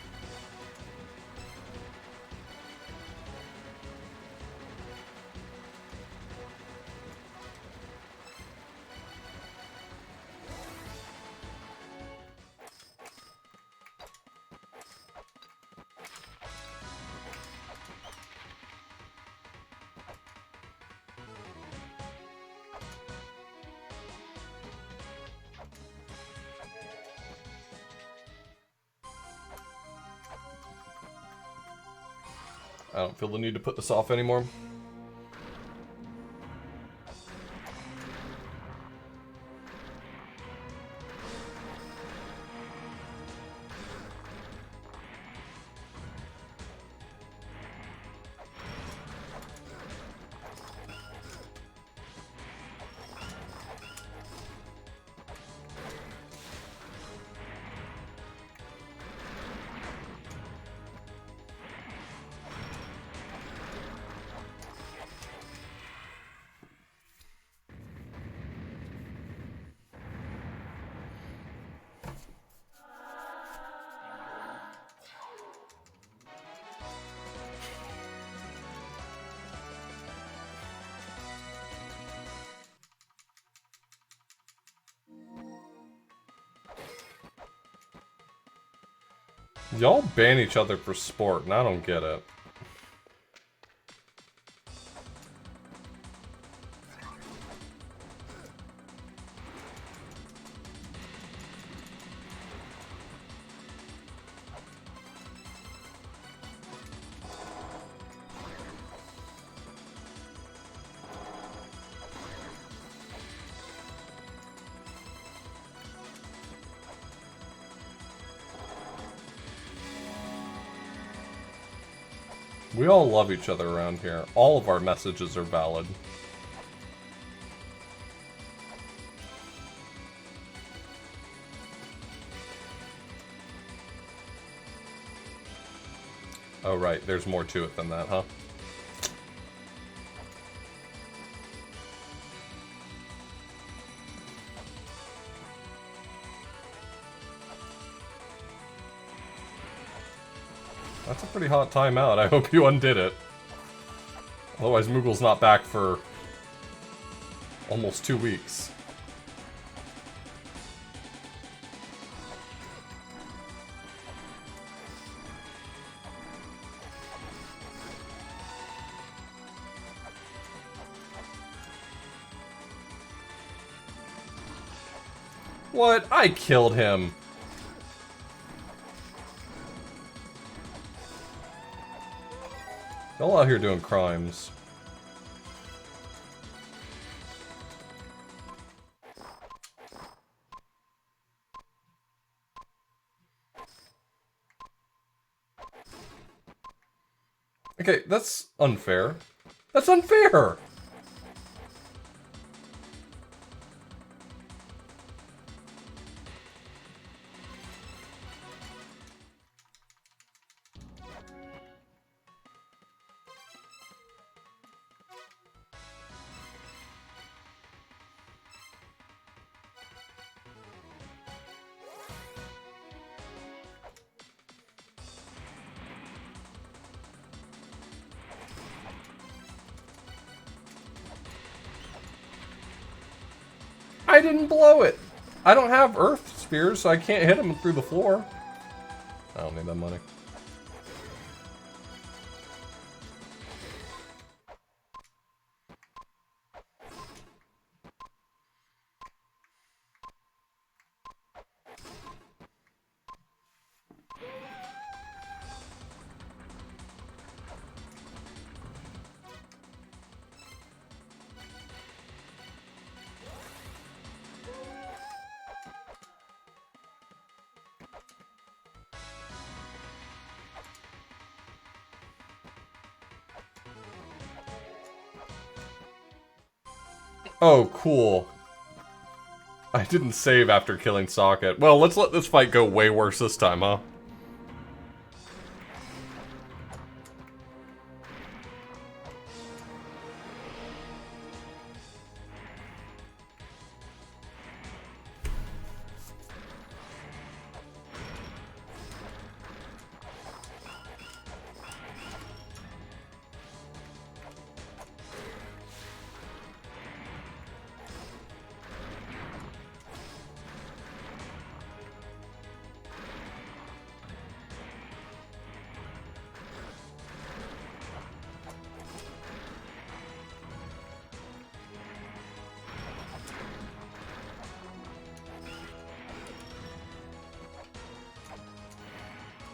I don't feel the need to put this off anymore. Y'all ban each other for sport, and I don't get it. We all love each other around here. All of our messages are valid. Oh right, there's more to it than that, huh? That's a pretty hot timeout. I hope you undid it. Otherwise, Moogle's not back for almost 2 weeks. What? I killed him. Y'all out here doing crimes. Okay, that's unfair. That's unfair! I didn't blow it! I don't have earth spears, so I can't hit him through the floor. I don't need that money. Oh, cool. I didn't save after killing Socket. Well, let's let this fight go way worse this time, huh?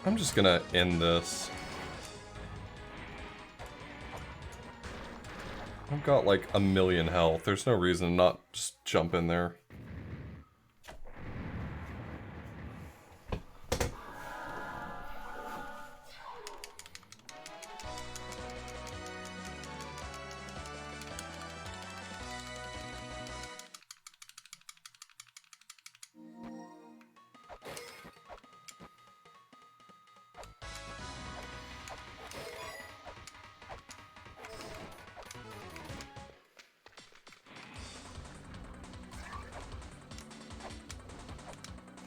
I'm just gonna end this. I've got like 1,000,000 health. There's no reason to not just jump in there.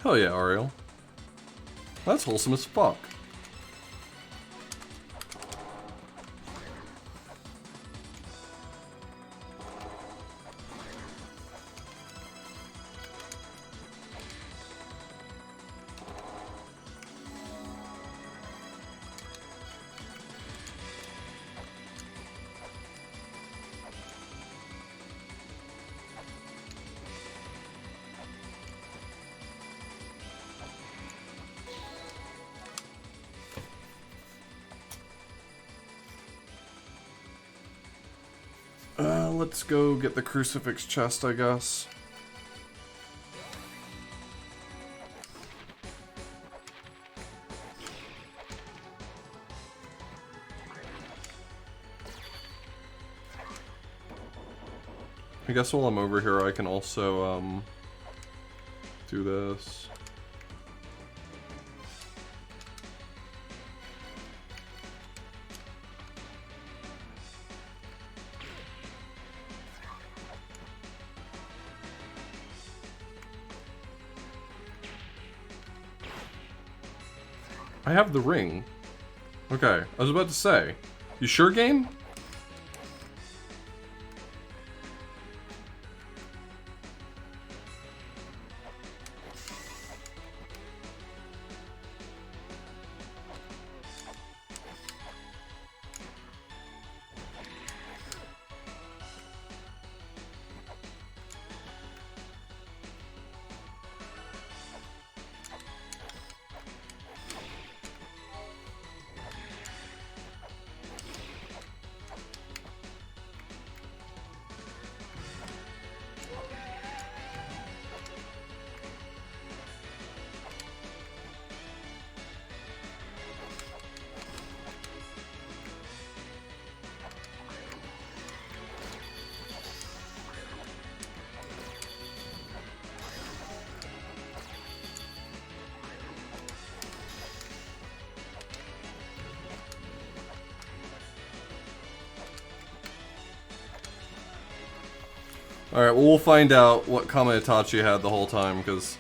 Hell yeah, Ariel. That's wholesome as fuck. Let's go get the crucifix chest, I guess. I guess while I'm over here, I can also, do this. I have the ring. Okay, I was about to say. You sure, game? Alright, well, we'll find out what Kame Itachi had the whole time, because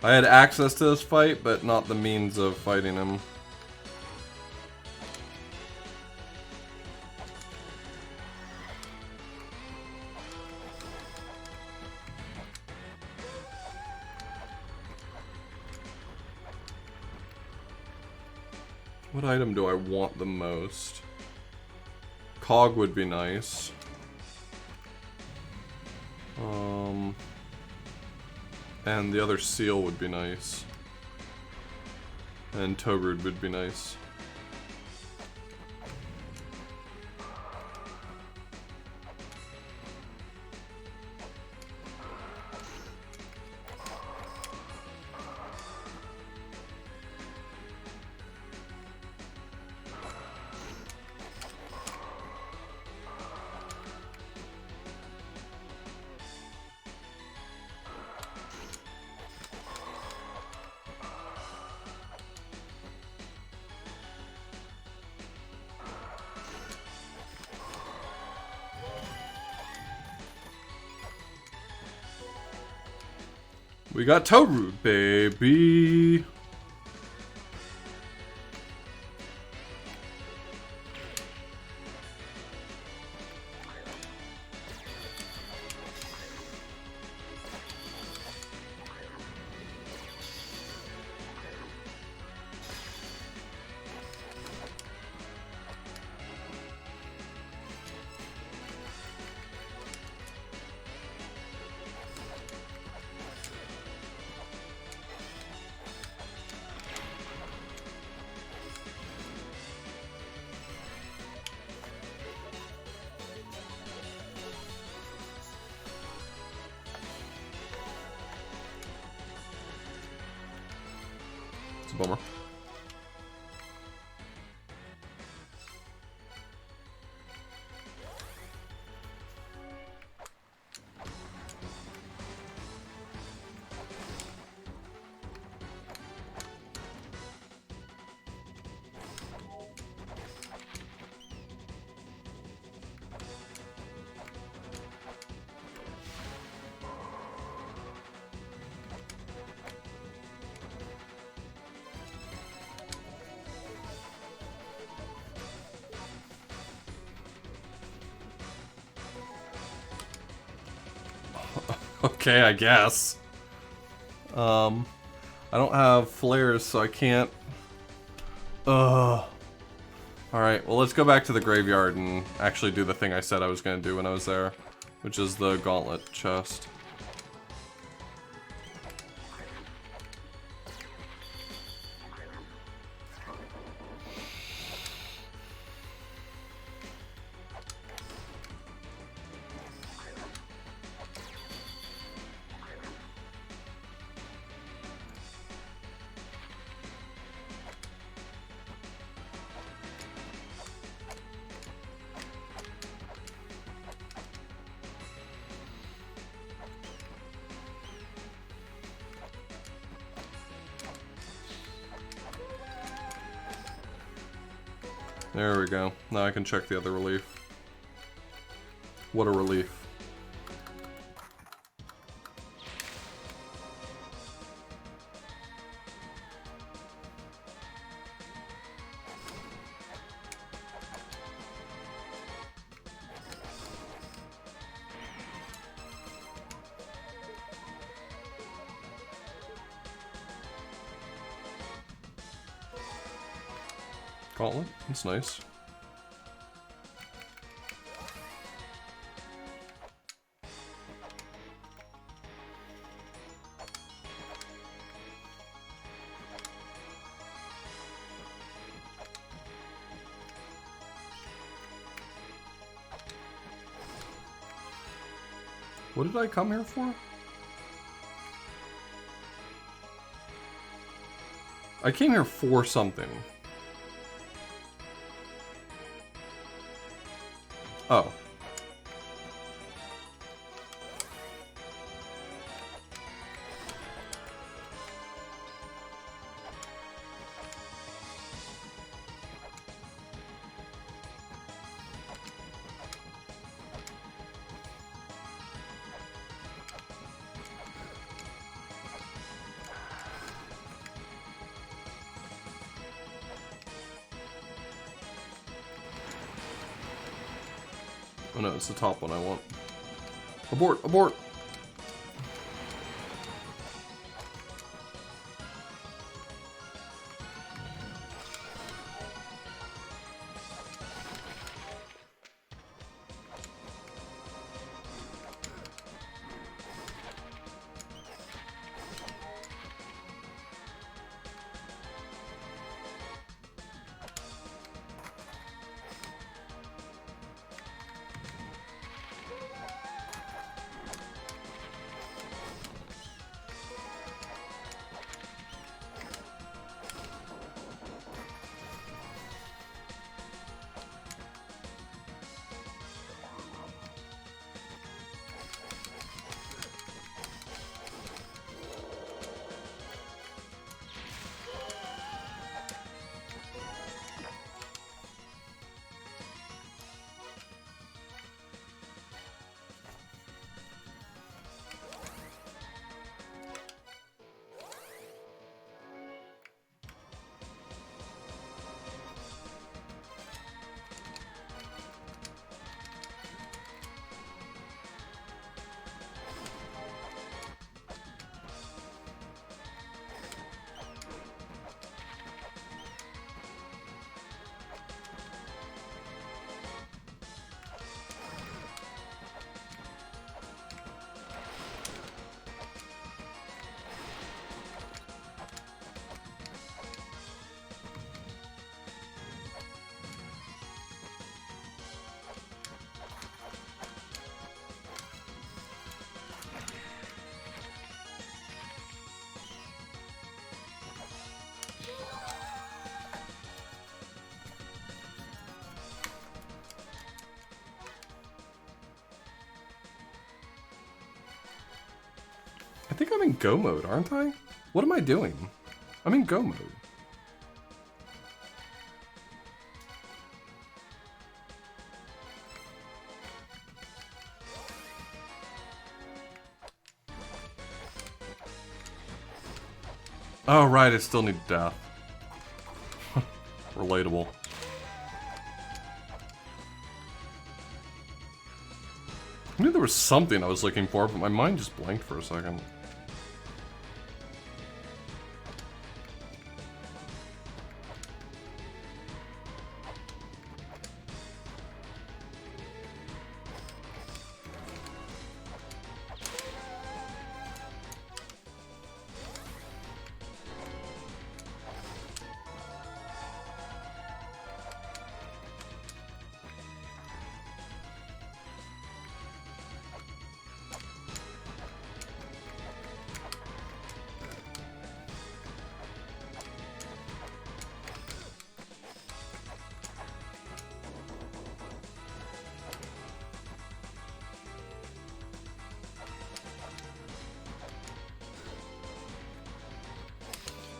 I had access to this fight, but not the means of fighting him. What item do I want the most? Cog would be nice. And the other seal would be nice. And Togrude would be nice. We got Togrude, baby! It's a bummer. Okay, I guess. I don't have flares, so I can't... Alright, well, let's go back to the graveyard and actually do the thing I said I was gonna do when I was there, which is the gauntlet chest. There we go. Now I can check the other relief. What a relief. Gauntlet? That's nice. What did I come here for? I came here for something. Oh. Oh no, it's the top one I want. Abort! Abort! I think I'm in go mode, aren't I? What am I doing? I'm in go mode. Oh, right, I still need death. Relatable. I knew there was something I was looking for, but my mind just blanked for a second.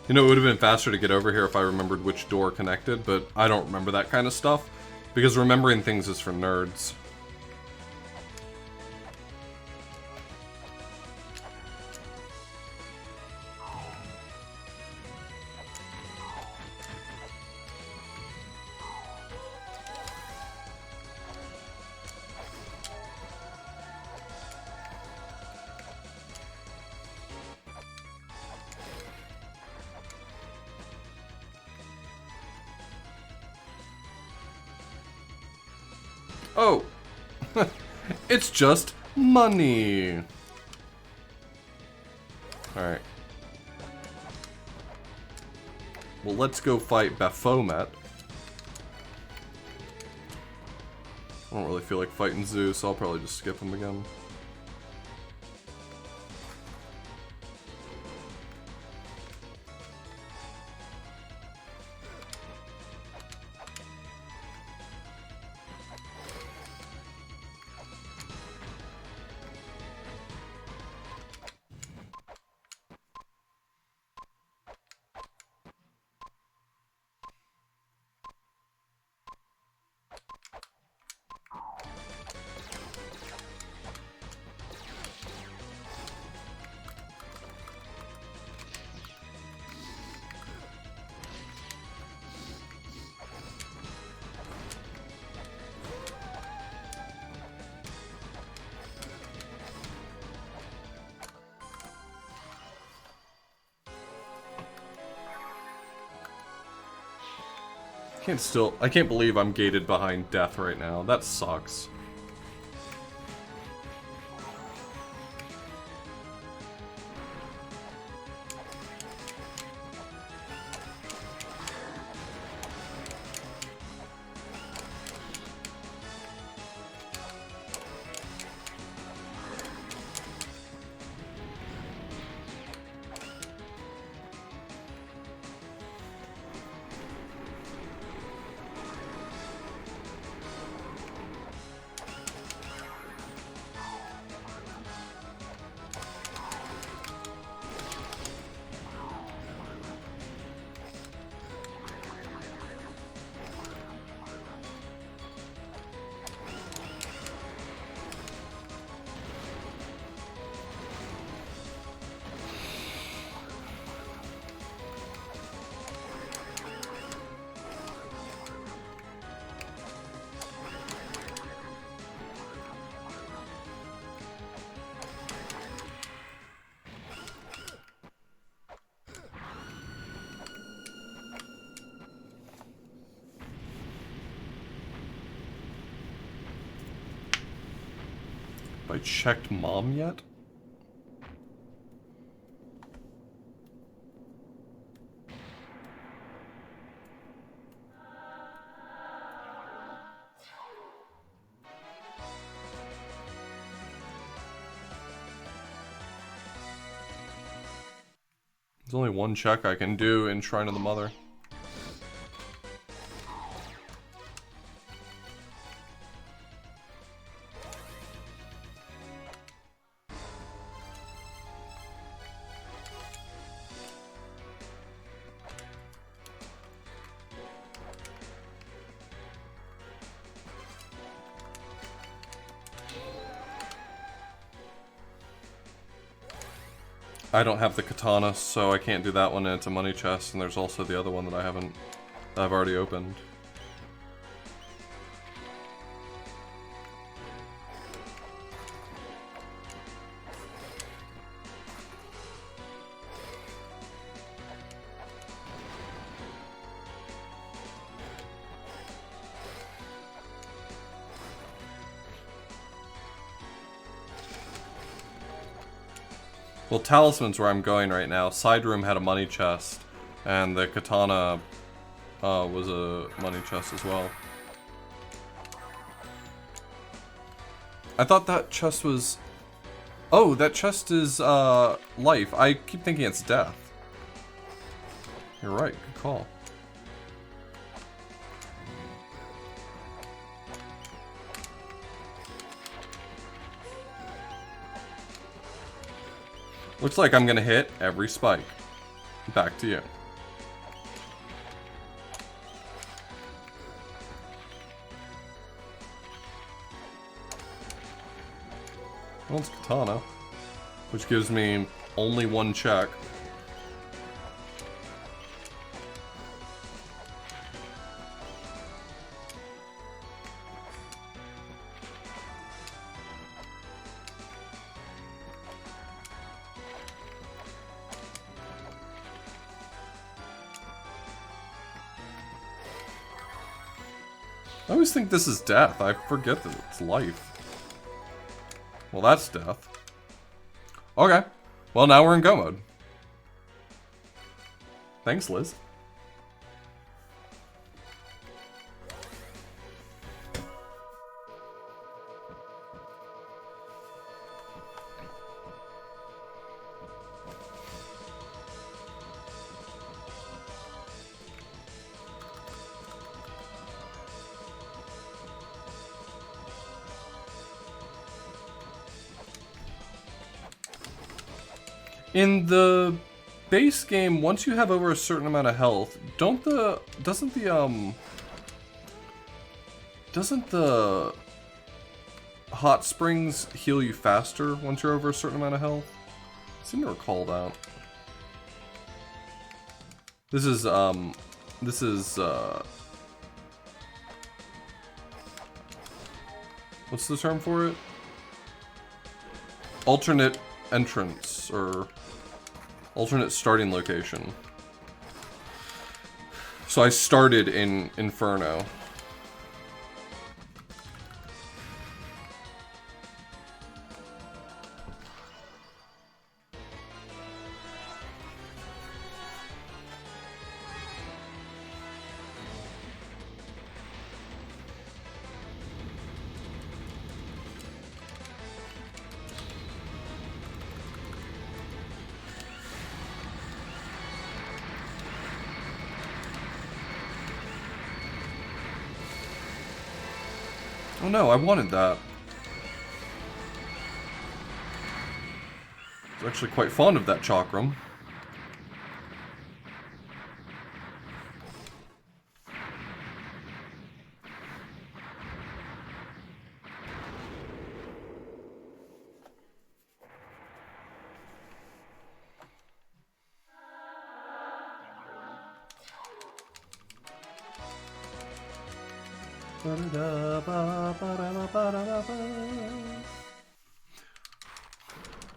You know, it would have been faster to get over here if I remembered which door connected, but I don't remember that kind of stuff, because remembering things is for nerds. Oh! It's just money! Alright. Well, let's go fight Baphomet. I don't really feel like fighting Zeus, so I'll probably just skip him again. I can't believe I'm gated behind death right now. That sucks. Have I checked mom yet? There's only one check I can do in Shrine of the Mother. I don't have the katana, so I can't do that one, and it's a money chest, and there's also the other one that I've already opened. Well, Talisman's where I'm going right now. Side room had a money chest, and the katana was a money chest as well. I thought that chest was... Oh, that chest is life. I keep thinking it's death. You're right, good call. Looks like I'm gonna hit every spike. Back to you. Well, it's katana, which gives me only one check. I always think this is death. I forget that it's life. Well, that's death. Okay. Well, now we're in go mode. Thanks, Liz. In the base game, once you have over a certain amount of health, doesn't the hot springs heal you faster once you're over a certain amount of health? I seem to recall that. This is what's the term for it? Alternate entrance, or alternate starting location. So I started in Inferno. Oh no, I wanted that. I was actually quite fond of that chakram.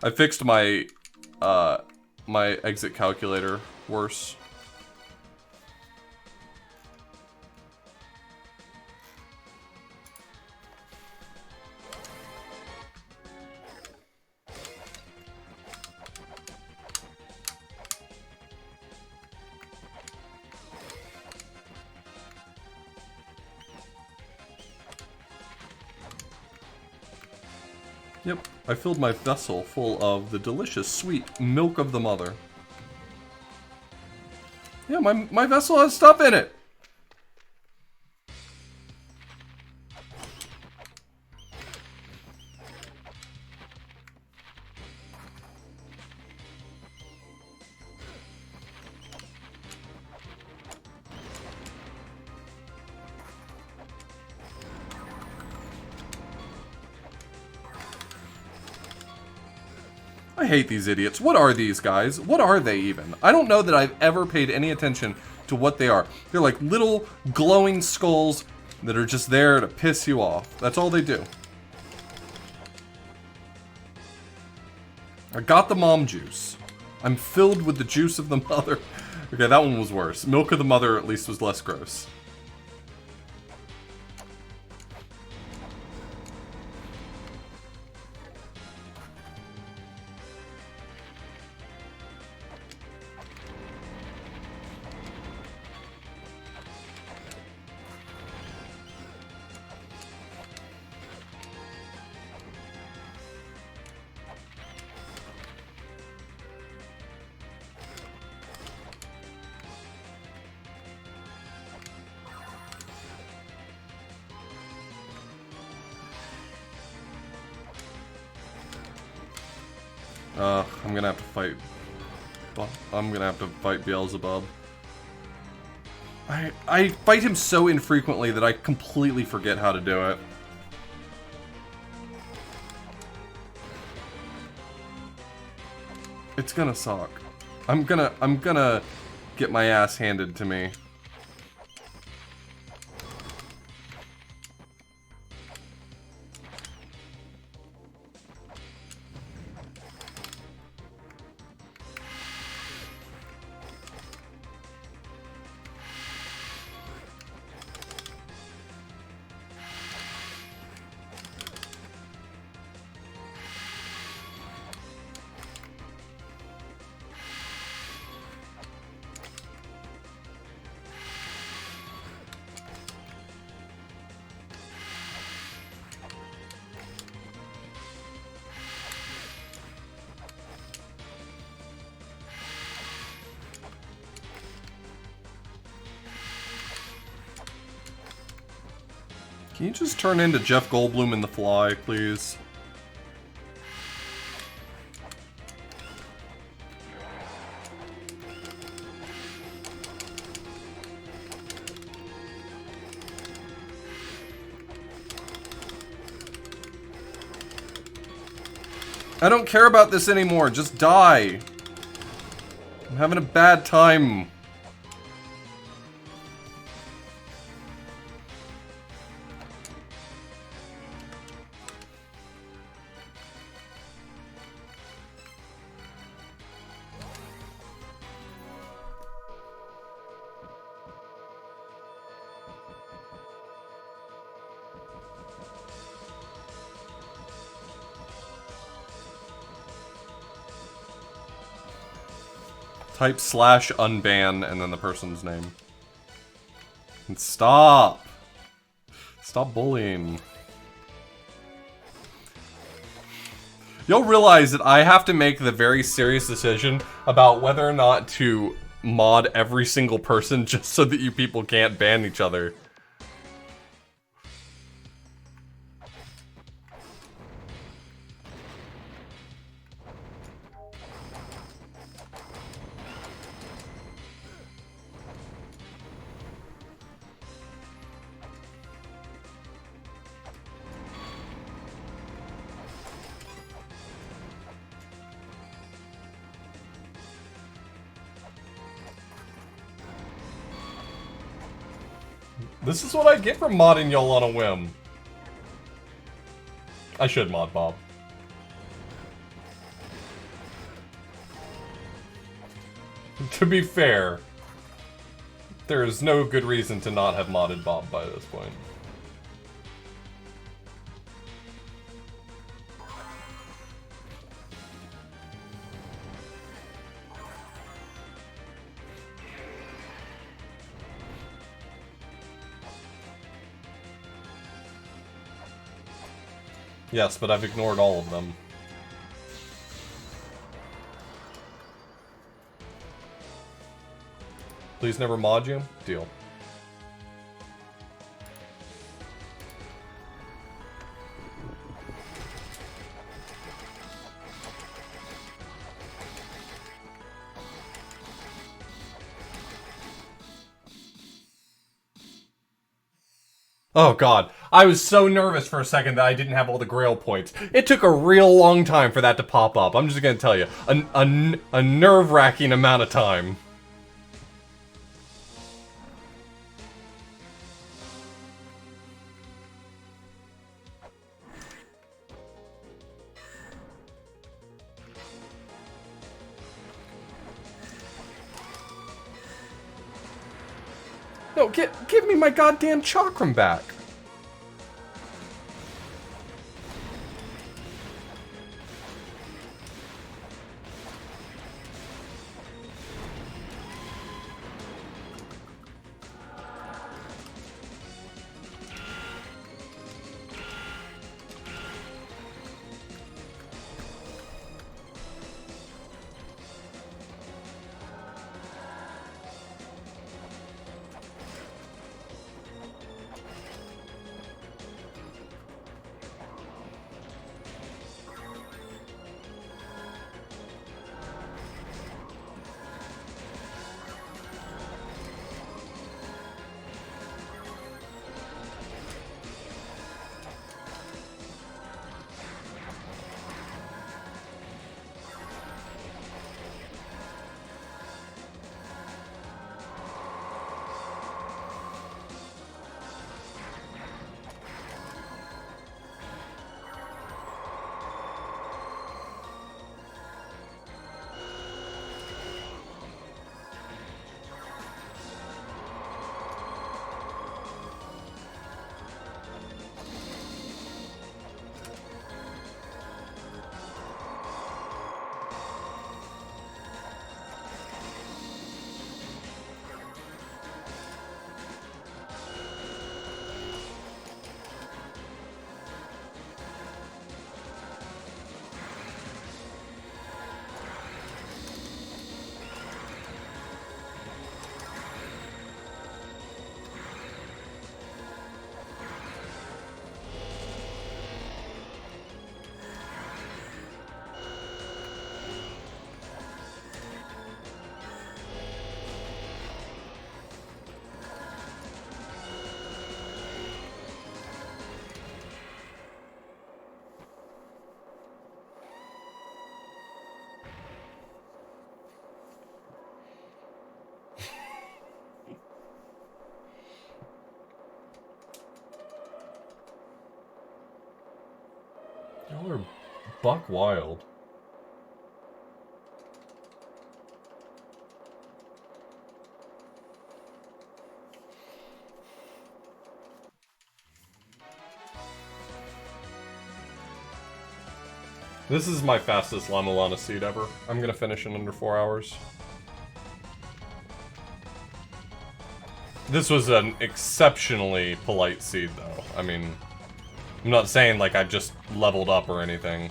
I fixed my my exit calculator worse. Yep, I filled my vessel full of the delicious, sweet milk of the mother. Yeah, my vessel has stuff in it! I hate these idiots. What are these guys? What are they even? I don't know that I've ever paid any attention to what they are. They're like little glowing skulls that are just there to piss you off. That's all they do. I got the mom juice. I'm filled with the juice of the mother. Okay, that one was worse. Milk of the mother at least was less gross. I'm gonna have to fight. I'm gonna have to fight Beelzebub. I fight him so infrequently that I completely forget how to do it. It's gonna suck. I'm gonna get my ass handed to me. Can you just turn into Jeff Goldblum in The Fly, please? I don't care about this anymore, just die! I'm having a bad time. Type /unban and then the person's name. And stop! Stop bullying. You'll realize that I have to make the very serious decision about whether or not to mod every single person just so that you people can't ban each other. This is what I get for modding y'all on a whim. I should mod Bob. To be fair, there is no good reason to not have modded Bob by this point. Yes, but I've ignored all of them. Please never mod you? Deal. Oh god, I was so nervous for a second that I didn't have all the grail points. It took a real long time for that to pop up. I'm just gonna tell you, a nerve-wracking amount of time. No, give me my goddamn chakram back. Y'all are buck wild. This is my fastest La-Mulana seed ever. I'm gonna finish in under 4 hours. This was an exceptionally polite seed, though. I mean, I'm not saying, like, I've just leveled up or anything.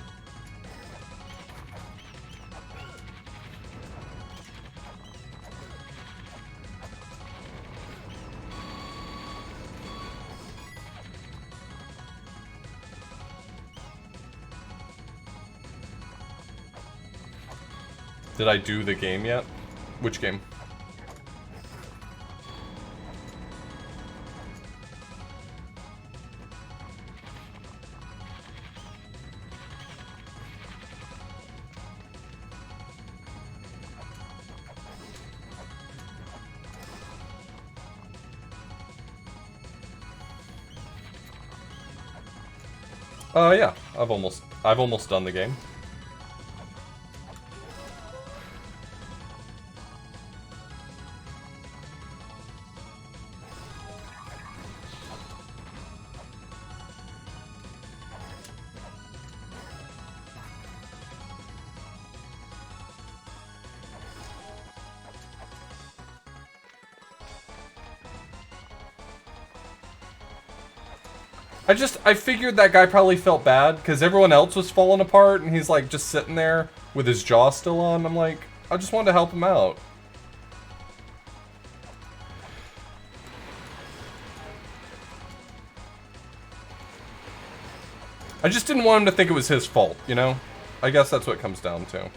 Did I do the game yet? Which game? Yeah. I've almost done the game. I figured that guy probably felt bad, because everyone else was falling apart, and he's, like, just sitting there with his jaw still on. I'm like, I just wanted to help him out. I just didn't want him to think it was his fault, you know? I guess that's what it comes down to.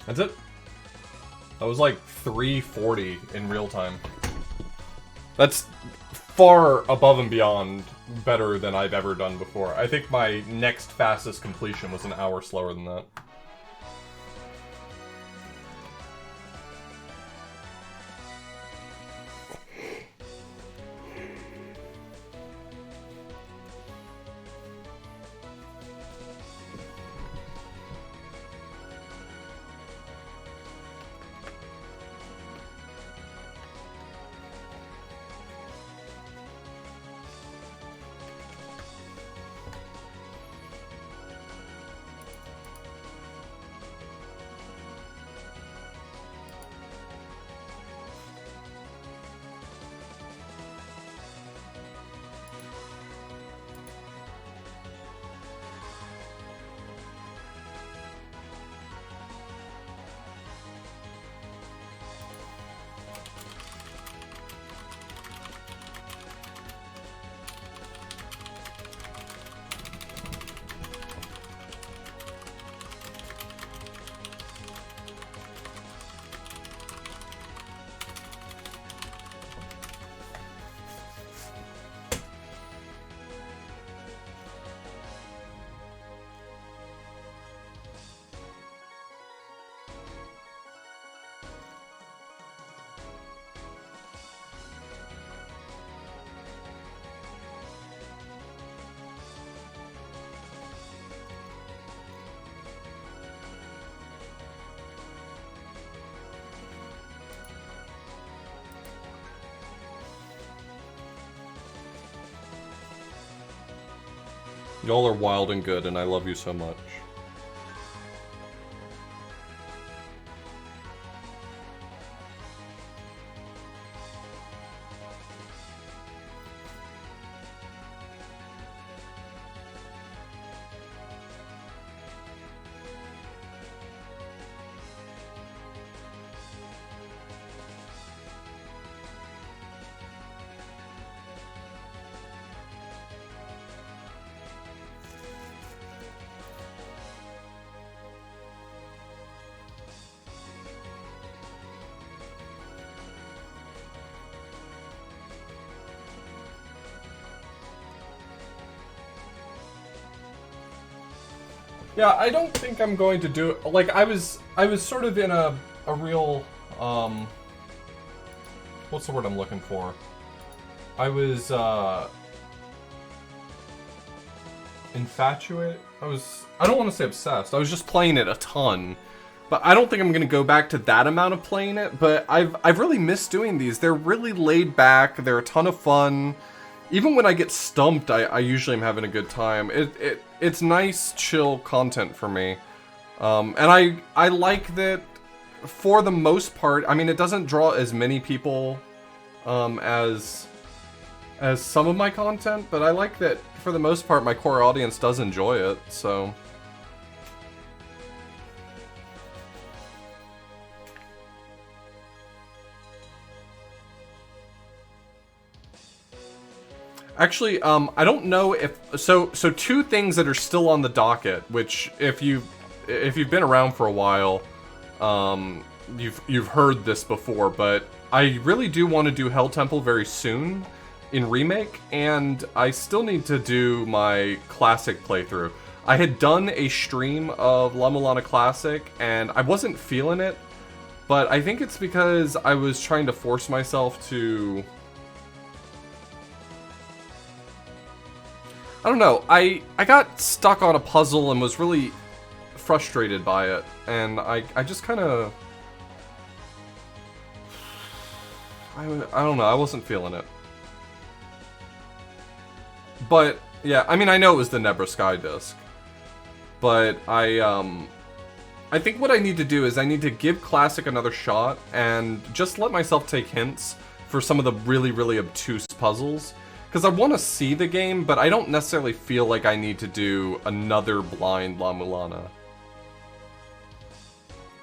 That's it. That was like 340 in real time. That's far above and beyond better than I've ever done before. I think my next fastest completion was an hour slower than that. Y'all are wild and good, and I love you so much. Yeah, I don't think I'm going to do it. Like, I was sort of in a real, what's the word I'm looking for? I was, infatuate? I don't want to say obsessed. I was just playing it a ton. But I don't think I'm going to go back to that amount of playing it. But I've really missed doing these. They're really laid back. They're a ton of fun. Even when I get stumped, I usually am having a good time. It's nice, chill content for me. And I like that for the most part. I mean, it doesn't draw as many people as some of my content. But I like that for the most part, my core audience does enjoy it. So... Actually, I don't know if so two things that are still on the docket, which if you've been around for a while, you've heard this before, but I really do want to do Hell Temple very soon in Remake, and I still need to do my Classic playthrough. I had done a stream of La-Mulana Classic, and I wasn't feeling it, but I think it's because I was trying to force myself to... I don't know, I got stuck on a puzzle and was really frustrated by it, and I just kind of... I don't know, I wasn't feeling it. But, yeah, I mean, I know it was the Nebra Sky disc, but I think what I need to do is I need to give Classic another shot and just let myself take hints for some of the really, really obtuse puzzles. Because I want to see the game, but I don't necessarily feel like I need to do another blind La-Mulana.